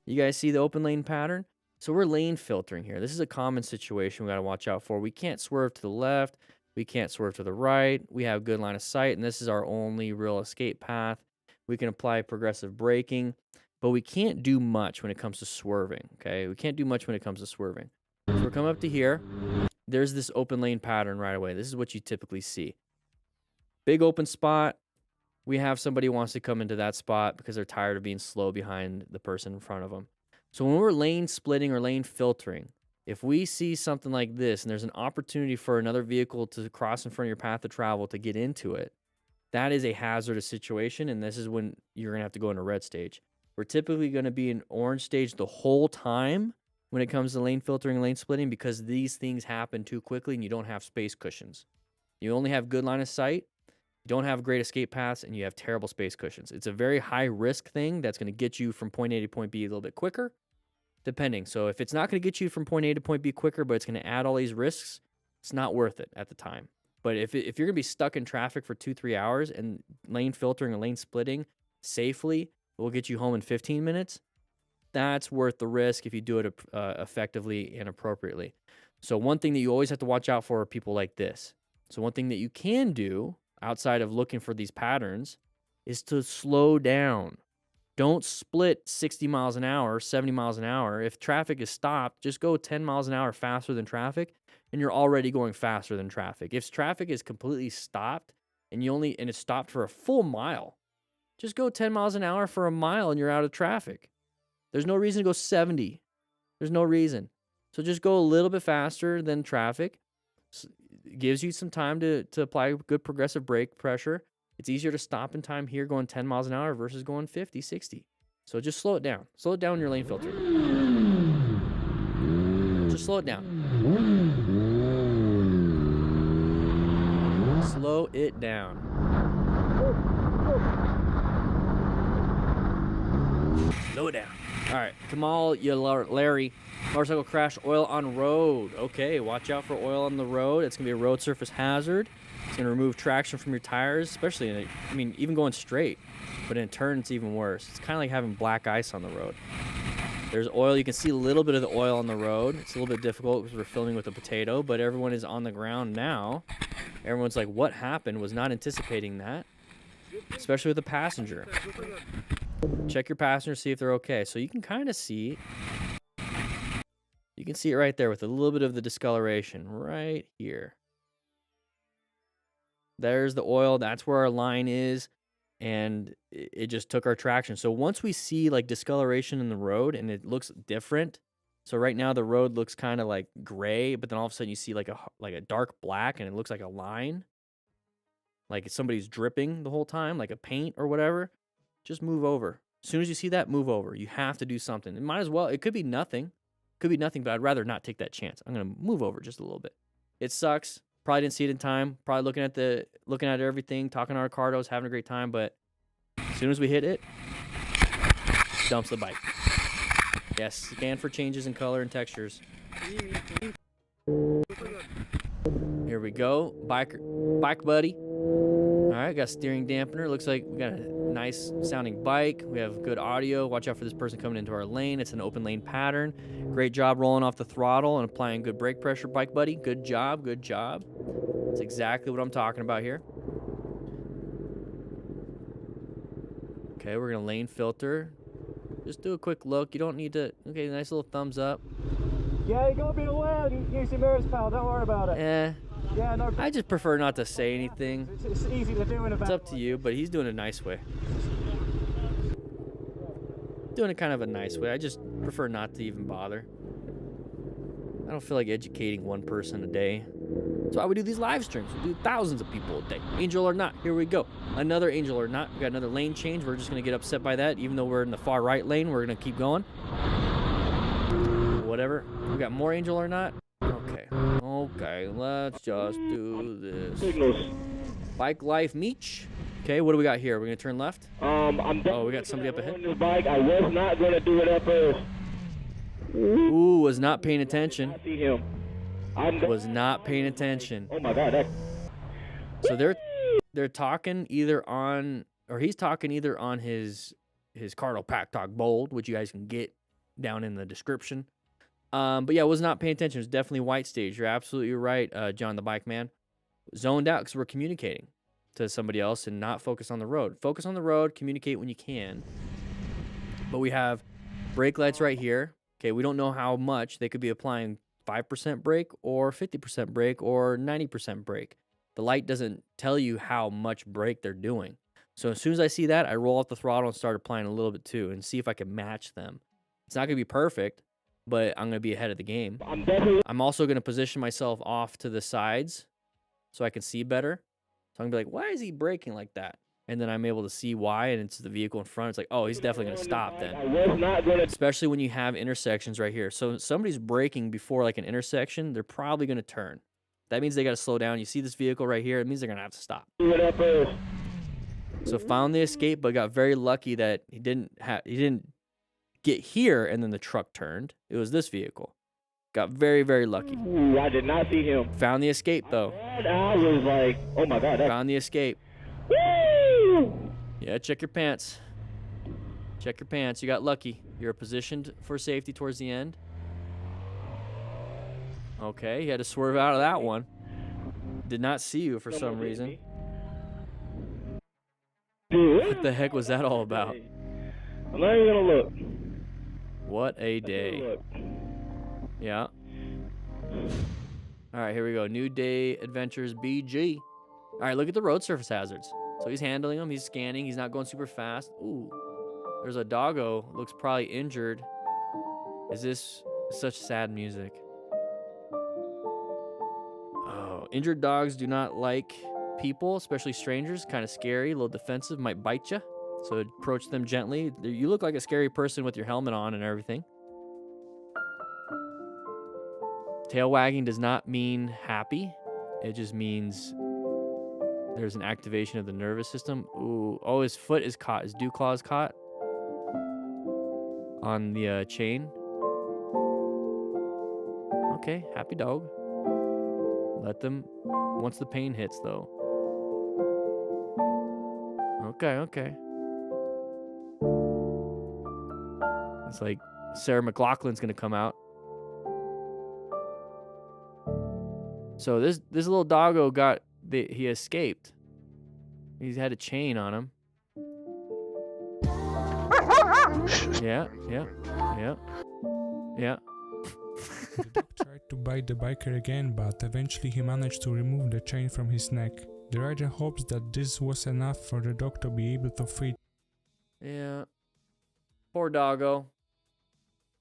You guys see the open lane pattern? So we're lane filtering here. This is a common situation we got to watch out for. We can't swerve to the left. We can't swerve to the right. We have good line of sight, and this is our only real escape path. We can apply progressive braking, but we can't do much when it comes to swerving, okay? We can't do much when it comes to swerving. So we're coming up to here. There's this open lane pattern right away. This is what you typically see. Big open spot. We have somebody who wants to come into that spot because they're tired of being slow behind the person in front of them. So when we're lane splitting or lane filtering, if we see something like this and there's an opportunity for another vehicle to cross in front of your path of travel to get into it, that is a hazardous situation, and this is when you're going to have to go into red stage. We're typically going to be in orange stage the whole time when it comes to lane filtering and lane splitting because these things happen too quickly and you don't have space cushions. You only have good line of sight, you don't have great escape paths, and you have terrible space cushions. It's a very high risk thing that's going to get you from point A to point B a little bit quicker, depending. So if it's not going to get you from point A to point B quicker, but it's going to add all these risks, it's not worth it at the time. But if you're going to be stuck in traffic for 2-3 hours and lane filtering and lane splitting safely will get you home in 15 minutes, that's worth the risk if you do it effectively and appropriately. So one thing that you always have to watch out for are people like this. So one thing that you can do outside of looking for these patterns is to slow down. Don't split 60 miles an hour, 70 miles an hour. If traffic is stopped, just go 10 miles an hour faster than traffic, and you're already going faster than traffic. If traffic is completely stopped and it's stopped for a full mile, just go 10 miles an hour for a mile and you're out of traffic. There's no reason to go 70. There's no reason. So just go a little bit faster than traffic. It gives you some time to apply good progressive brake pressure. It's easier to stop in time here going 10 miles an hour versus going 50, 60. So just slow it down. Slow it down in your lane filter. Just slow it down. Slow it down. Slow it down. All right, Kamal, Larry, motorcycle crash, oil on road. Okay, watch out for oil on the road. It's going to be a road surface hazard. It's going to remove traction from your tires, especially even going straight. But in turn, it's even worse. It's kind of like having black ice on the road. There's oil. You can see a little bit of the oil on the road. It's a little bit difficult because we're filming with a potato, but everyone is on the ground now. Everyone's like, what happened? Was not anticipating that, especially with the passenger. Check your passenger, see if they're okay. So you can kind of see, you can see it right there with a little bit of the discoloration right here. There's the oil. That's where our line is. And it just took our traction. So once we see like discoloration in the road and it looks different. So right now the road looks kind of like gray, but then all of a sudden you see like a dark black and it looks like a line. Like somebody's dripping the whole time, like a paint or whatever. Just move over. As soon as you see that, move over. You have to do something. It might as well. It could be nothing. Could be nothing, but I'd rather not take that chance. I'm going to move over just a little bit. It sucks. Probably didn't see it in time. Probably looking at everything, talking to our cardos, having a great time. But as soon as we hit it, dumps the bike. Yes, scan for changes in color and textures. Here we go. Bike buddy. All right, got a steering dampener. Looks like we got a nice sounding bike. We have good audio. Watch out for this person coming into our lane. It's an open lane pattern. Great job rolling off the throttle and applying good brake pressure, bike buddy. Good job, good job. That's exactly what I'm talking about here. Okay, we're gonna lane filter. Just do a quick look. You don't need to. Okay, nice little thumbs up.
Yeah, you're gonna be aware. Use your mirrors, pal. Don't worry about it.
Eh.
Yeah, no.
I just prefer not to say anything.
It's easy to do in a
It's up to you, but he's doing it a nice way. Doing it kind of a nice way. I just prefer not to even bother. I don't feel like educating one person a day. That's why we do these live streams. We do thousands of people a day. Angel or not, here we go. Another angel or not. We got another lane change. We're just gonna get upset by that, even though we're in the far right lane. We're gonna keep going. Whatever. We got more angel or not. Okay. Okay. Let's just do this.
Signals.
Bike life Meech. Okay. What do we got here? We're gonna turn left.
Oh,
we got somebody up ahead.
On this bike, I was not gonna do it up first.
Ooh, was not paying attention.
I see him.
Was not paying attention.
Oh my God.
So they're talking either on, or he's talking either on his Cardo Pack Talk Bold, which you guys can get down in the description. But yeah, was not paying attention. It was definitely white stage. You're absolutely right, John the Bike Man. Zoned out because we're communicating to somebody else and not focus on the road. Focus on the road, communicate when you can. But we have brake lights right here. Okay, we don't know how much. They could be applying 5% brake or 50% brake or 90% brake. The light doesn't tell you how much brake they're doing. So as soon as I see that, I roll off the throttle and start applying a little bit too and see if I can match them. It's not going to be perfect, but I'm going to be ahead of the game. I'm also going to position myself off to the sides so I can see better. So I'm going to be like, why is he braking like that? And then I'm able to see why, and it's the vehicle in front. It's like, oh, he's definitely going to stop then. Especially when you have intersections right here. So somebody's braking before like an intersection, they're probably going to turn. That means they got to slow down. You see this vehicle right here, it means they're going to have to stop. So found the escape, but got very lucky that he didn't get here and then the truck turned. It was this vehicle. Got very, very lucky.
Ooh, I did not see him.
Found the escape though.
I was like, oh my God.
Found the escape.
Woo!
Yeah, check your pants. Check your pants. You got lucky. You're positioned for safety towards the end. Okay, you had to swerve out of that one. Did not see you for some reason. What the heck was that all about?
I'm not even gonna look.
What a day. Yeah. All right, here we go. New Day Adventures BG. All right, look at the road surface hazards. So he's handling them. He's scanning. He's not going super fast. Ooh, there's a doggo. Looks probably injured. Is this such sad music? Oh, injured dogs do not like people, especially strangers. Kind of scary, a little defensive, might bite you. So approach them gently. You look like a scary person with your helmet on and everything. Tail wagging does not mean happy. It just means there's an activation of the nervous system. Ooh, oh, his foot is caught. His dew claw is caught on the chain. Okay, happy dog. Let them, once the pain hits though. Okay, okay. It's like Sarah McLachlan's gonna come out. So this little doggo he escaped. He's had a chain on him. Yeah.
The dog tried to bite the biker again, but eventually he managed to remove the chain from his neck. The rider hopes that this was enough for the dog to be able to free.
Yeah. Poor doggo.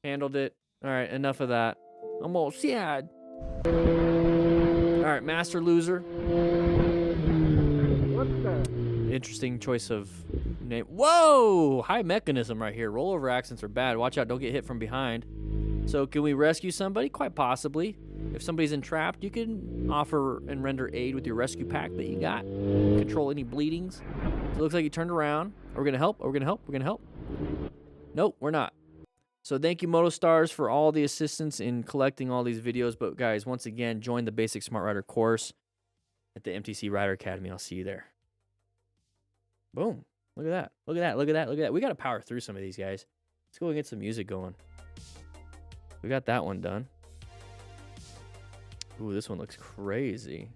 Handled it. Alright, enough of that. I'm all sad. Alright, master loser.
What's that?
Interesting choice of name. Whoa! High mechanism right here. Rollover accidents are bad. Watch out, don't get hit from behind. So can we rescue somebody? Quite possibly. If somebody's entrapped, you can offer and render aid with your rescue pack that you got. Control any bleedings. So it looks like you turned around. Are we gonna help? Are we gonna help? We're gonna help? Nope, we're not. So thank you, MotoStars, for all the assistance in collecting all these videos. But guys, once again, join the Basic Smart Rider course at the MTC Rider Academy. I'll see you there. Boom. Look at that. Look at that. Look at that. Look at that. We got to power through some of these guys. Let's go and get some music going. We got that one done. Ooh, this one looks crazy.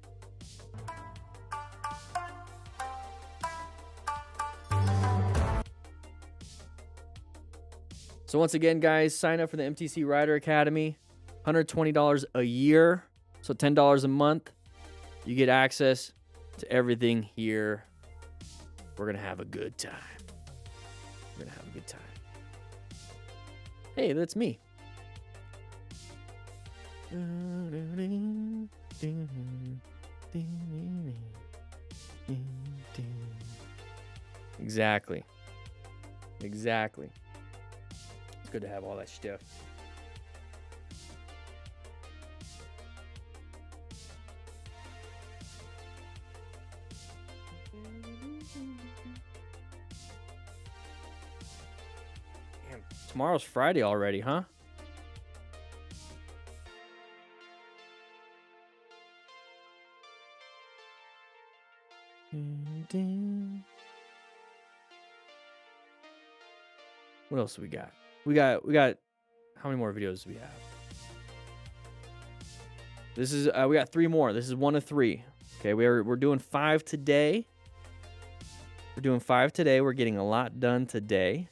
So once again, guys, sign up for the MTC Rider Academy. $120 a year, so $10 a month. You get access to everything here. We're going to have a good time. We're going to have a good time. Hey, that's me. Exactly. Exactly. It's good to have all that stuff. Damn, tomorrow's Friday already, huh? What else do we got? We got how many more videos do we have? This is we got 3 more. This is 1 of 3. Okay, we're doing 5 today. We're doing 5 today. We're getting a lot done today.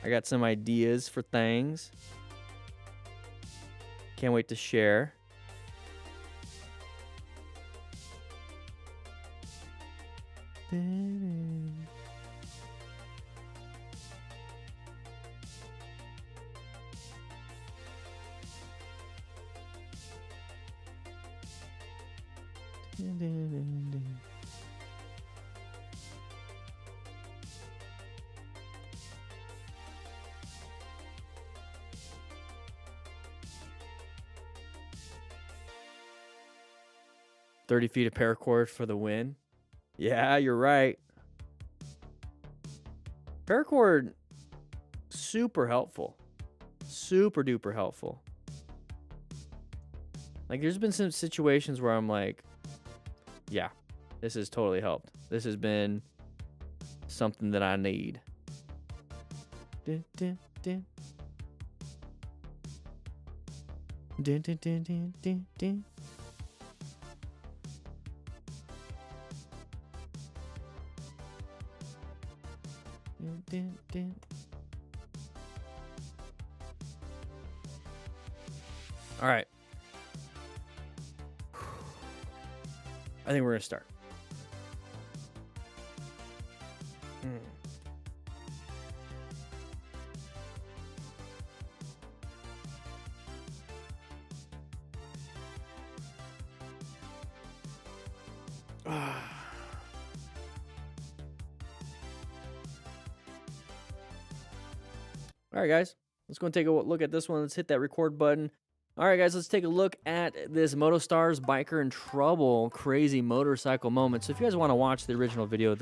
I got some ideas for things. Can't wait to share. $30 feet of paracord for the win. Yeah, you're right. Paracord, super helpful. Super duper helpful. Like, there's been some situations where I'm like, yeah, this has totally helped. This has been something that I need. Dun, dun, dun. Dun, dun, dun, dun, dun, dun. Dun, dun, dun. All right. I think we're going to start. All right, guys, let's go and take a look at this one. Let's hit that record button. All right, guys, let's take a look at this MotoStars Biker in Trouble crazy motorcycle moment. So if you guys want to watch the original video,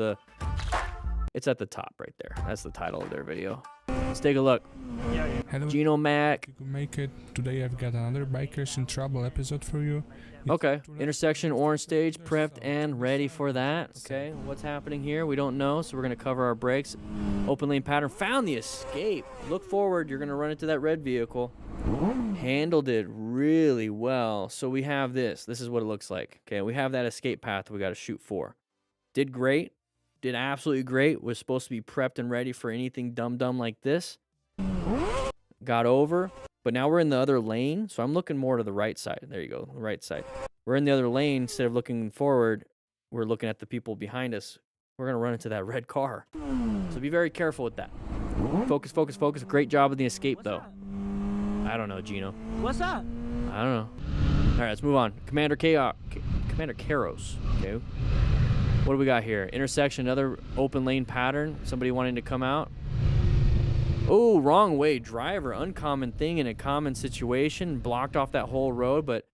it's at the top right there. That's the title of their video. Let's take a look.
Hello,
Gino Mac.
you can make it. Today I've got another Bikers in Trouble episode for you.
Okay, intersection, orange stage, prepped and ready for that. Okay, what's happening here? We don't know, so we're going to cover our brakes. Open lane pattern, found the escape. Look forward, you're going to run into that red vehicle. Handled it really well. So we have this. This is what it looks like. Okay, we have that escape path we got to shoot for. Did great. Did absolutely great. Was supposed to be prepped and ready for anything dumb like this. Got over. But now we're in the other lane, so I'm looking more to the right side. There you go, the right side. We're in the other lane. Instead of looking forward, we're looking at the people behind us. We're going to run into that red car. So be very careful with that. Focus, focus, focus. Great job with the escape, though. I don't know, Gino.
What's up?
I don't know. All right, let's move on. Commander Karos. Okay. What do we got here? Intersection, another open lane pattern. Somebody wanting to come out. Oh, wrong way driver. Uncommon thing in a common situation. Blocked off that whole road, but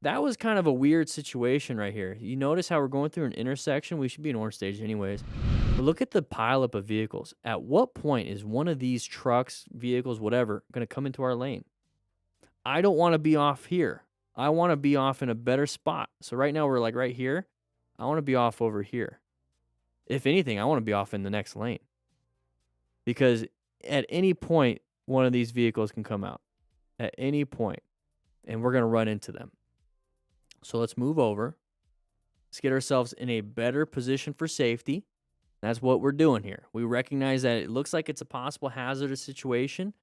that was kind of a weird situation right here. You notice how we're going through an intersection? We should be in orange stage anyways. But look at the pileup of vehicles. At what point is one of these trucks, vehicles, whatever, going to come into our lane? I don't want to be off here. I want to be off in a better spot. So right now we're like right here. I want to be off over here. If anything, I want to be off in the next lane. Because at any point, one of these vehicles can come out. At any point. And we're going to run into them. So let's move over. Let's get ourselves in a better position for safety. That's what we're doing here. We recognize that it looks like it's a possible hazardous situation.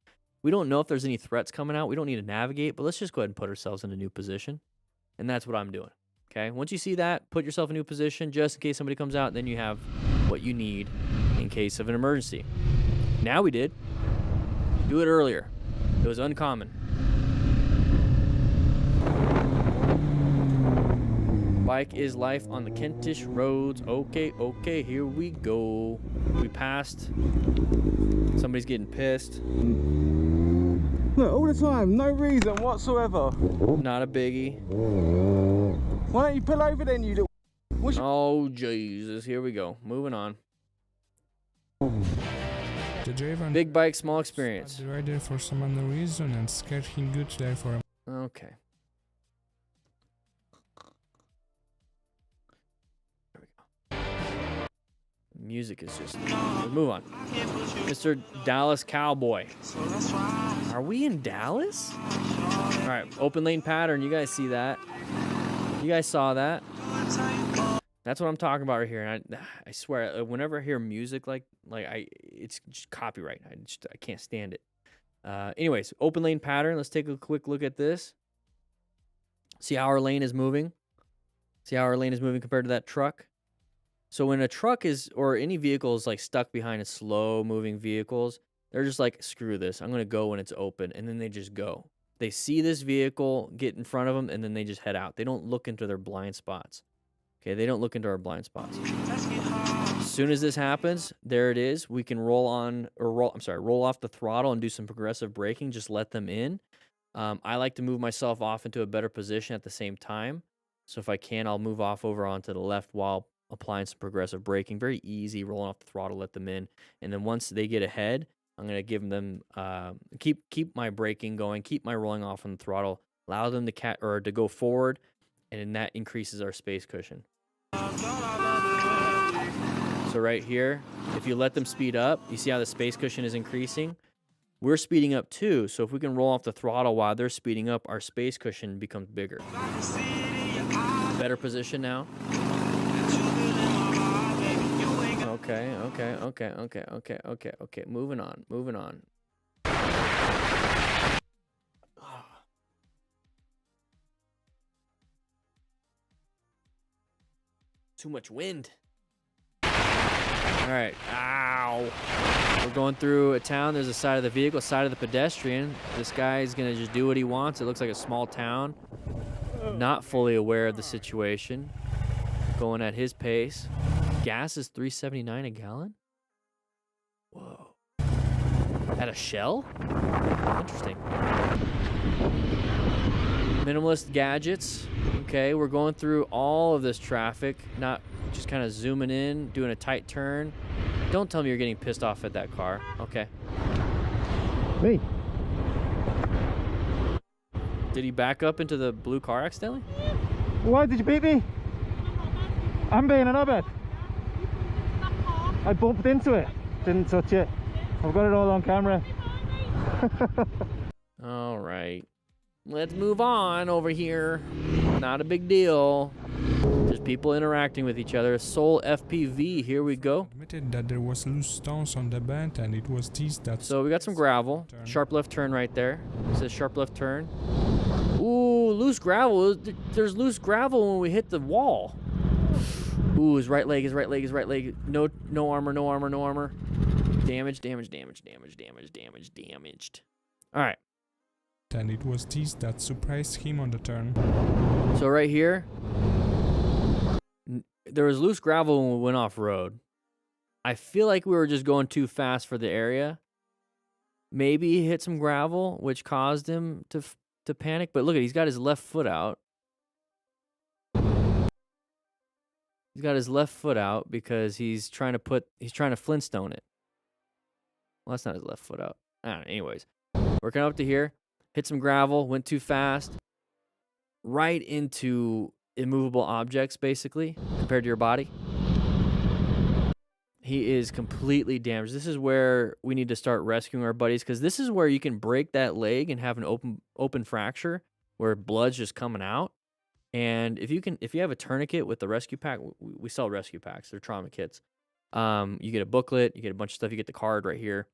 We don't know if there's any threats coming out. We don't need to navigate, but let's just go ahead and put ourselves in a new position. And that's what I'm doing. Okay, once you see that, put yourself in a new position just in case somebody comes out. Then you have what you need in case of an emergency. Now we did. Do it earlier. It was uncommon. Bike is life on the Kentish roads. Okay, okay, here we go. We passed. Somebody's getting pissed.
Look, all the time, no reason whatsoever.
Not a biggie.
Why don't you pull over then, you little...
Oh, Jesus. Here we go. Moving on.
The driver
Big bike, small experience.
stopped the rider for some unknown reason and scared him good there for a
Okay. There we go. Music is just... Let's move on. Mr. Dallas Cowboy. Are we in Dallas? All right, open lane pattern. You guys see that? You guys saw that? That's what I'm talking about right here. And I swear, whenever I hear music it's just copyright. I can't stand it. Anyways, open lane pattern. Let's take a quick look at this. See how our lane is moving? See how our lane is moving compared to that truck? So when a truck is, or any vehicle is like stuck behind a slow moving vehicles, they're just like, screw this. I'm going to go when it's open. And then they just go. They see this vehicle get in front of them and then they just head out. They don't look into their blind spots. Okay, they don't look into our blind spots. As soon as this happens, there it is. We can roll off the throttle and do some progressive braking. Just let them in. I like to move myself off into a better position at the same time. So if I can, I'll move off over onto the left while applying some progressive braking. Very easy, rolling off the throttle, let them in. And then once they get ahead, I'm going to give them, keep my braking going, keep my rolling off on the throttle, allow them to go forward, and then that increases our space cushion. So right here, if you let them speed up, you see how the space cushion is increasing? We're speeding up too, so if we can roll off the throttle while they're speeding up, our space cushion becomes bigger. Better position now. Okay. Moving on. Too much wind. All right. Ow. We're going through a town. There's a side of the vehicle, side of the pedestrian. This guy is going to just do what he wants. It looks like a small town. Not fully aware of the situation. Going at his pace. Gas is $3.79 a gallon? Whoa. At a Shell? Interesting. Minimalist gadgets. Okay, we're going through all of this traffic, not just kind of zooming in, doing a tight turn. Don't tell me you're getting pissed off at that car. Okay.
Me?
Did he back up into the blue car accidentally?
Why did you beat me? I'm being an knobhead. I bumped into it. Didn't touch it. I've got it all on camera.
All right. Let's move on over here. Not a big deal. Just people interacting with each other. Soul FPV, here we go.
admitted that there was loose stones on the bed and it was these that...
So we got some gravel. Sharp left turn right there. It says sharp left turn. Ooh, loose gravel. There's loose gravel when we hit the wall. Ooh, his right leg. No armor. Damaged. All right.
And it was these that surprised him on the turn.
So right here, there was loose gravel when we went off road. I feel like we were just going too fast for the area. Maybe he hit some gravel, which caused him to panic. But look at, he's got his left foot out. He's got his left foot out because he's trying to Flintstone it. Well, that's not his left foot out. I don't know. Anyways, working up to here, hit some gravel, went too fast, right into immovable objects, basically, compared to your body. He is completely damaged. This is where we need to start rescuing our buddies, because this is where you can break that leg and have an open fracture where blood's just coming out. And if you have a tourniquet with the rescue pack, we sell rescue packs. They're trauma kits. You get a booklet, you get a bunch of stuff, you get the card right here.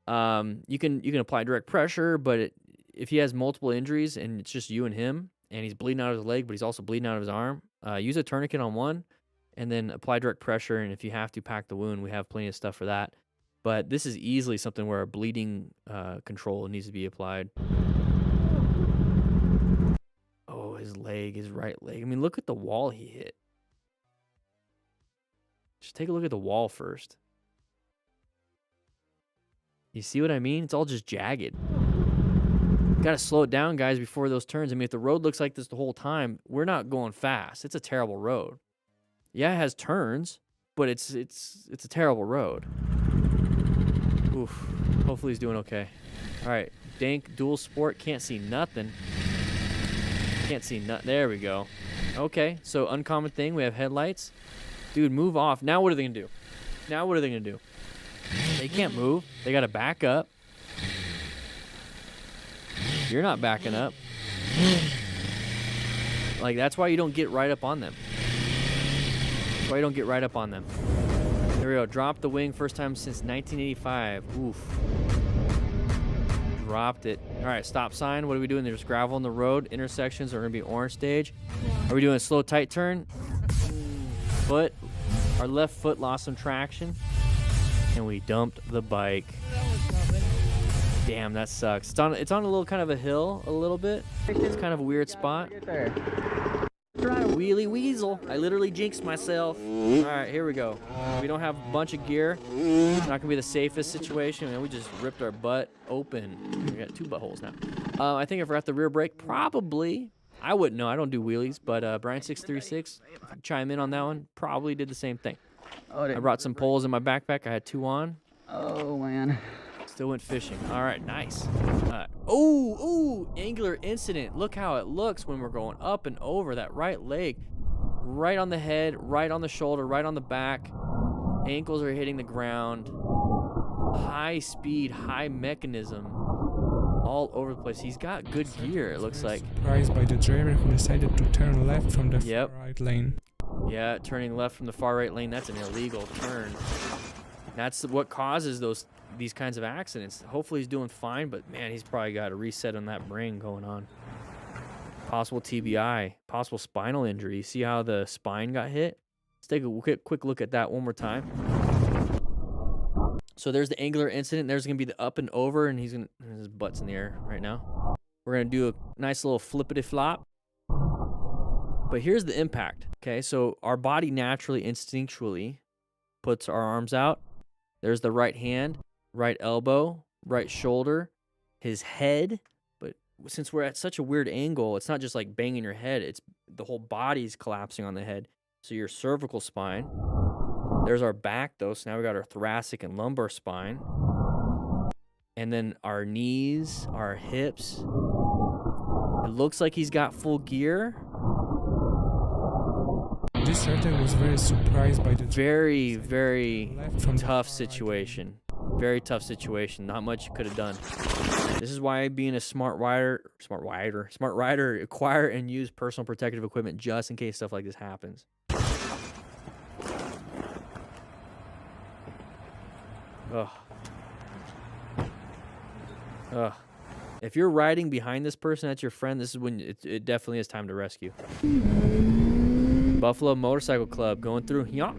You can apply direct pressure, but if he has multiple injuries and it's just you and him, and he's bleeding out of his leg, but he's also bleeding out of his arm, use a tourniquet on one, and then apply direct pressure. And if you have to pack the wound, we have plenty of stuff for that. But this is easily something where a bleeding control needs to be applied. Oh, his leg, his right leg. I mean, look at the wall he hit. Just take a look at the wall first. You see what I mean? It's all just jagged. Got to slow it down, guys, before those turns. I mean, if the road looks like this the whole time, we're not going fast. It's a terrible road. Yeah, it has turns, but it's a terrible road. Oof. Hopefully he's doing okay. All right, Dank dual sport. Can't see nothing. Can't see nothing. There we go. Okay, so uncommon thing. We have headlights. Dude, move off. Now what are they gonna do? Now what are they gonna do? They can't move. They gotta back up. You're not backing up. Like, that's why you don't get right up on them. That's why you don't get right up on them. There we go. Drop the wing. First time since 1985. Oof. Dropped it. All right, stop sign. What are we doing? There's gravel on the road. Intersections are going to be orange stage. Are we doing a slow, tight turn? Foot. Our left foot lost some traction. And we dumped the bike. Damn, that sucks. It's on a little kind of a hill, a little bit. It's kind of a weird spot. Wheelie weasel. I literally jinxed myself. All right, here we go. We don't have a bunch of gear. It's not gonna be the safest situation. Man, we just ripped our butt open. We got 2 buttholes now. I think I forgot the rear brake. Probably. I wouldn't know. I don't do wheelies, but Brian636, chime in on that one. Probably did the same thing. I brought some poles in my backpack. I had 2 on.
Oh, man.
Still went fishing. All right, nice. Oh, angular incident. Look how it looks when we're going up and over that right leg. Right on the head, right on the shoulder, right on the back. Ankles are hitting the ground. High speed, high mechanism. All over the place. He's got good gear, it looks like.
Surprised by the driver who decided to turn left from the far right lane.
Yeah, turning left from the far right lane, that's an illegal turn. That's what causes these kinds of accidents. Hopefully he's doing fine, but man, he's probably got a reset on that brain going on. Possible TBI, possible spinal injury. See how the spine got hit? Let's take a quick look at that one more time. So there's the angular incident. There's going to be the up and over, and his butt's in the air right now. We're going to do a nice little flippity flop. But here's the impact. Okay, so our body naturally, instinctually puts our arms out. There's the right hand, right elbow, right shoulder, his head. But since we're at such a weird angle, it's not just like banging your head. It's the whole body's collapsing on the head. So your cervical spine. There's our back, though. So now we got our thoracic and lumbar spine. And then our knees, our hips. It looks like he's got full gear.
This rider was very surprised by the
very tough situation. Very tough situation. Not much you could have done. This is why being a smart rider, acquire and use personal protective equipment just in case stuff like this happens. Ugh. Ugh. If you're riding behind this person, that's your friend, this is when it definitely is time to rescue. Buffalo Motorcycle Club going through. Yeah.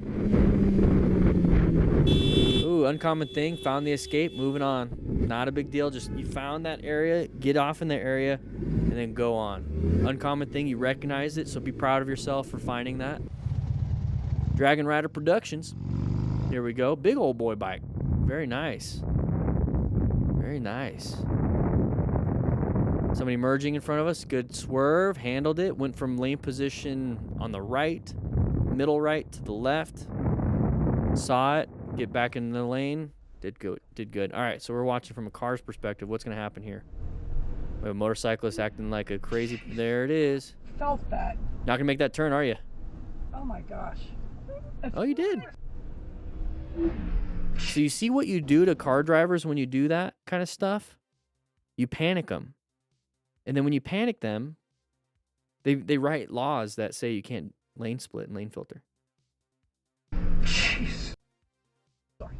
Ooh, uncommon thing. Found the escape. Moving on. Not a big deal. Just you found that area. Get off in the area and then go on. Uncommon thing. You recognize it. So be proud of yourself for finding that. Dragon Rider Productions. Here we go. Big old boy bike. Very nice. Very nice. Somebody merging in front of us. Good swerve. Handled it. Went from lane position on the right, middle right to the left. Saw it. Get back in the lane. Did good. All right, so we're watching from a car's perspective. What's going to happen here? We have a motorcyclist acting like a crazy... There it is.
Felt that.
Not going to make that turn, are you?
Oh, my gosh.
Oh, you did. So you see what you do to car drivers when you do that kind of stuff? You panic them. And then when you panic them, they write laws that say you can't lane split and lane filter.
Jeez. Sorry.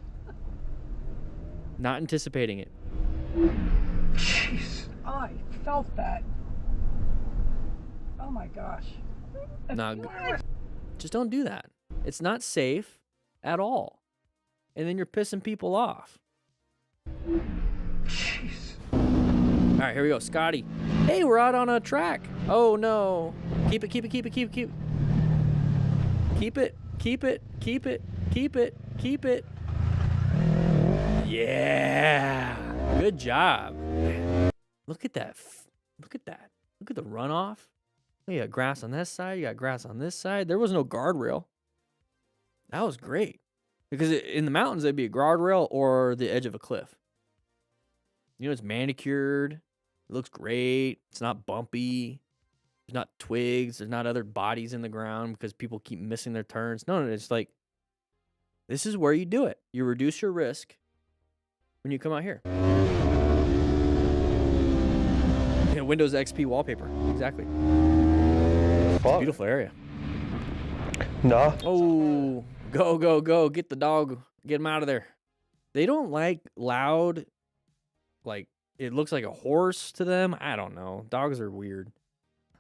Not anticipating it.
Jeez. I felt that. Oh my gosh.
Nah, just don't do that. It's not safe at all. And then you're pissing people off.
Jeez.
All right, here we go. Scotty. Hey, we're out on a track. Oh, no. Keep it, keep it, keep it, keep it, keep it. Keep it, keep it, keep it, keep it, keep it. Yeah. Good job. Look at that. Look at that. Look at the runoff. You got grass on this side. You got grass on this side. There was no guardrail. That was great. Because in the mountains, there'd be a guardrail or the edge of a cliff. You know, it's manicured. It looks great. It's not bumpy. There's not twigs. There's not other bodies in the ground because people keep missing their turns. No, it's like, this is where you do it. You reduce your risk when you come out here. Yeah, Windows XP wallpaper. Exactly. It's a beautiful area.
No.
Oh, go, go, go. Get the dog. Get him out of there. They don't like loud, like, it looks like a horse to them. I don't know. Dogs are weird.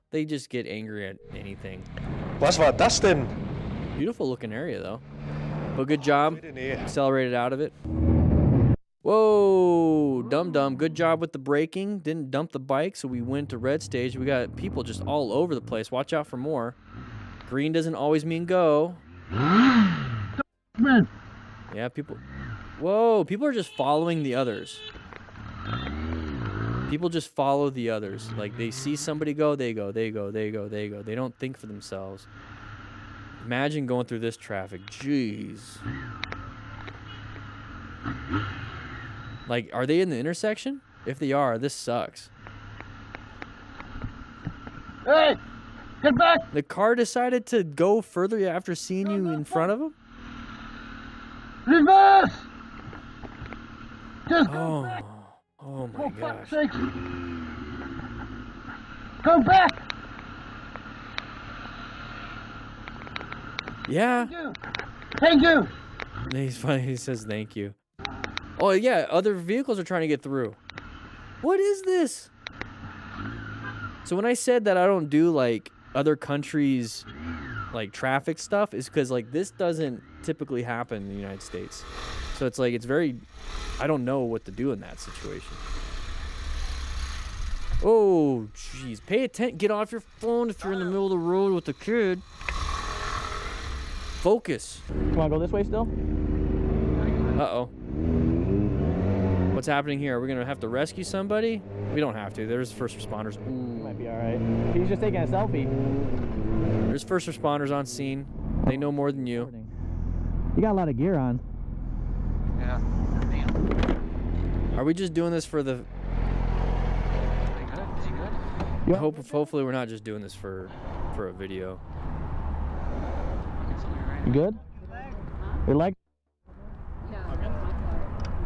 They just get angry at anything.
Was war das denn?
Beautiful looking area, though. But good job. Accelerated out of it. Whoa, dum-dum. Good job with the braking. Didn't dump the bike, so we went to red stage. We got people just all over the place. Watch out for more. Green doesn't always mean go. Yeah, people. Whoa, people are just following the others. People just follow the others. Like, they see somebody go, they go, they go, they go, they go. They don't think for themselves. Imagine going through this traffic. Jeez. Like, are they in the intersection? If they are, this sucks.
Hey! Get back!
The car decided to go further after seeing you in front of him?
Reverse! Just go back!
Oh my gosh.
Come back!
Yeah.
Thank you!
He's funny. He says thank you. Oh, yeah. Other vehicles are trying to get through. What is this? So when I said that I don't do, like, other countries, like, traffic stuff, is because, like, this doesn't typically happen in the United States. So it's like, it's very... I don't know what to do in that situation. Oh, jeez. Pay attention. Get off your phone if you're in the middle of the road with a kid. Focus. You want to go this way still? Uh-oh. What's happening here? Are we going to have to rescue somebody? We don't have to. There's first responders. Ooh.
Might be all right. He's just taking a selfie.
There's first responders on scene. They know more than you.
You got a lot of gear on.
Yeah.
Are we just doing this for the...
Is he good?
Hopefully we're not just doing this for a video.
You good? You like?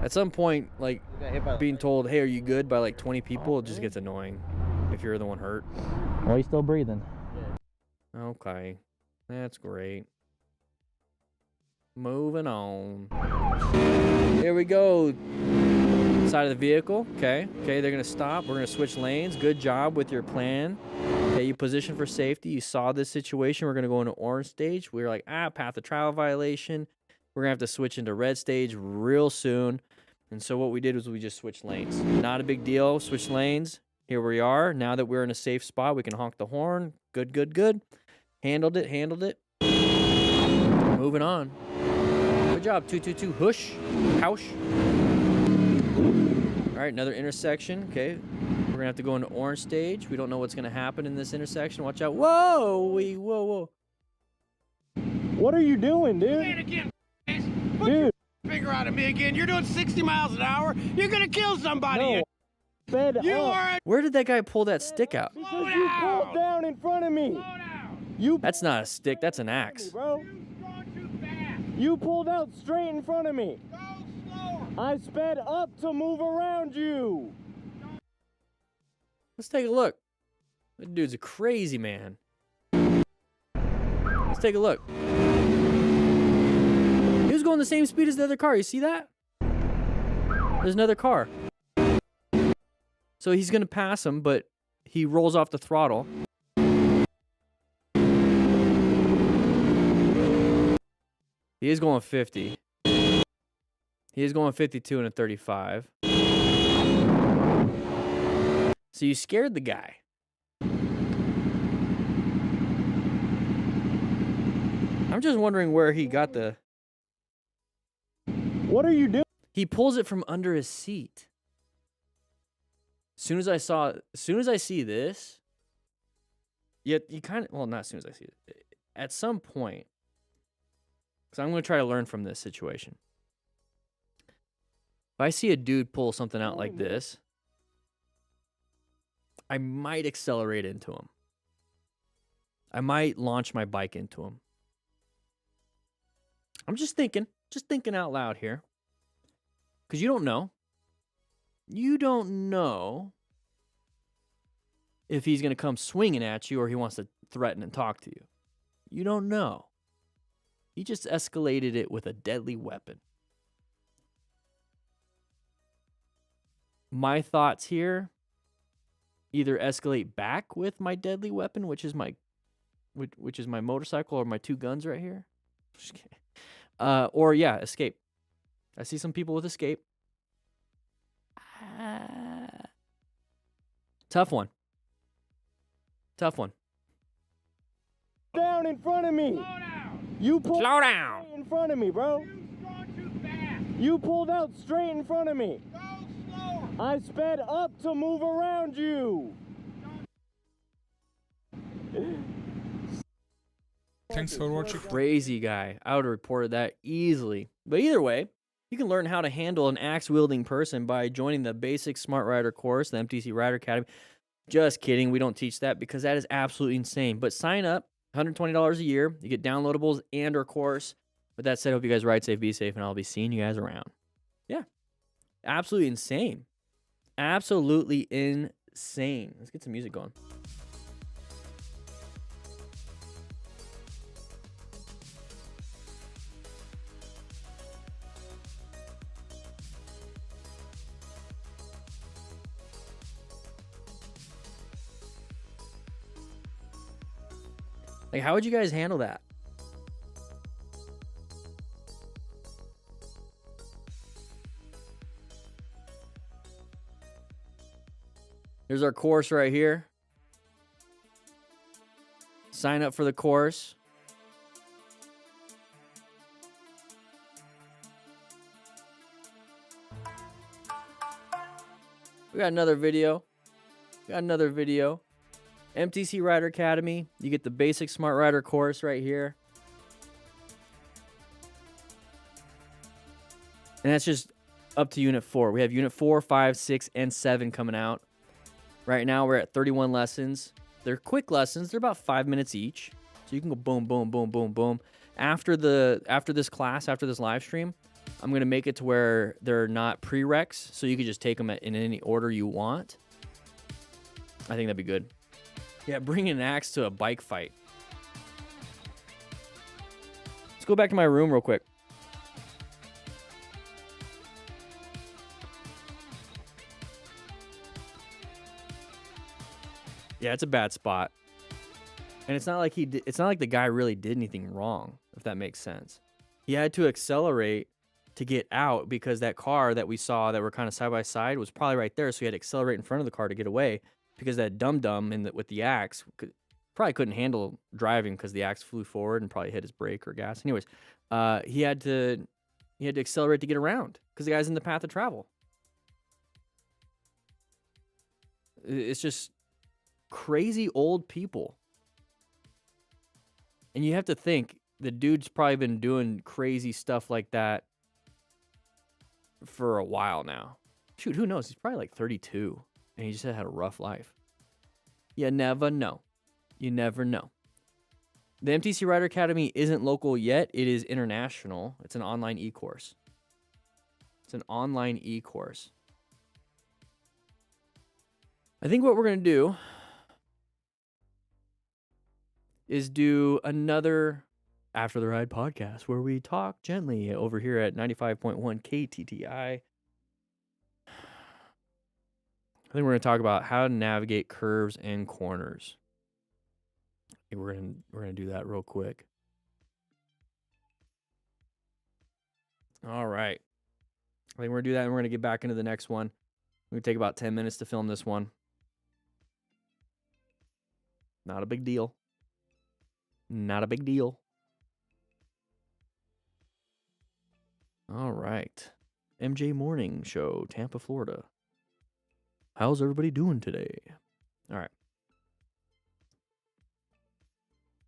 At some point, like, being told, hey, are you good, by like 20 people, it just gets annoying if you're the one hurt.
Well, he's still breathing.
Okay. That's great. Moving on. Here we go. Side of the vehicle. Okay, they're going to stop. We're going to switch lanes. Good job with your plan. Okay, you positioned for safety. You saw this situation. We're going to go into orange stage. We were like, path of travel violation. We're going to have to switch into red stage real soon. And so what we did was we just switched lanes. Not a big deal. Switch lanes. Here we are. Now that we're in a safe spot, we can honk the horn. Good, good, good. Handled it. Moving on. Good job. 222. Hush. Housh. All right, another intersection. Okay. We're going to have to go into orange stage. We don't know what's going to happen in this intersection. Watch out. Whoa. Whoa.
What are you doing, dude? Dude.
Figure out of me again. You're doing 60 miles an hour. You're going to kill somebody.
No. Sped up.
Where did that guy pull that stick out?
Because you pulled down in front of me.
That's not a stick. That's an axe.
Bro. You pulled out straight in front of me.
Go slower.
I sped up to move around you.
Let's take a look. That dude's a crazy man. Let's take a look. He was going the same speed as the other car. You see that? There's another car. So he's going to pass him, but he rolls off the throttle. He is going 50. He is going 52 and a 35. So you scared the guy. I'm just wondering where he got the...
What are you doing?
He pulls it from under his seat. As soon as I see this, yet you kind of, well, not as soon as I see it. At some point, because I'm going to try to learn from this situation. If I see a dude pull something out like this, I might accelerate into him. I might launch my bike into him. I'm just thinking out loud here. Because you don't know. You don't know if he's going to come swinging at you or he wants to threaten and talk to you. You don't know. He just escalated it with a deadly weapon. My thoughts here, either escalate back with my deadly weapon, which is my motorcycle or my two guns right here. Just kidding. Or yeah, escape. I see some people with escape. Tough one. Tough one.
Down in front of me.
Slow down.
You pulled
Slow down.
straight in front of me, bro.
You're going too fast.
You pulled out straight in front of me.
Go slower.
I sped up to move around you.
Thanks for watching.
Crazy guy. I would have reported that easily. But either way, you can learn how to handle an axe-wielding person by joining the basic Smart Rider course, the MTC Rider Academy. Just kidding. We don't teach that because that is absolutely insane. But sign up, $120 a year. You get downloadables and our course. With that said, I hope you guys ride safe, be safe, and I'll be seeing you guys around. Yeah. Absolutely insane. Absolutely insane. Let's get some music going. Like, how would you guys handle that? Here's our course right here. Sign up for the course. We got another video. MTC Rider Academy. You get the basic Smart Rider course right here. And that's just up to Unit 4. We have Unit 4, 5, 6, and 7 coming out. Right now, we're at 31 lessons. They're quick lessons. They're about 5 minutes each. So you can go boom, boom, boom, boom, boom. After this class, after this live stream, I'm going to make it to where they're not prereqs. So you can just take them in any order you want. I think that'd be good. Yeah, bring an axe to a bike fight. Let's go back to my room real quick. Yeah, it's a bad spot. And it's not like it's not like the guy really did anything wrong, if that makes sense. He had to accelerate to get out because that car that we saw that were kind of side by side was probably right there, so he had to accelerate in front of the car to get away. Because that dum-dum with the axe probably couldn't handle driving because the axe flew forward and probably hit his brake or gas. Anyways, he had to accelerate to get around because the guy's in the path of travel. It's just crazy old people. And you have to think, the dude's probably been doing crazy stuff like that for a while now. Shoot, who knows? He's probably like 32. And he just had a rough life. You never know. You never know. The MTC Rider Academy isn't local yet. It is international. It's an online e-course. It's an online e-course. I think what we're going to do is do another After the Ride podcast where we talk gently over here at 95.1 KTTI. I think we're going to talk about how to navigate curves and corners. We're gonna do that real quick. All right. I think we're gonna do that, and we're gonna get back into the next one. We're gonna take about 10 minutes to film this one. Not a big deal. Not a big deal. All right. MJ Morning Show, Tampa, Florida. How's everybody doing today? All right.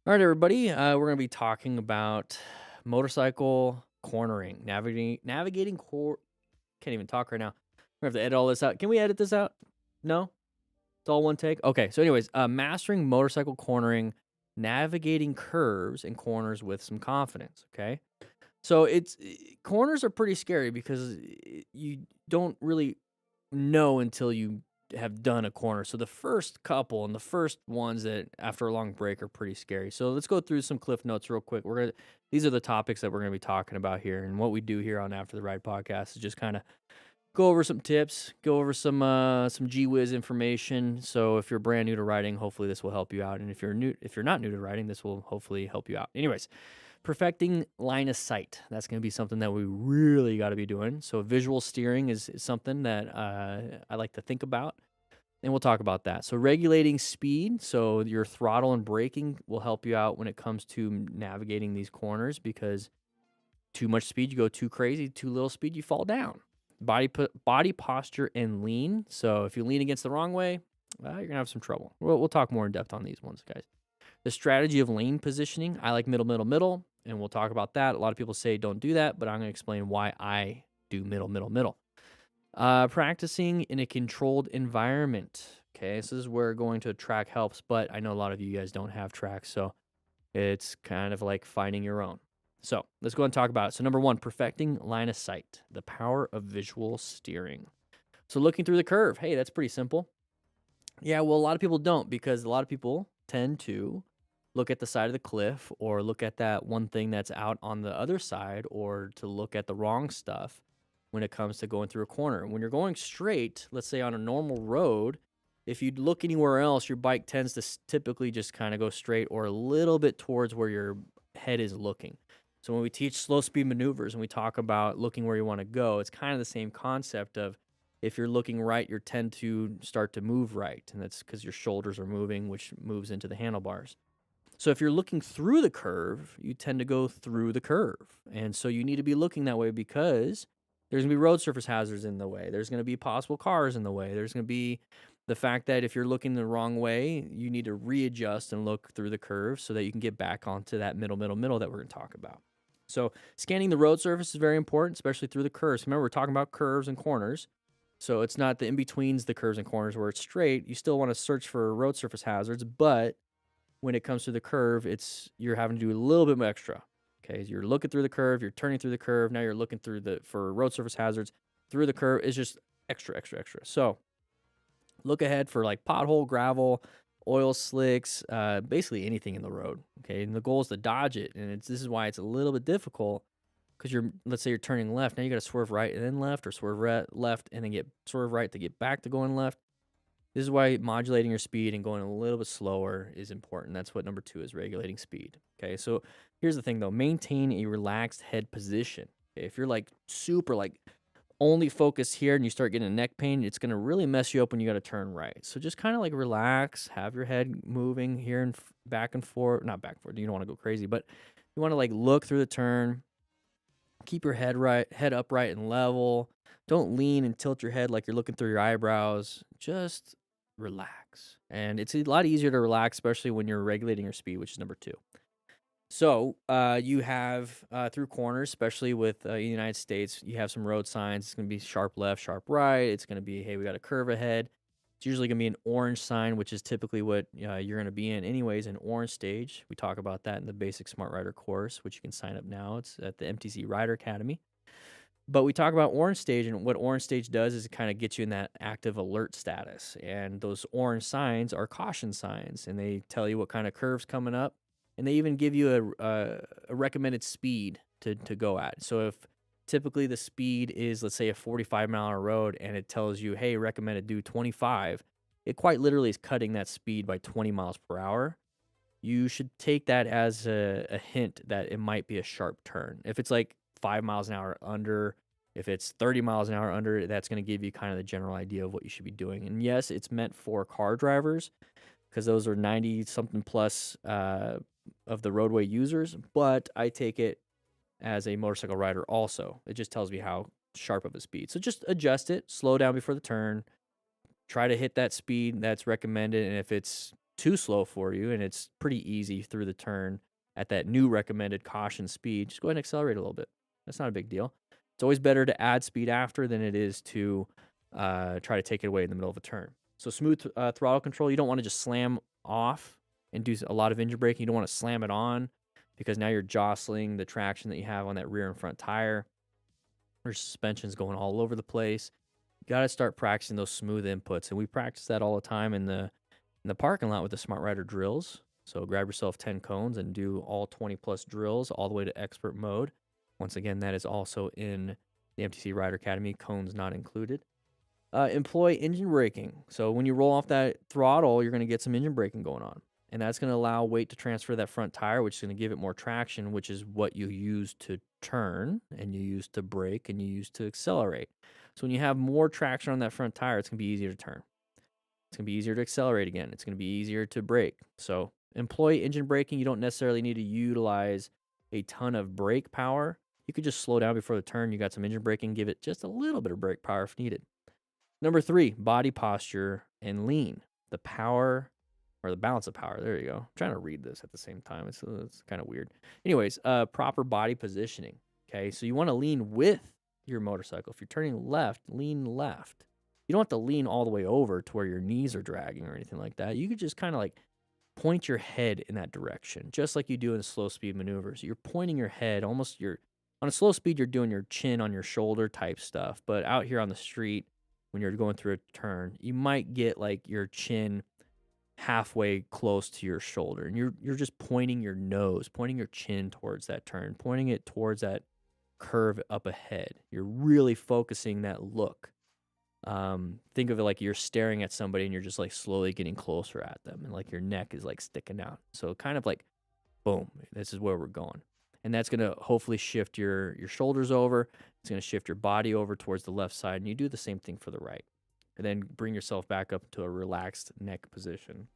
All right, everybody. We're going to be talking about motorcycle cornering, navigating Can't even talk right now. We're going to have to edit all this out. Can we edit this out? No? It's all one take? Okay. So anyways, mastering motorcycle cornering, navigating curves and corners with some confidence, okay? So corners are pretty scary because you don't really know until you have done a corner. So the first couple and the first ones that after a long break are pretty scary. So let's go through some cliff notes real quick. These are the topics that we're going to be talking about here, and what we do here on After the Ride podcast is just kind of go over some tips, go over some gee whiz information. So if you're brand new to riding, hopefully this will help you out, and if you're not new to riding, this will hopefully help you out. Anyways, perfecting line of sight. That's going to be something that we really got to be doing. So visual steering is something that I like to think about, and we'll talk about that. So regulating speed. So your throttle and braking will help you out when it comes to navigating these corners, because too much speed, you go too crazy. Too little speed, you fall down. Body posture and lean. So if you lean against the wrong way, you're going to have some trouble. We'll talk more in depth on these ones, guys. The strategy of lane positioning. I like middle, middle, middle, and we'll talk about that. A lot of people say don't do that, but I'm going to explain why I do middle, middle, middle. Practicing in a controlled environment. Okay, so this is where going to a track helps, but I know a lot of you guys don't have tracks, so it's kind of like finding your own. So let's go and talk about it. So number one, perfecting line of sight, the power of visual steering. So looking through the curve. Hey, that's pretty simple. Yeah, well, a lot of people don't, because a lot of people tend to look at the side of the cliff, or look at that one thing that's out on the other side, or to look at the wrong stuff when it comes to going through a corner. When you're going straight, let's say on a normal road, if you look anywhere else, your bike tends to typically just kind of go straight or a little bit towards where your head is looking. So when we teach slow speed maneuvers and we talk about looking where you want to go, it's kind of the same concept of, if you're looking right, you tend to start to move right, and that's because your shoulders are moving, which moves into the handlebars. So if you're looking through the curve, you tend to go through the curve. And so you need to be looking that way, because there's going to be road surface hazards in the way. There's going to be possible cars in the way. There's going to be the fact that if you're looking the wrong way, you need to readjust and look through the curve so that you can get back onto that middle that we're going to talk about. So scanning the road surface is very important, especially through the curves. Remember, we're talking about curves and corners. So it's not the in-betweens, the curves and corners where it's straight. You still want to search for road surface hazards, but when it comes to the curve, you're having to do a little bit extra. Okay, you're looking through the curve, you're turning through the curve, now you're looking for road surface hazards through the curve. Is just extra. So look ahead for like pothole, gravel, oil slicks, basically anything in the road. Okay, and the goal is to dodge it, and this is why it's a little bit difficult, because let's say you're turning left, now you got to swerve right and then left, or swerve left and then swerve right to get back to going left. This is why modulating your speed and going a little bit slower is important. That's what number 2 is, regulating speed. Okay, so here's the thing though, maintain a relaxed head position. Okay, if you're like super like only focused here and you start getting a neck pain, it's going to really mess you up when you got to turn right. So just kind of like relax, have your head moving here and back and forth, not back and forth, you don't want to go crazy, but you want to like look through the turn, keep your head upright and level. Don't lean and tilt your head like you're looking through your eyebrows. Just relax. And it's a lot easier to relax, especially when you're regulating your speed, which is number 2. So you have through corners, especially with the United States, you have some road signs. It's going to be sharp left, sharp right. It's going to be, hey, we got a curve ahead. It's usually going to be an orange sign, which is typically what you're going to be in anyways, an orange stage. We talk about that in the basic Smart Rider course, which you can sign up now. It's at the MTC Rider Academy. But we talk about orange stage, and what orange stage does is it kind of gets you in that active alert status. And those orange signs are caution signs, and they tell you what kind of curve's coming up, and they even give you a recommended speed to go at. So if typically the speed is, let's say, a 45-mile-an-hour road, and it tells you, hey, recommended do 25. It quite literally is cutting that speed by 20 miles per hour. You should take that as a hint that it might be a sharp turn. If it's like 5 miles an hour under, if it's 30 miles an hour under, that's going to give you kind of the general idea of what you should be doing. And yes, it's meant for car drivers because those are 90-something plus of the roadway users, but I take it as a motorcycle rider also. It just tells me how sharp of a speed. So just adjust it, slow down before the turn, try to hit that speed that's recommended, and if it's too slow for you and it's pretty easy through the turn at that new recommended caution speed, just go ahead and accelerate a little bit. That's not a big deal. It's always better to add speed after than it is to try to take it away in the middle of a turn. So smooth throttle control, you don't want to just slam off and do a lot of engine braking. You don't want to slam it on because now you're jostling the traction that you have on that rear and front tire. Your suspension's going all over the place. You got to start practicing those smooth inputs, and we practice that all the time in the parking lot with the Smart Rider drills. So grab yourself 10 cones and do all 20 plus drills all the way to expert mode. Once again, that is also in the MTC Rider Academy, cones not included. Employ engine braking. So when you roll off that throttle, you're going to get some engine braking going on. And that's going to allow weight to transfer to that front tire, which is going to give it more traction, which is what you use to turn, and you use to brake, and you use to accelerate. So when you have more traction on that front tire, it's going to be easier to turn. It's going to be easier to accelerate again. It's going to be easier to brake. So employ engine braking. You don't necessarily need to utilize a ton of brake power. You could just slow down before the turn. You got some engine braking. Give it just a little bit of brake power if needed. Number 3, body posture and lean. The power or the balance of power. There you go. I'm trying to read this at the same time. It's kind of weird. Anyways, proper body positioning. Okay, so you want to lean with your motorcycle. If you're turning left, lean left. You don't have to lean all the way over to where your knees are dragging or anything like that. You could just kind of like point your head in that direction, just like you do in slow speed maneuvers. You're pointing your head, almost on a slow speed, you're doing your chin on your shoulder type stuff. But out here on the street, when you're going through a turn, you might get like your chin halfway close to your shoulder, and you're just pointing your nose, pointing your chin towards that turn, pointing it towards that curve up ahead. You're really focusing that look. Think of it like you're staring at somebody and you're just like slowly getting closer at them, and like your neck is like sticking out. So kind of like, boom, this is where we're going. And that's going to hopefully shift your shoulders over. It's going to shift your body over towards the left side, and you do the same thing for the right. And then bring yourself back up to a relaxed neck position.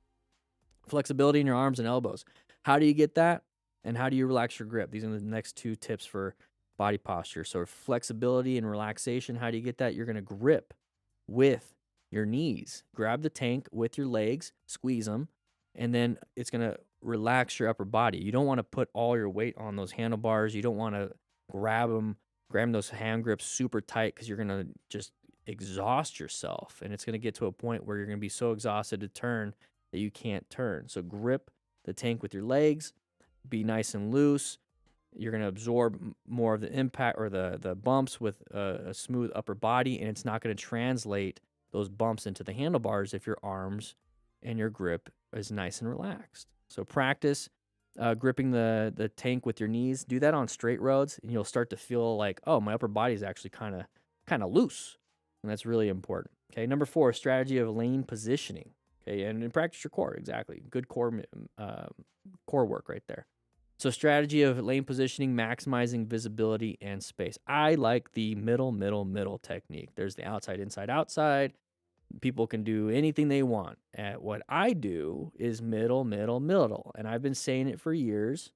Flexibility in your arms and elbows. How do you get that? And how do you relax your grip? These are the next 2 tips for body posture. So flexibility and relaxation, how do you get that? You're going to grip with your knees. Grab the tank with your legs, squeeze them, and then it's going to relax your upper body. You don't want to put all your weight on those handlebars. You don't want to grab those hand grips super tight because you're going to just exhaust yourself, and it's going to get to a point where you're going to be so exhausted to turn that you can't turn. So grip the tank with your legs, be nice and loose. You're going to absorb more of the impact or the bumps with a smooth upper body, and it's not going to translate those bumps into the handlebars if your arms and your grip is nice and relaxed. So practice gripping the tank with your knees. Do that on straight roads, and you'll start to feel like, oh, my upper body is actually kind of loose. And that's really important. Okay, number 4, strategy of lane positioning. Okay, and practice your core. Exactly, good core work right there. So strategy of lane positioning, maximizing visibility and space. I like the middle technique. There's the outside, inside, outside. People can do anything they want. What I do is middle. And I've been saying it for years.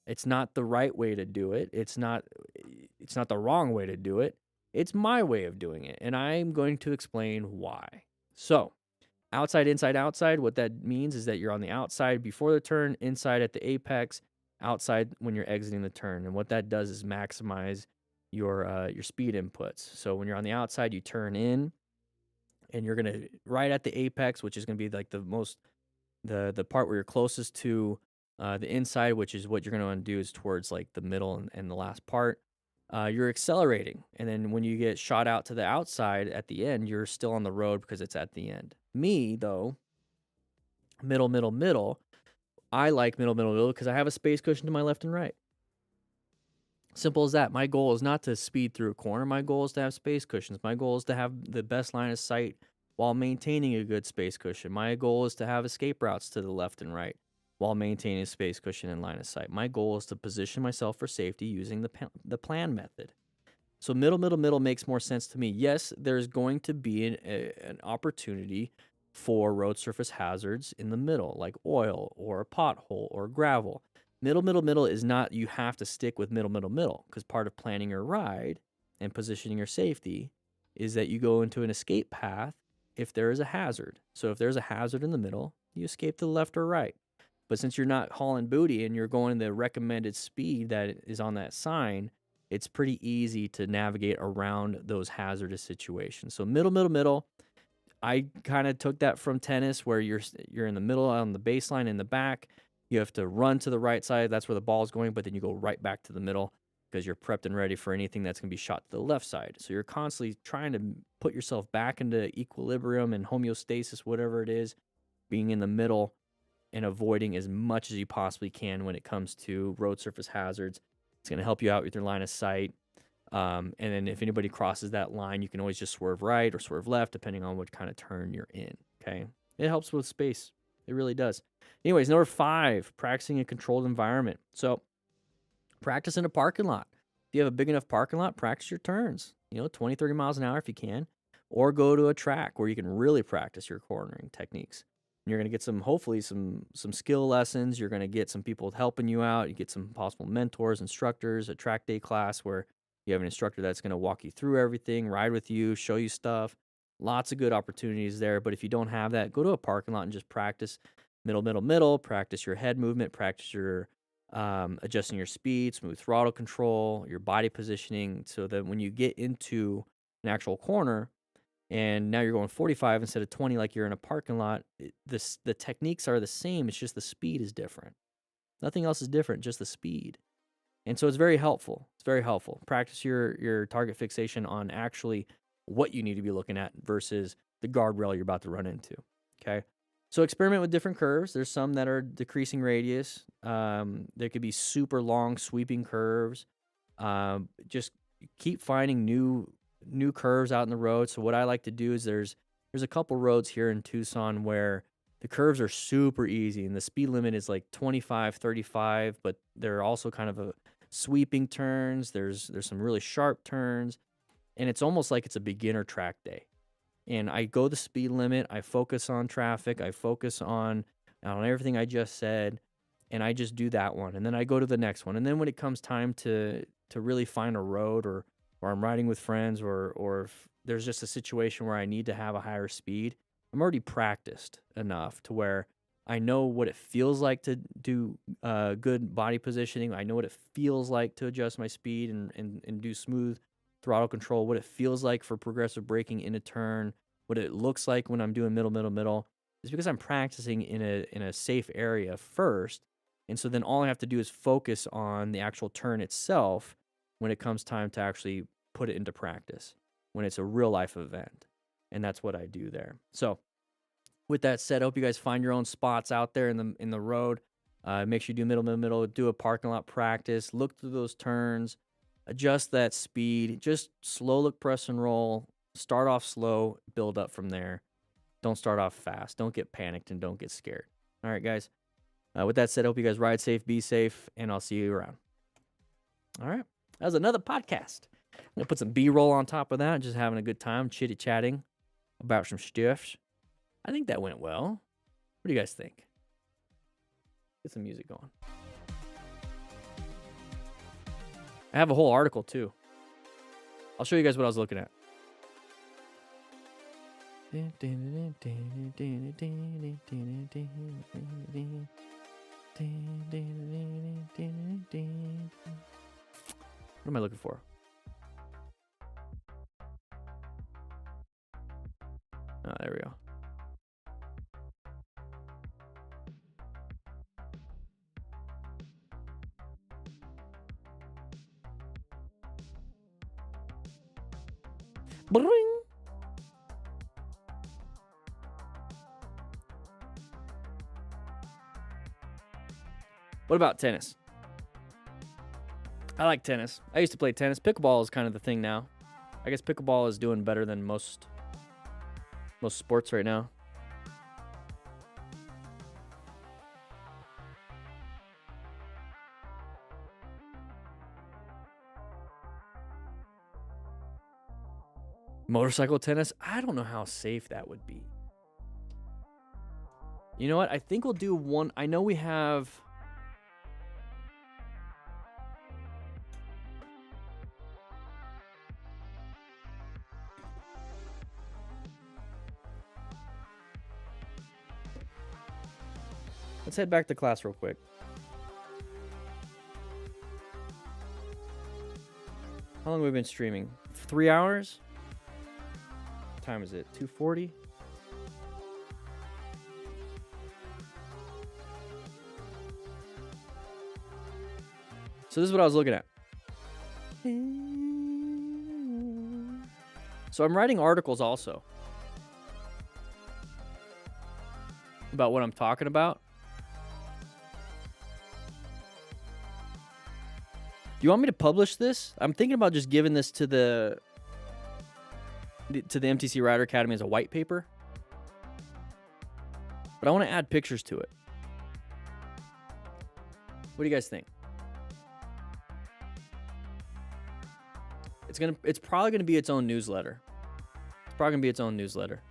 It's not the right way to do it. It's not the wrong way to do it. It's my way of doing it, and I'm going to explain why. So, outside, inside, outside, what that means is that you're on the outside before the turn, inside at the apex, outside when you're exiting the turn. And what that does is maximize your speed inputs. So when you're on the outside, you turn in, and you're going to, right at the apex, which is going to be like the part where you're closest to the inside, which is what you're going to want to do is towards like the middle and the last part. You're accelerating, and then when you get shot out to the outside at the end, you're still on the road because it's at the end. Me, though, middle, I like middle because I have a space cushion to my left and right. Simple as that. My goal is not to speed through a corner. My goal is to have space cushions. My goal is to have the best line of sight while maintaining a good space cushion. My goal is to have escape routes to the left and right while maintaining space cushion and line of sight. My goal is to position myself for safety using the plan method. So middle makes more sense to me. Yes, there's going to be an opportunity for road surface hazards in the middle, like oil or a pothole or gravel. Middle is not you have to stick with middle, because part of planning your ride and positioning your safety is that you go into an escape path if there is a hazard. So if there's a hazard in the middle, you escape to the left or right. But since you're not hauling booty and you're going the recommended speed that is on that sign, it's pretty easy to navigate around those hazardous situations. So middle. I kind of took that from tennis where you're in the middle on the baseline in the back. You have to run to the right side. That's where the ball is going, but then you go right back to the middle because you're prepped and ready for anything that's going to be shot to the left side. So you're constantly trying to put yourself back into equilibrium and homeostasis, whatever it is, being in the middle and avoiding as much as you possibly can when it comes to road surface hazards. It's going to help you out with your line of sight. And then if anybody crosses that line, you can always just swerve right or swerve left, depending on what kind of turn you're in, okay? It helps with space. It really does. Anyways, number 5, practicing a controlled environment. So practice in a parking lot. If you have a big enough parking lot, practice your turns, 20, 30 miles an hour if you can, or go to a track where you can really practice your cornering techniques. And you're going to get hopefully some skill lessons. You're going to get some people helping you out. You get some possible mentors, instructors, a track day class where you have an instructor that's going to walk you through everything, ride with you, show you stuff. Lots of good opportunities there. But if you don't have that, go to a parking lot and just practice middle, practice your head movement, practice your adjusting your speed, smooth throttle control, your body positioning, so that when you get into an actual corner and now you're going 45 instead of 20 like you're in a parking lot, the techniques are the same. It's just the speed is different. Nothing else is different, just the speed. And so it's very helpful. It's very helpful. Practice your target fixation on actually what you need to be looking at versus the guardrail you're about to run into, okay? So experiment with different curves. There's some that are decreasing radius. There could be super long sweeping curves. Just keep finding new curves out in the road. So what I like to do is there's a couple roads here in Tucson where the curves are super easy and the speed limit is like 25, 35, but there are also kind of a sweeping turns. There's some really sharp turns, and it's almost like it's a beginner track day. And I go the speed limit, I focus on traffic, I focus on everything I just said, and I just do that one. And then I go to the next one. And then when it comes time to really find a road or I'm riding with friends or if there's just a situation where I need to have a higher speed, I'm already practiced enough to where I know what it feels like to do good body positioning. I know what it feels like to adjust my speed and do smooth throttle control, what it feels like for progressive braking in a turn, what it looks like when I'm doing middle. It's because I'm practicing in a safe area first. And so then all I have to do is focus on the actual turn itself when it comes time to actually put it into practice, when it's a real life event. And that's what I do there. So with that said, I hope you guys find your own spots out there in the road. Make sure you do middle, do a parking lot practice, look through those turns, adjust that speed, just slow look, press and roll, start off slow, build up from there. Don't start off fast. Don't get panicked and don't get scared. All right, guys. With that said, I hope you guys ride safe, be safe, and I'll see you around. All right. That was another podcast. I'm going to put some B-roll on top of that, just having a good time, chitty-chatting about some stuff. I think that went well. What do you guys think? Get some music going. I have a whole article, too. I'll show you guys what I was looking at. What am I looking for? Oh, there we go. Bring. What about tennis? I like tennis. I used to play tennis. Pickleball is kind of the thing now. I guess pickleball is doing better than most sports right now. Motorcycle tennis? I don't know how safe that would be. You know what? I think we'll do one. I know we have... Let's head back to class real quick. How long have we been streaming? 3 hours? What time is it? 2:40? So this is what I was looking at. So I'm writing articles also about what I'm talking about. Do you want me to publish this? I'm thinking about just giving this to the MTC Rider Academy as a white paper. But I want to add pictures to it. What do you guys think? It's probably gonna be its own newsletter. It's probably gonna be its own newsletter.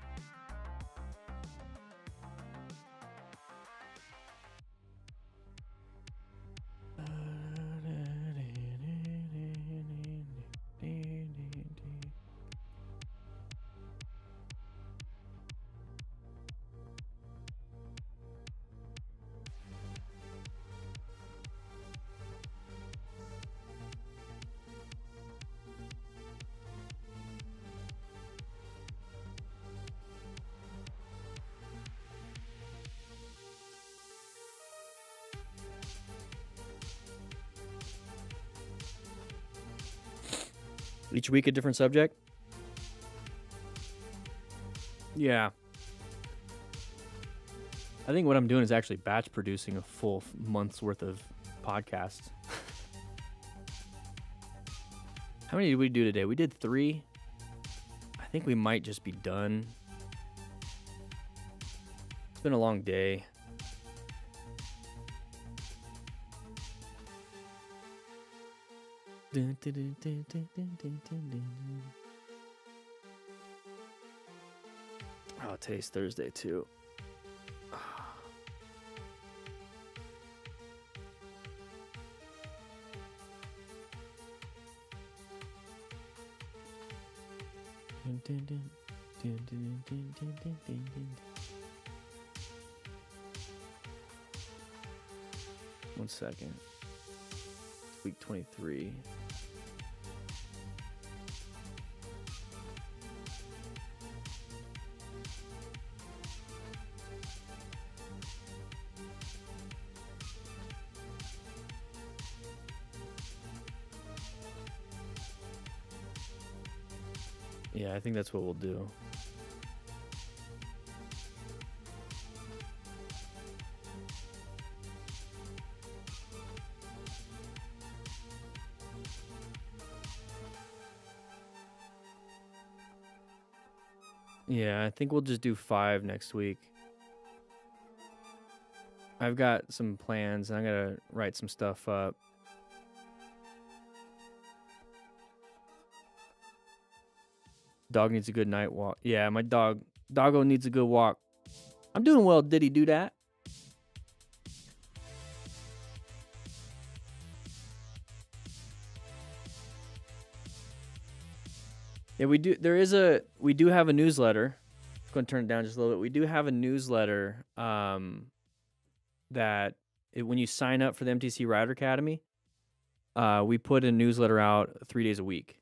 Each week a different subject? Yeah. I think what I'm doing is actually batch producing a full month's worth of podcasts. How many did we do today? We did 3. I think we might just be done. It's been a long day. Oh, today's Thursday too. One second. Week 23. Yeah, I think that's what we'll do. Yeah, I think we'll just do 5 next week. I've got some plans and I'm gonna write some stuff up. Dog needs a good night walk. Yeah, my doggo needs a good walk. I'm doing well, did he do that? Yeah, we do have a newsletter. I'm going to turn it down just a little bit. We do have a newsletter that when you sign up for the MTC Rider Academy, we put a newsletter out 3 days a week.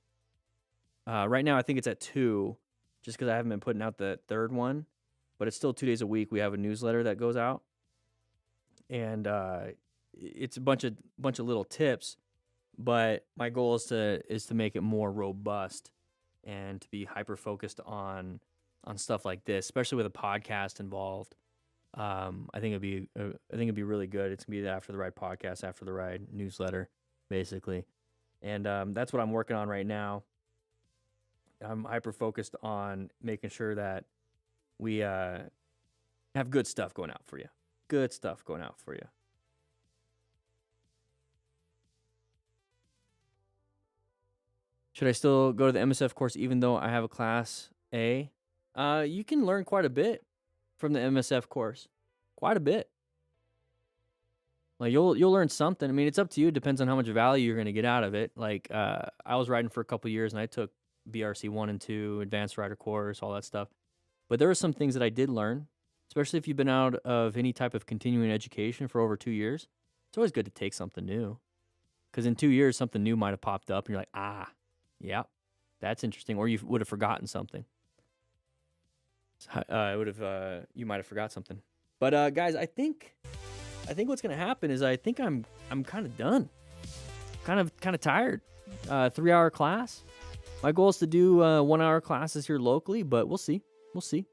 Right now, I think it's at 2, just because I haven't been putting out the 3rd one, but it's still 2 days a week. We have a newsletter that goes out, and it's a bunch of little tips. But my goal is to make it more robust and to be hyper focused on stuff like this, especially with a podcast involved. I think it'd be really good. It's gonna be the After the Ride podcast, After the Ride newsletter, basically. And that's what I'm working on right now. I'm hyper focused on making sure that we have good stuff going out for you. Good stuff going out for you. Should I still go to the MSF course even though I have a Class A? You can learn quite a bit from the MSF course. Quite a bit. Like you'll learn something. I mean, it's up to you. It depends on how much value you're going to get out of it. Like I was riding for a couple years and I took BRC 1 and 2, advanced rider course, all that stuff. But there were some things that I did learn, especially if you've been out of any type of continuing education for over 2 years. It's always good to take something new. Because in 2 years, something new might have popped up and you're like, yeah, that's interesting. Or you would have forgotten something. You might have forgot something. But guys, I think what's gonna happen is I think I'm kind of done. Kind of tired. 3-hour class. My goal is to do 1-hour classes here locally, but we'll see. We'll see.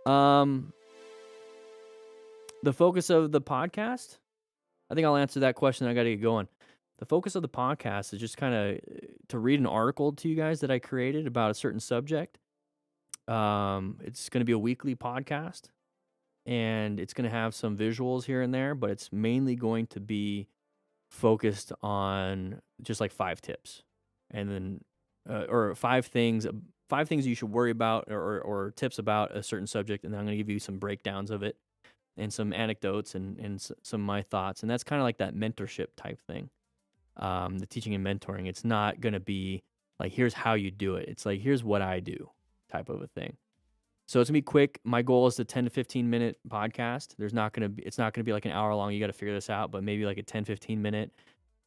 The focus of the podcast, I think I'll answer that question. I got to get going. The focus of the podcast is just kind of to read an article to you guys that I created about a certain subject. It's going to be a weekly podcast, and it's going to have some visuals here and there, but it's mainly going to be focused on just like 5 tips, and then or 5 things you should worry about, or tips about a certain subject, and then I'm going to give you some breakdowns of it and some anecdotes and some of my thoughts, and that's kind of like that mentorship type thing. The teaching and mentoring, it's not going to be like, here's how you do it. It's like, here's what I do type of a thing. So it's going to be quick. My goal is a 10 to 15 minute podcast. It's not going to be like an hour long. You got to figure this out, but maybe like a 10, 15 minute,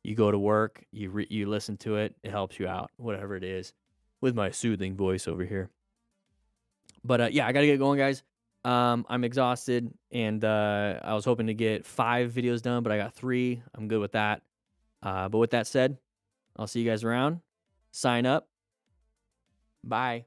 you go to work, you listen to it. It helps you out, whatever it is, with my soothing voice over here. But yeah, I got to get going, guys. I'm exhausted, and I was hoping to get 5 videos done, but I got 3. I'm good with that. But with that said, I'll see you guys around. Sign up. Bye.